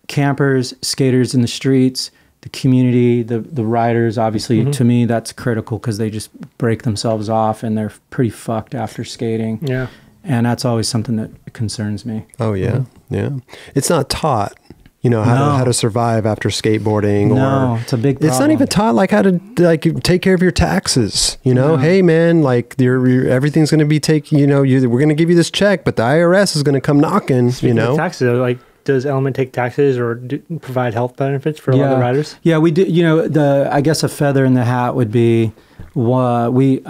campers, skaters in the streets, the community, the riders. Obviously, to me, that's critical because they just break themselves off and they're pretty fucked after skating. Yeah. And that's always something that concerns me. Oh, yeah. Yeah. It's not taught, you know, how to survive after skateboarding. No, or it's a big problem. It's not even taught like how to like take care of your taxes. You know, hey man, like everything's going to be we're going to give you this check, but the IRS is going to come knocking. Speaking of taxes, like, does Element take taxes or provide health benefits for a lot of the riders? Yeah, we do. You know, I guess a feather in the hat would be we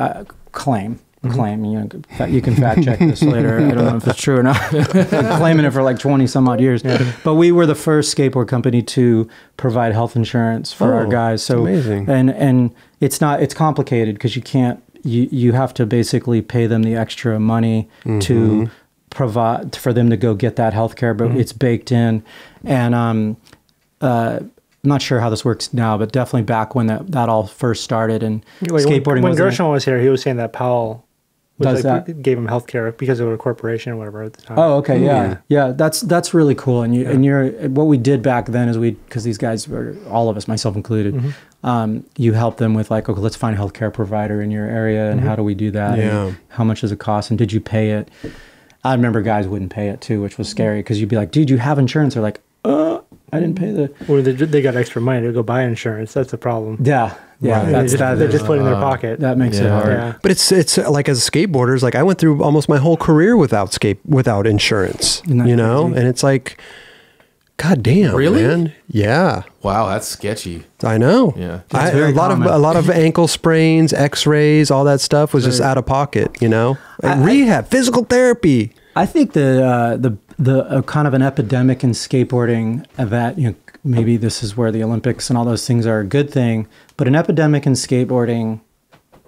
claim. You know, you can fact check this later. I don't know if it's true or not. I'm claiming it for like 20 some odd years. Yeah. But we were the first skateboard company to provide health insurance for our guys. So amazing. And it's complicated because you have to basically pay them the extra money to provide for them to go get that health care, but it's baked in. And I'm not sure how this works now, but definitely back when that all first started and skateboarding. When Gershon was here, he was saying that Powell gave him health care because of a corporation or whatever at the time. Oh, okay, yeah. That's really cool. And you're what we did back then is because these guys were, all of us, myself included, you help them with like, okay, let's find a healthcare provider in your area, and how do we do that? Yeah. And how much does it cost? And did you pay it? I remember guys wouldn't pay it too, which was scary because you'd be like, dude, you have insurance? They're like, I didn't pay the. Or they got extra money to go buy insurance. That's the problem. Yeah. Right. They just put it in their pocket. That makes it hard. Yeah. But it's like as skateboarders, like I went through almost my whole career without insurance, you know, and it's like, God damn, really? Man. Yeah. Wow, that's sketchy. I know. Yeah. A lot of ankle sprains, X-rays, all that stuff was just out of pocket, you know. Rehab, physical therapy. I think the kind of an epidemic in skateboarding that, you know, maybe this is where the Olympics and all those things are a good thing, but an epidemic in skateboarding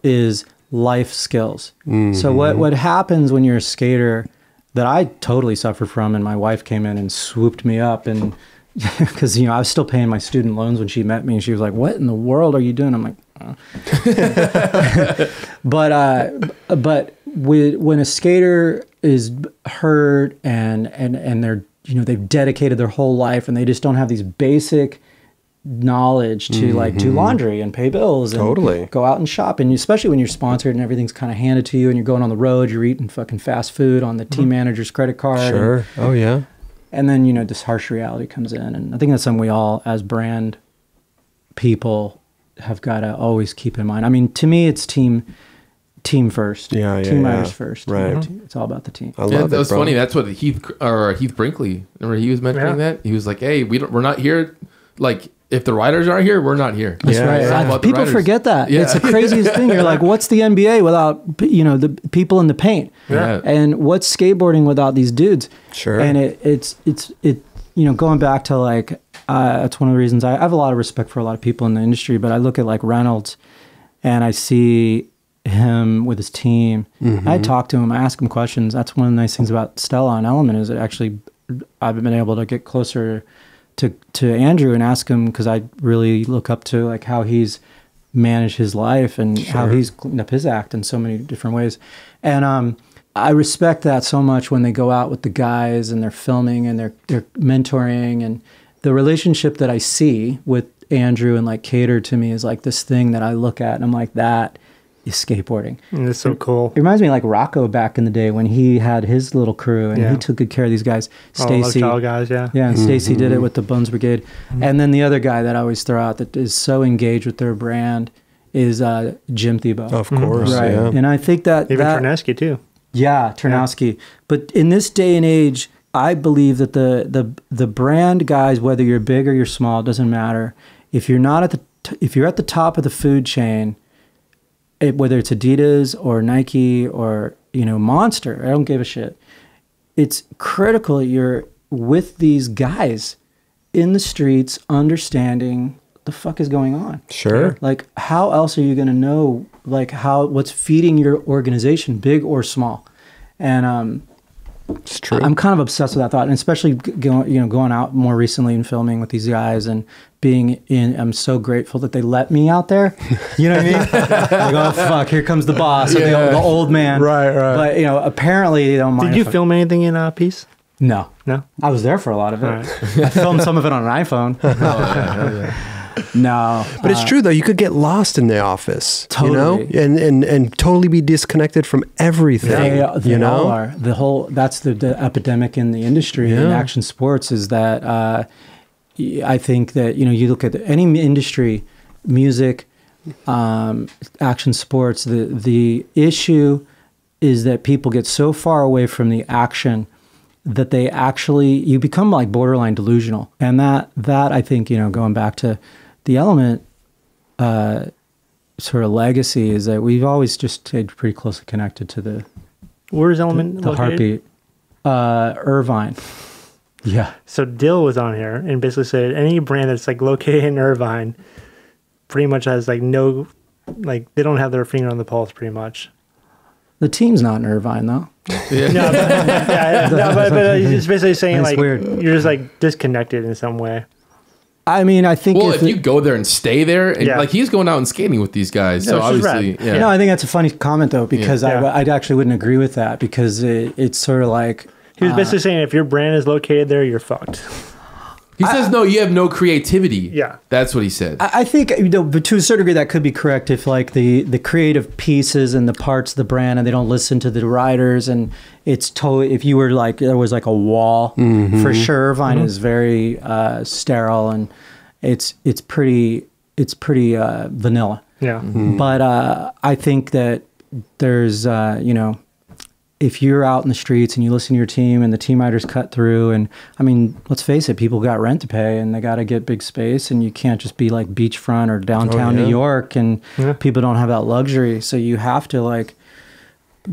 is life skills. So what happens when you're a skater that I totally suffered from, and my wife came in and swooped me up, and because, you know, I was still paying my student loans when she met me, and she was like, what in the world are you doing? I'm like, oh. But when a skater is hurt and they're, you know, they've dedicated their whole life and they just don't have these basic knowledge to like do laundry and pay bills and go out and shop, and especially when you're sponsored and everything's kind of handed to you and you're going on the road, you're eating fucking fast food on the team manager's credit card. Sure. Oh yeah. And then, you know, this harsh reality comes in, and I think that's something we all as brand people have got to always keep in mind. I mean, to me, it's team first. Team riders first. Right. It's all about the team. I love it. That was funny. That's what Heath Brinkley. Remember he was mentioning that? He was like, "Hey, we're not here. Like, if the riders aren't here, we're not here." That's right. People forget that. Yeah. It's the craziest thing. You're like, what's the NBA without, you know, the people in the paint? Yeah. And what's skateboarding without these dudes? Sure. And it's you know, going back to like, that's one of the reasons I have a lot of respect for a lot of people in the industry, but I look at like Reynolds and I see him with his team. I talk to him, I ask him questions. That's one of the nice things about Stella and Element is that actually I've been able to get closer to Andrew and ask him, because I really look up to like how he's managed his life and how he's cleaned up his act in so many different ways. And I respect that so much when they go out with the guys and they're filming and they're mentoring, and the relationship that I see with Andrew and like Cater to me is like this thing that I look at and I'm like, that is skateboarding. It's so cool. It reminds me of like Rocco back in the day when he had his little crew and he took good care of these guys. Stacy, guys, yeah, and Stacy did it with the Bones Brigade. And then the other guy that I always throw out that is so engaged with their brand is Jim Thibault. Of course, right? Yeah. And I think that even Ternowski too. Yeah, Ternowski. Yeah. But in this day and age, I believe that the brand guys, whether you're big or you're small, it doesn't matter. If you're not at if you're at the top of the food chain, whether it's Adidas or Nike or, you know, Monster, I don't give a shit. It's critical that you're with these guys in the streets, understanding what the fuck is going on. Sure. Like, how else are you going to know, like, what's feeding your organization, big or small? And It's true. I'm kind of obsessed with that thought, and especially going out more recently and filming with these guys and being in. I'm so grateful that they let me out there. You know what I mean? Like, oh fuck, here comes the boss, or the old man. Right. But apparently they don't mind. Did you film anything in Peace? No. I was there for a lot of it. Right. I filmed some of it on an iPhone. No, but it's true though. You could get lost in the office, totally. and totally be disconnected from everything. They all are. That's the epidemic in the industry in action sports is that I think that you look at any industry, music, action sports. The issue is that people get so far away from the action that you become like borderline delusional, and that I think going back to the Element sort of legacy is that we've always just stayed pretty closely connected to the where's Element the heartbeat. Irvine. Yeah. So Dill was on here and basically said any brand that's like located in Irvine pretty much has like no, like they don't have their finger on the pulse pretty much. The team's not in Irvine though. No, but he's basically saying That's like weird. you're just like disconnected in some way. I mean, I think Well, if you go there and stay there, and like he's going out and skating with these guys, so which is obviously, rad. I think that's a funny comment though, because I actually wouldn't agree with that because it's sort of like He was basically saying if your brand is located there, you're fucked. He says, no, you have no creativity. Yeah. That's what he said. I think, but to a certain degree, that could be correct if like the creative pieces and the parts of the brand, and they don't listen to the writers, and it's totally. If you were like there was like a wall, for sure, Irvine is very sterile, and it's pretty vanilla. Yeah. But I think that there's if you're out in the streets and you listen to your team and the team writers cut through, and I mean, let's face it, people got rent to pay and they got to get big space, and you can't just be like beachfront or downtown New York, and people don't have that luxury. So you have to like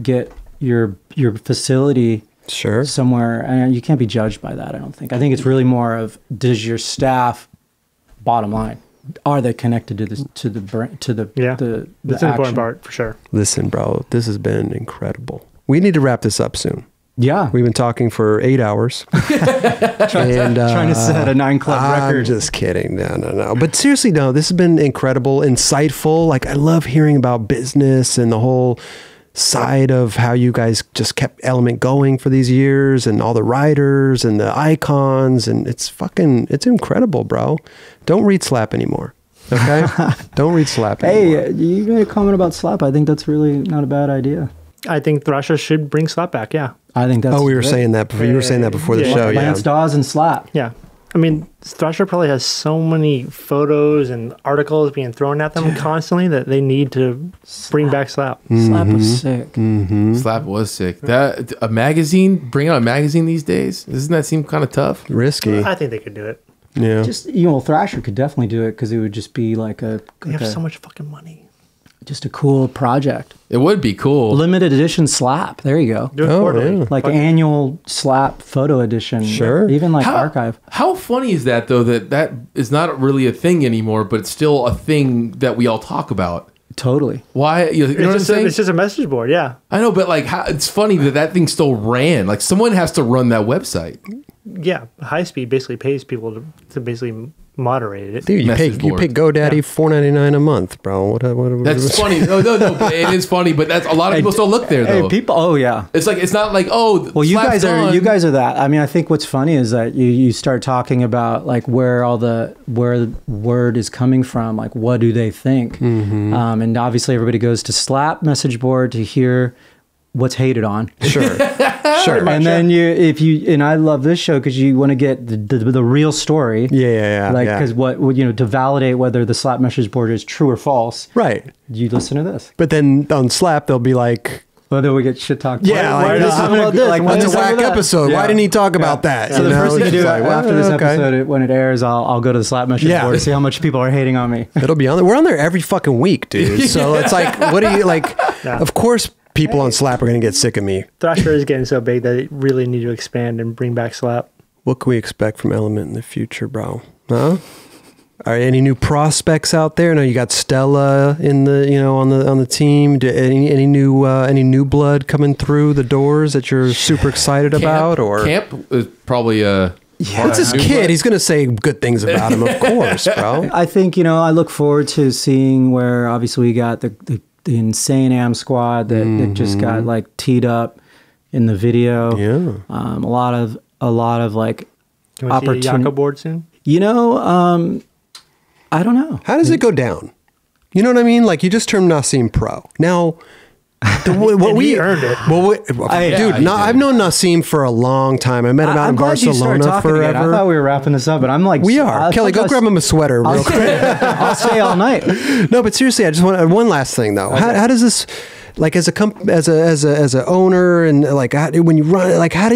get your facility somewhere, and you can't be judged by that. I don't think. I think it's really more of, does your staff, bottom line, are they connected to this to the that's an important part for sure. Listen, bro, this has been incredible. We need to wrap this up soon. Yeah. We've been talking for 8 hours. Trying to set a 9 club record. I'm just kidding. No. But seriously, no, this has been incredible, insightful. Like, I love hearing about business and the whole side of how you guys just kept Element going for these years, and all the riders and the icons. And it's incredible, bro. Don't read Slap anymore. Okay? Don't read Slap anymore. Hey, you made a comment about Slap. I think that's really not a bad idea. I think Thrasher should bring Slap back. Yeah. I think that's. Oh, we were great. saying that before. You were saying that before the show. Lance Dawes and Slap. Yeah. I mean, Thrasher probably has so many photos and articles being thrown at them constantly that they need to bring back Slap. Slap was sick. Slap was sick. That a magazine, bring out a magazine these days, doesn't that seem kind of tough? Risky. I think they could do it. Yeah. Just Thrasher could definitely do it because it would just be like They have so much fucking money. Just a cool project. It would be cool. Limited edition Slap. There you go. Do it quarterly. Like annual Slap photo edition. Sure. Even like archive. How funny is that though? That is not really a thing anymore, but it's still a thing that we all talk about. Totally. Why? You know what I'm saying? It's just a message board. Yeah. I know, but like, it's funny that thing still ran. Like, someone has to run that website. Yeah. High Speed basically pays people to basically moderate it. Dude, you pay GoDaddy $4.99 a month, bro. What That's funny. No, but it is funny. But that's a lot of people still look there though. People. Oh yeah. It's like, it's not like, oh, well, you guys are that. I mean, I think what's funny is that you start talking about like where the word is coming from. Like, what do they think? And obviously, everybody goes to Slap message board to hear what's hated on. Sure. And then and I love this show because you want to get the real story. Yeah. Like, because to validate whether the Slap message board is true or false. Right. You listen to this. But then on Slap, they'll be like, well, then we get shit talked. Yeah, that's a whack episode. Why didn't he talk about that? So the first thing you do after this episode, when it airs, I'll go to the Slap message board to see how much people are hating on me. It'll be on there. We're on there every fucking week, dude. So it's like, what do you like? Of course, people on Slap are going to get sick of me. Thrasher is getting so big that it really need to expand and bring back Slap. What can we expect from Element in the future, bro? Huh? Are any new prospects out there? I know you got Stella in the on the team. Any new blood coming through the doors that you're super excited about? Or Camp is probably it's his kid. He's gonna say good things about him, of course, bro. I think I look forward to seeing where obviously we got the insane AM squad that just got like teed up in the video. Yeah, a lot of like opportunity. Yaka board soon. I don't know. How does it go down? You know what I mean? Like you just turned Nassim pro. Now, we earned it. Well, I've known Nassim for a long time. I met him out in Barcelona forever. I thought we were wrapping this up, but I'm like, we are. Kelly, go grab him a sweater real quick. I'll stay all night. No, but seriously, I just want one last thing though. Okay. How does this, like, as a owner, and like when you run, like, how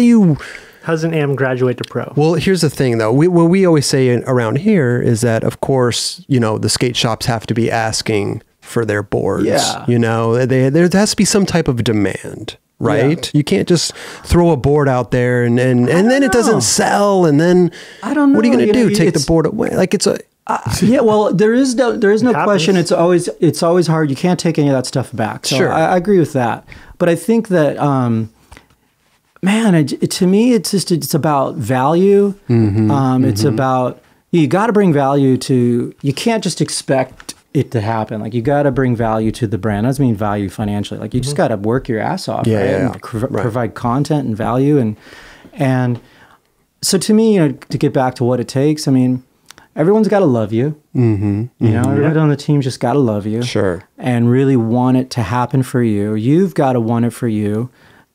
does an AM graduate to pro? Well, here's the thing, though. What we always say around here is that, of course, the skate shops have to be asking for their boards. Yeah. There has to be some type of demand, right? Yeah. You can't just throw a board out there and then it doesn't sell, and then I don't know. What are you going to do? Take the board away? Like it's a well, there is no question. It's always hard. You can't take any of that stuff back. So sure. I agree with that. But I think that. Man, to me, it's about value. It's about, you got to bring value to, you can't just expect it to happen. Like, you got to bring value to the brand. That doesn't mean value financially. Like, you just got to work your ass off, right? And provide content and value. And so to me, to get back to what it takes, I mean, everyone's got to love you. Everybody on the team just got to love you. Sure. And really want it to happen for you. You've got to want it for you.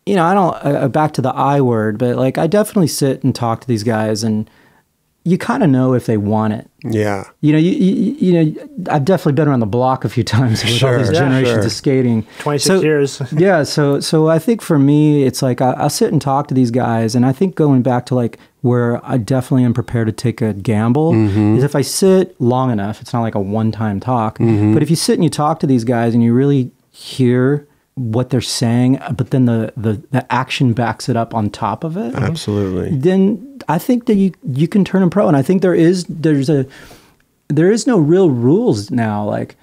I don't, back to the I word, but like, I definitely sit and talk to these guys, and you kind of know if they want it. Yeah. I've definitely been around the block a few times with all these generations of skating. 26 years. Yeah. So I think for me, it's like, I'll sit and talk to these guys. And I think going back to like where I definitely am prepared to take a gamble is if I sit long enough, it's not like a one-time talk, but if you sit and you talk to these guys and you really hear what they're saying, but then the action backs it up on top of it. Absolutely. Then I think that you can turn them pro, and I think there is no real rules now. Like,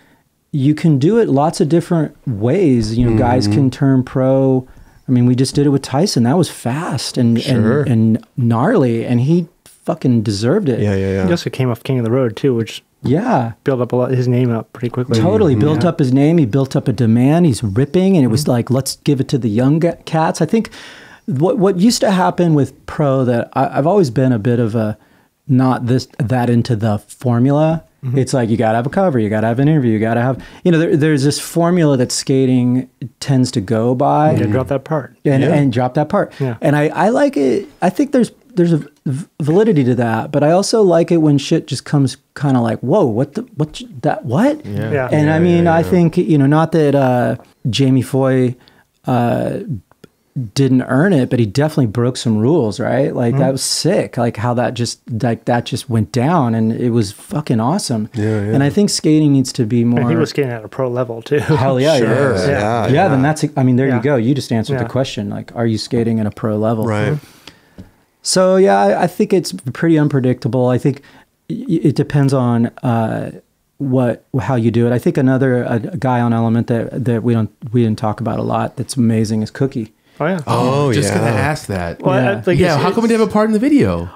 you can do it lots of different ways. Guys can turn pro. I mean, we just did it with Tyson. That was fast and gnarly, and he fucking deserved it. Yeah. He also came off King of the Road too, which. Yeah. Built up his name up pretty quickly. Totally. Built up his name. He built up a demand. He's ripping. And it was like, let's give it to the young cats. I think what used to happen with pro, that I've always been a bit of a that into the formula. It's like, you got to have a cover. You got to have an interview. You got to have, there's this formula that skating tends to go by. Yeah, drop that part. And drop that part. Yeah. And I like it. I think there's a validity to that, but I also like it when shit just comes kind of like, whoa, what? Yeah. And I mean, I think, not that Jamie Foy didn't earn it, but he definitely broke some rules, right? Like, that was sick. Like, how that just went down, and it was fucking awesome. Yeah. And I think skating needs to be more. And he was skating at a pro level too. Hell yeah. Sure. Yeah. Then that's, I mean, there you go. You just answered the question. Like, are you skating at a pro level? Right. So yeah, I think it's pretty unpredictable. I think it depends on how you do it. I think a guy on Element that we didn't talk about a lot that's amazing is Cookie. Oh yeah. Just gonna ask that. Well, how come we didn't have a part in the video?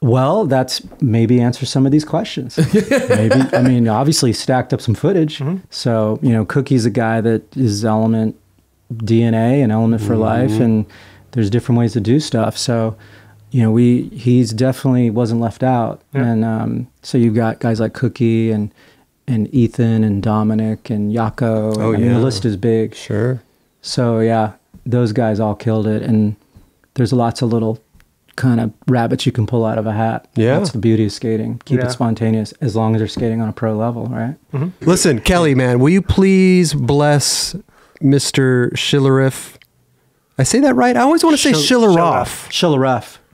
Well, that's maybe answer some of these questions. Maybe. I mean, obviously stacked up some footage. So Cookie's a guy that is Element DNA and Element for life, and there's different ways to do stuff. So. He's definitely wasn't left out. Yeah. And so you've got guys like Cookie and Ethan and Dominic and Yako. I mean, the list is big. Sure. So yeah, those guys all killed it. And there's lots of little kind of rabbits you can pull out of a hat. Yeah. That's the beauty of skating. Keep it spontaneous as long as you're skating on a pro level, right? Listen, Kelly, man, will you please bless Mr. Schillereff? I say that right? I always want to say Schillereff.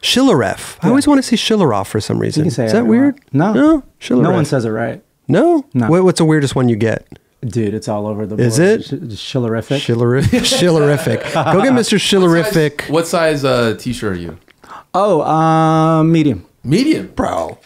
Schillereff. I always want to say Schillereff for some reason. Is that weird? No. Schillereff. No one says it right. No? What's the weirdest one you get? Dude, it's all over the board. Is it? Schilleriffic. Schillerific. Go get Mr. Schillerific. What size t-shirt are you? Oh, medium. Medium? Bro.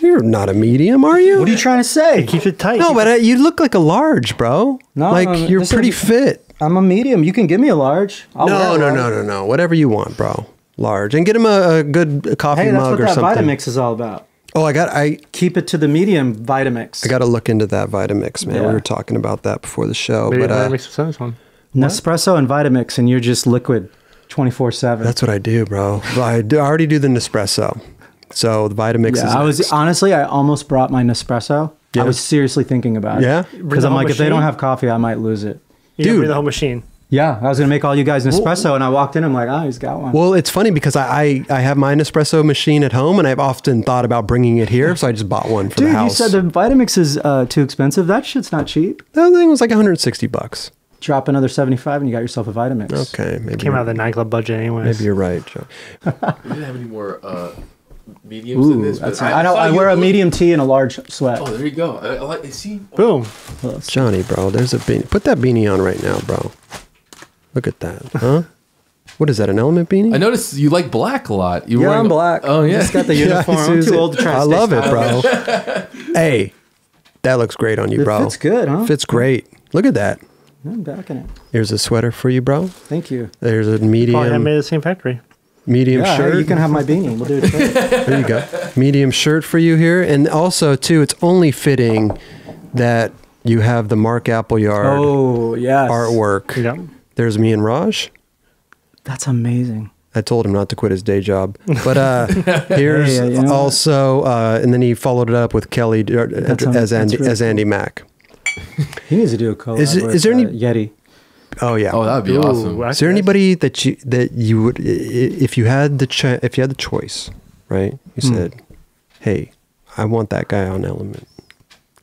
You're not a medium, are you? What are you trying to say? It keeps it tight. No, but you look like a large, bro. No, like you're pretty fit. I'm a medium. You can give me a large. No. Whatever you want, bro. Large. And get him a good coffee mug or something. That's what that Vitamix is all about. Oh, I keep it to the medium Vitamix. I got to look into that Vitamix, man. Yeah. We were talking about that before the show. Maybe but Vitamix sense one. Nespresso and Vitamix, and you're just liquid 24/7. That's what I do, bro. I already do the Nespresso. So the Vitamix is I almost brought my Nespresso. Yeah. I was seriously thinking about it. Yeah? Because I'm like, if they don't have coffee, I might lose it. Dude, bring the whole machine. Yeah, I was going to make all you guys Nespresso, and I walked in, I'm like, he's got one. Well, it's funny because I have my Nespresso machine at home, and I've often thought about bringing it here, so I just bought one for the house. Dude, you said the Vitamix is too expensive. That shit's not cheap. That thing was like $160. Drop another 75 and you got yourself a Vitamix. Okay, maybe. Came out of the nightclub budget anyways. Maybe you're right, Joe. We didn't have any more mediums in this. I wear a medium tee and a large sweat. Oh, there you go. I like. See, boom, Johnny, bro. There's a beanie. Put that beanie on right now, bro. Look at that, huh? What is that? An Element beanie? I noticed you like black a lot. I'm black. Oh yeah, just got the uniform. I'm too old to try. I love it, bro. Hey, that looks great on you, bro. Fits good, huh? Fits great. Look at that. I'm backing it. Here's a sweater for you, bro. Thank you. There's a medium. Probably made the same factory. Medium shirt. Hey, you can have my beanie. We'll do it. There you go. Medium shirt for you here, and also too, it's only fitting that you have the Mark Appleyard artwork. Yeah. There's me and Raj. That's amazing. I told him not to quit his day job. But here's also, and then he followed it up with Kelly as Andy Mack. He needs to do a collab is there any Yeti? Oh yeah. Oh, that'd be awesome. Is there anybody that you would, if you had the choice, right? You said, "Hey, I want that guy on Element."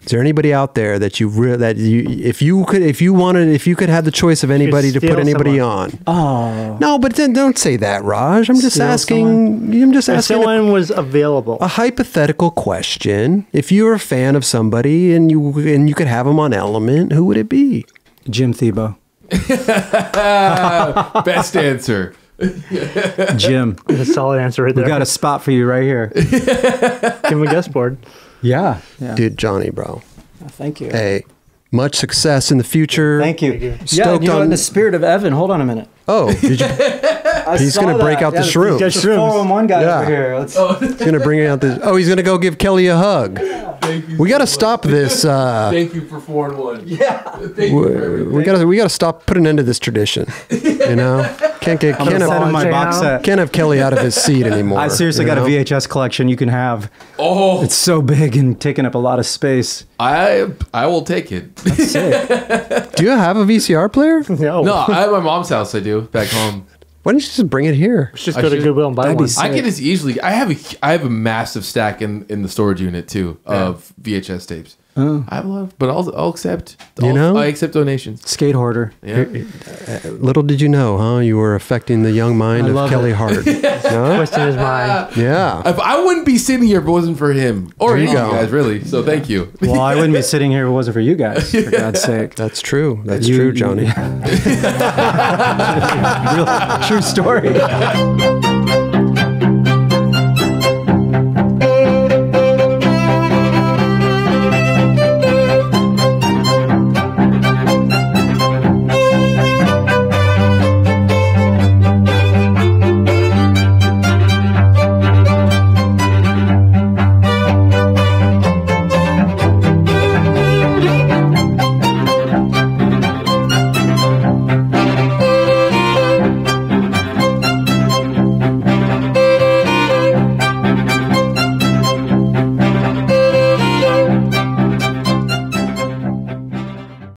Is there anybody out there that if you could have the choice of anybody to put anybody on? Oh no, but then don't say that, Raj. I'm just asking. If someone was available, a hypothetical question. If you're a fan of somebody and you could have them on Element, who would it be? Jim Thiebaud. Best answer. Jim. That's a solid answer right there. We got a spot for you right here. Give him a guest board. Yeah. Dude, Johnny, bro. Oh, thank you. Hey, much success in the future. Thank you. Stoked in the spirit of Evan, hold on a minute. Oh, did you? He's going to break out the shroom. The 401 guy over here. He's going to bring out the. Oh, he's going to go give Kelly a hug. We got to stop this. Thank you for 4-1. Yeah. We got to stop. Put an end to this tradition. You know, can't have Kelly out of his seat anymore. I seriously got a VHS collection you can have. Oh, it's so big and taking up a lot of space. I will take it. That's sick. Do you have a VCR player? No, I at my mom's house. I do back home. Why don't you just bring it here? Let's just go to Goodwill and buy one. I can just easily. I have a massive stack in the storage unit too of VHS tapes. Oh. I have a lot, but I'll accept. I accept donations. Skate hoarder. Yeah. Little did you know, huh? You were affecting the young mind of Kelly Hart. No? Twisting his mind. Yeah. If I wouldn't be sitting here if it wasn't for him or you guys, really. So thank you. Well, I wouldn't be sitting here if it wasn't for you guys. For God's sake. That's true. That's true, Johnny. Real true story.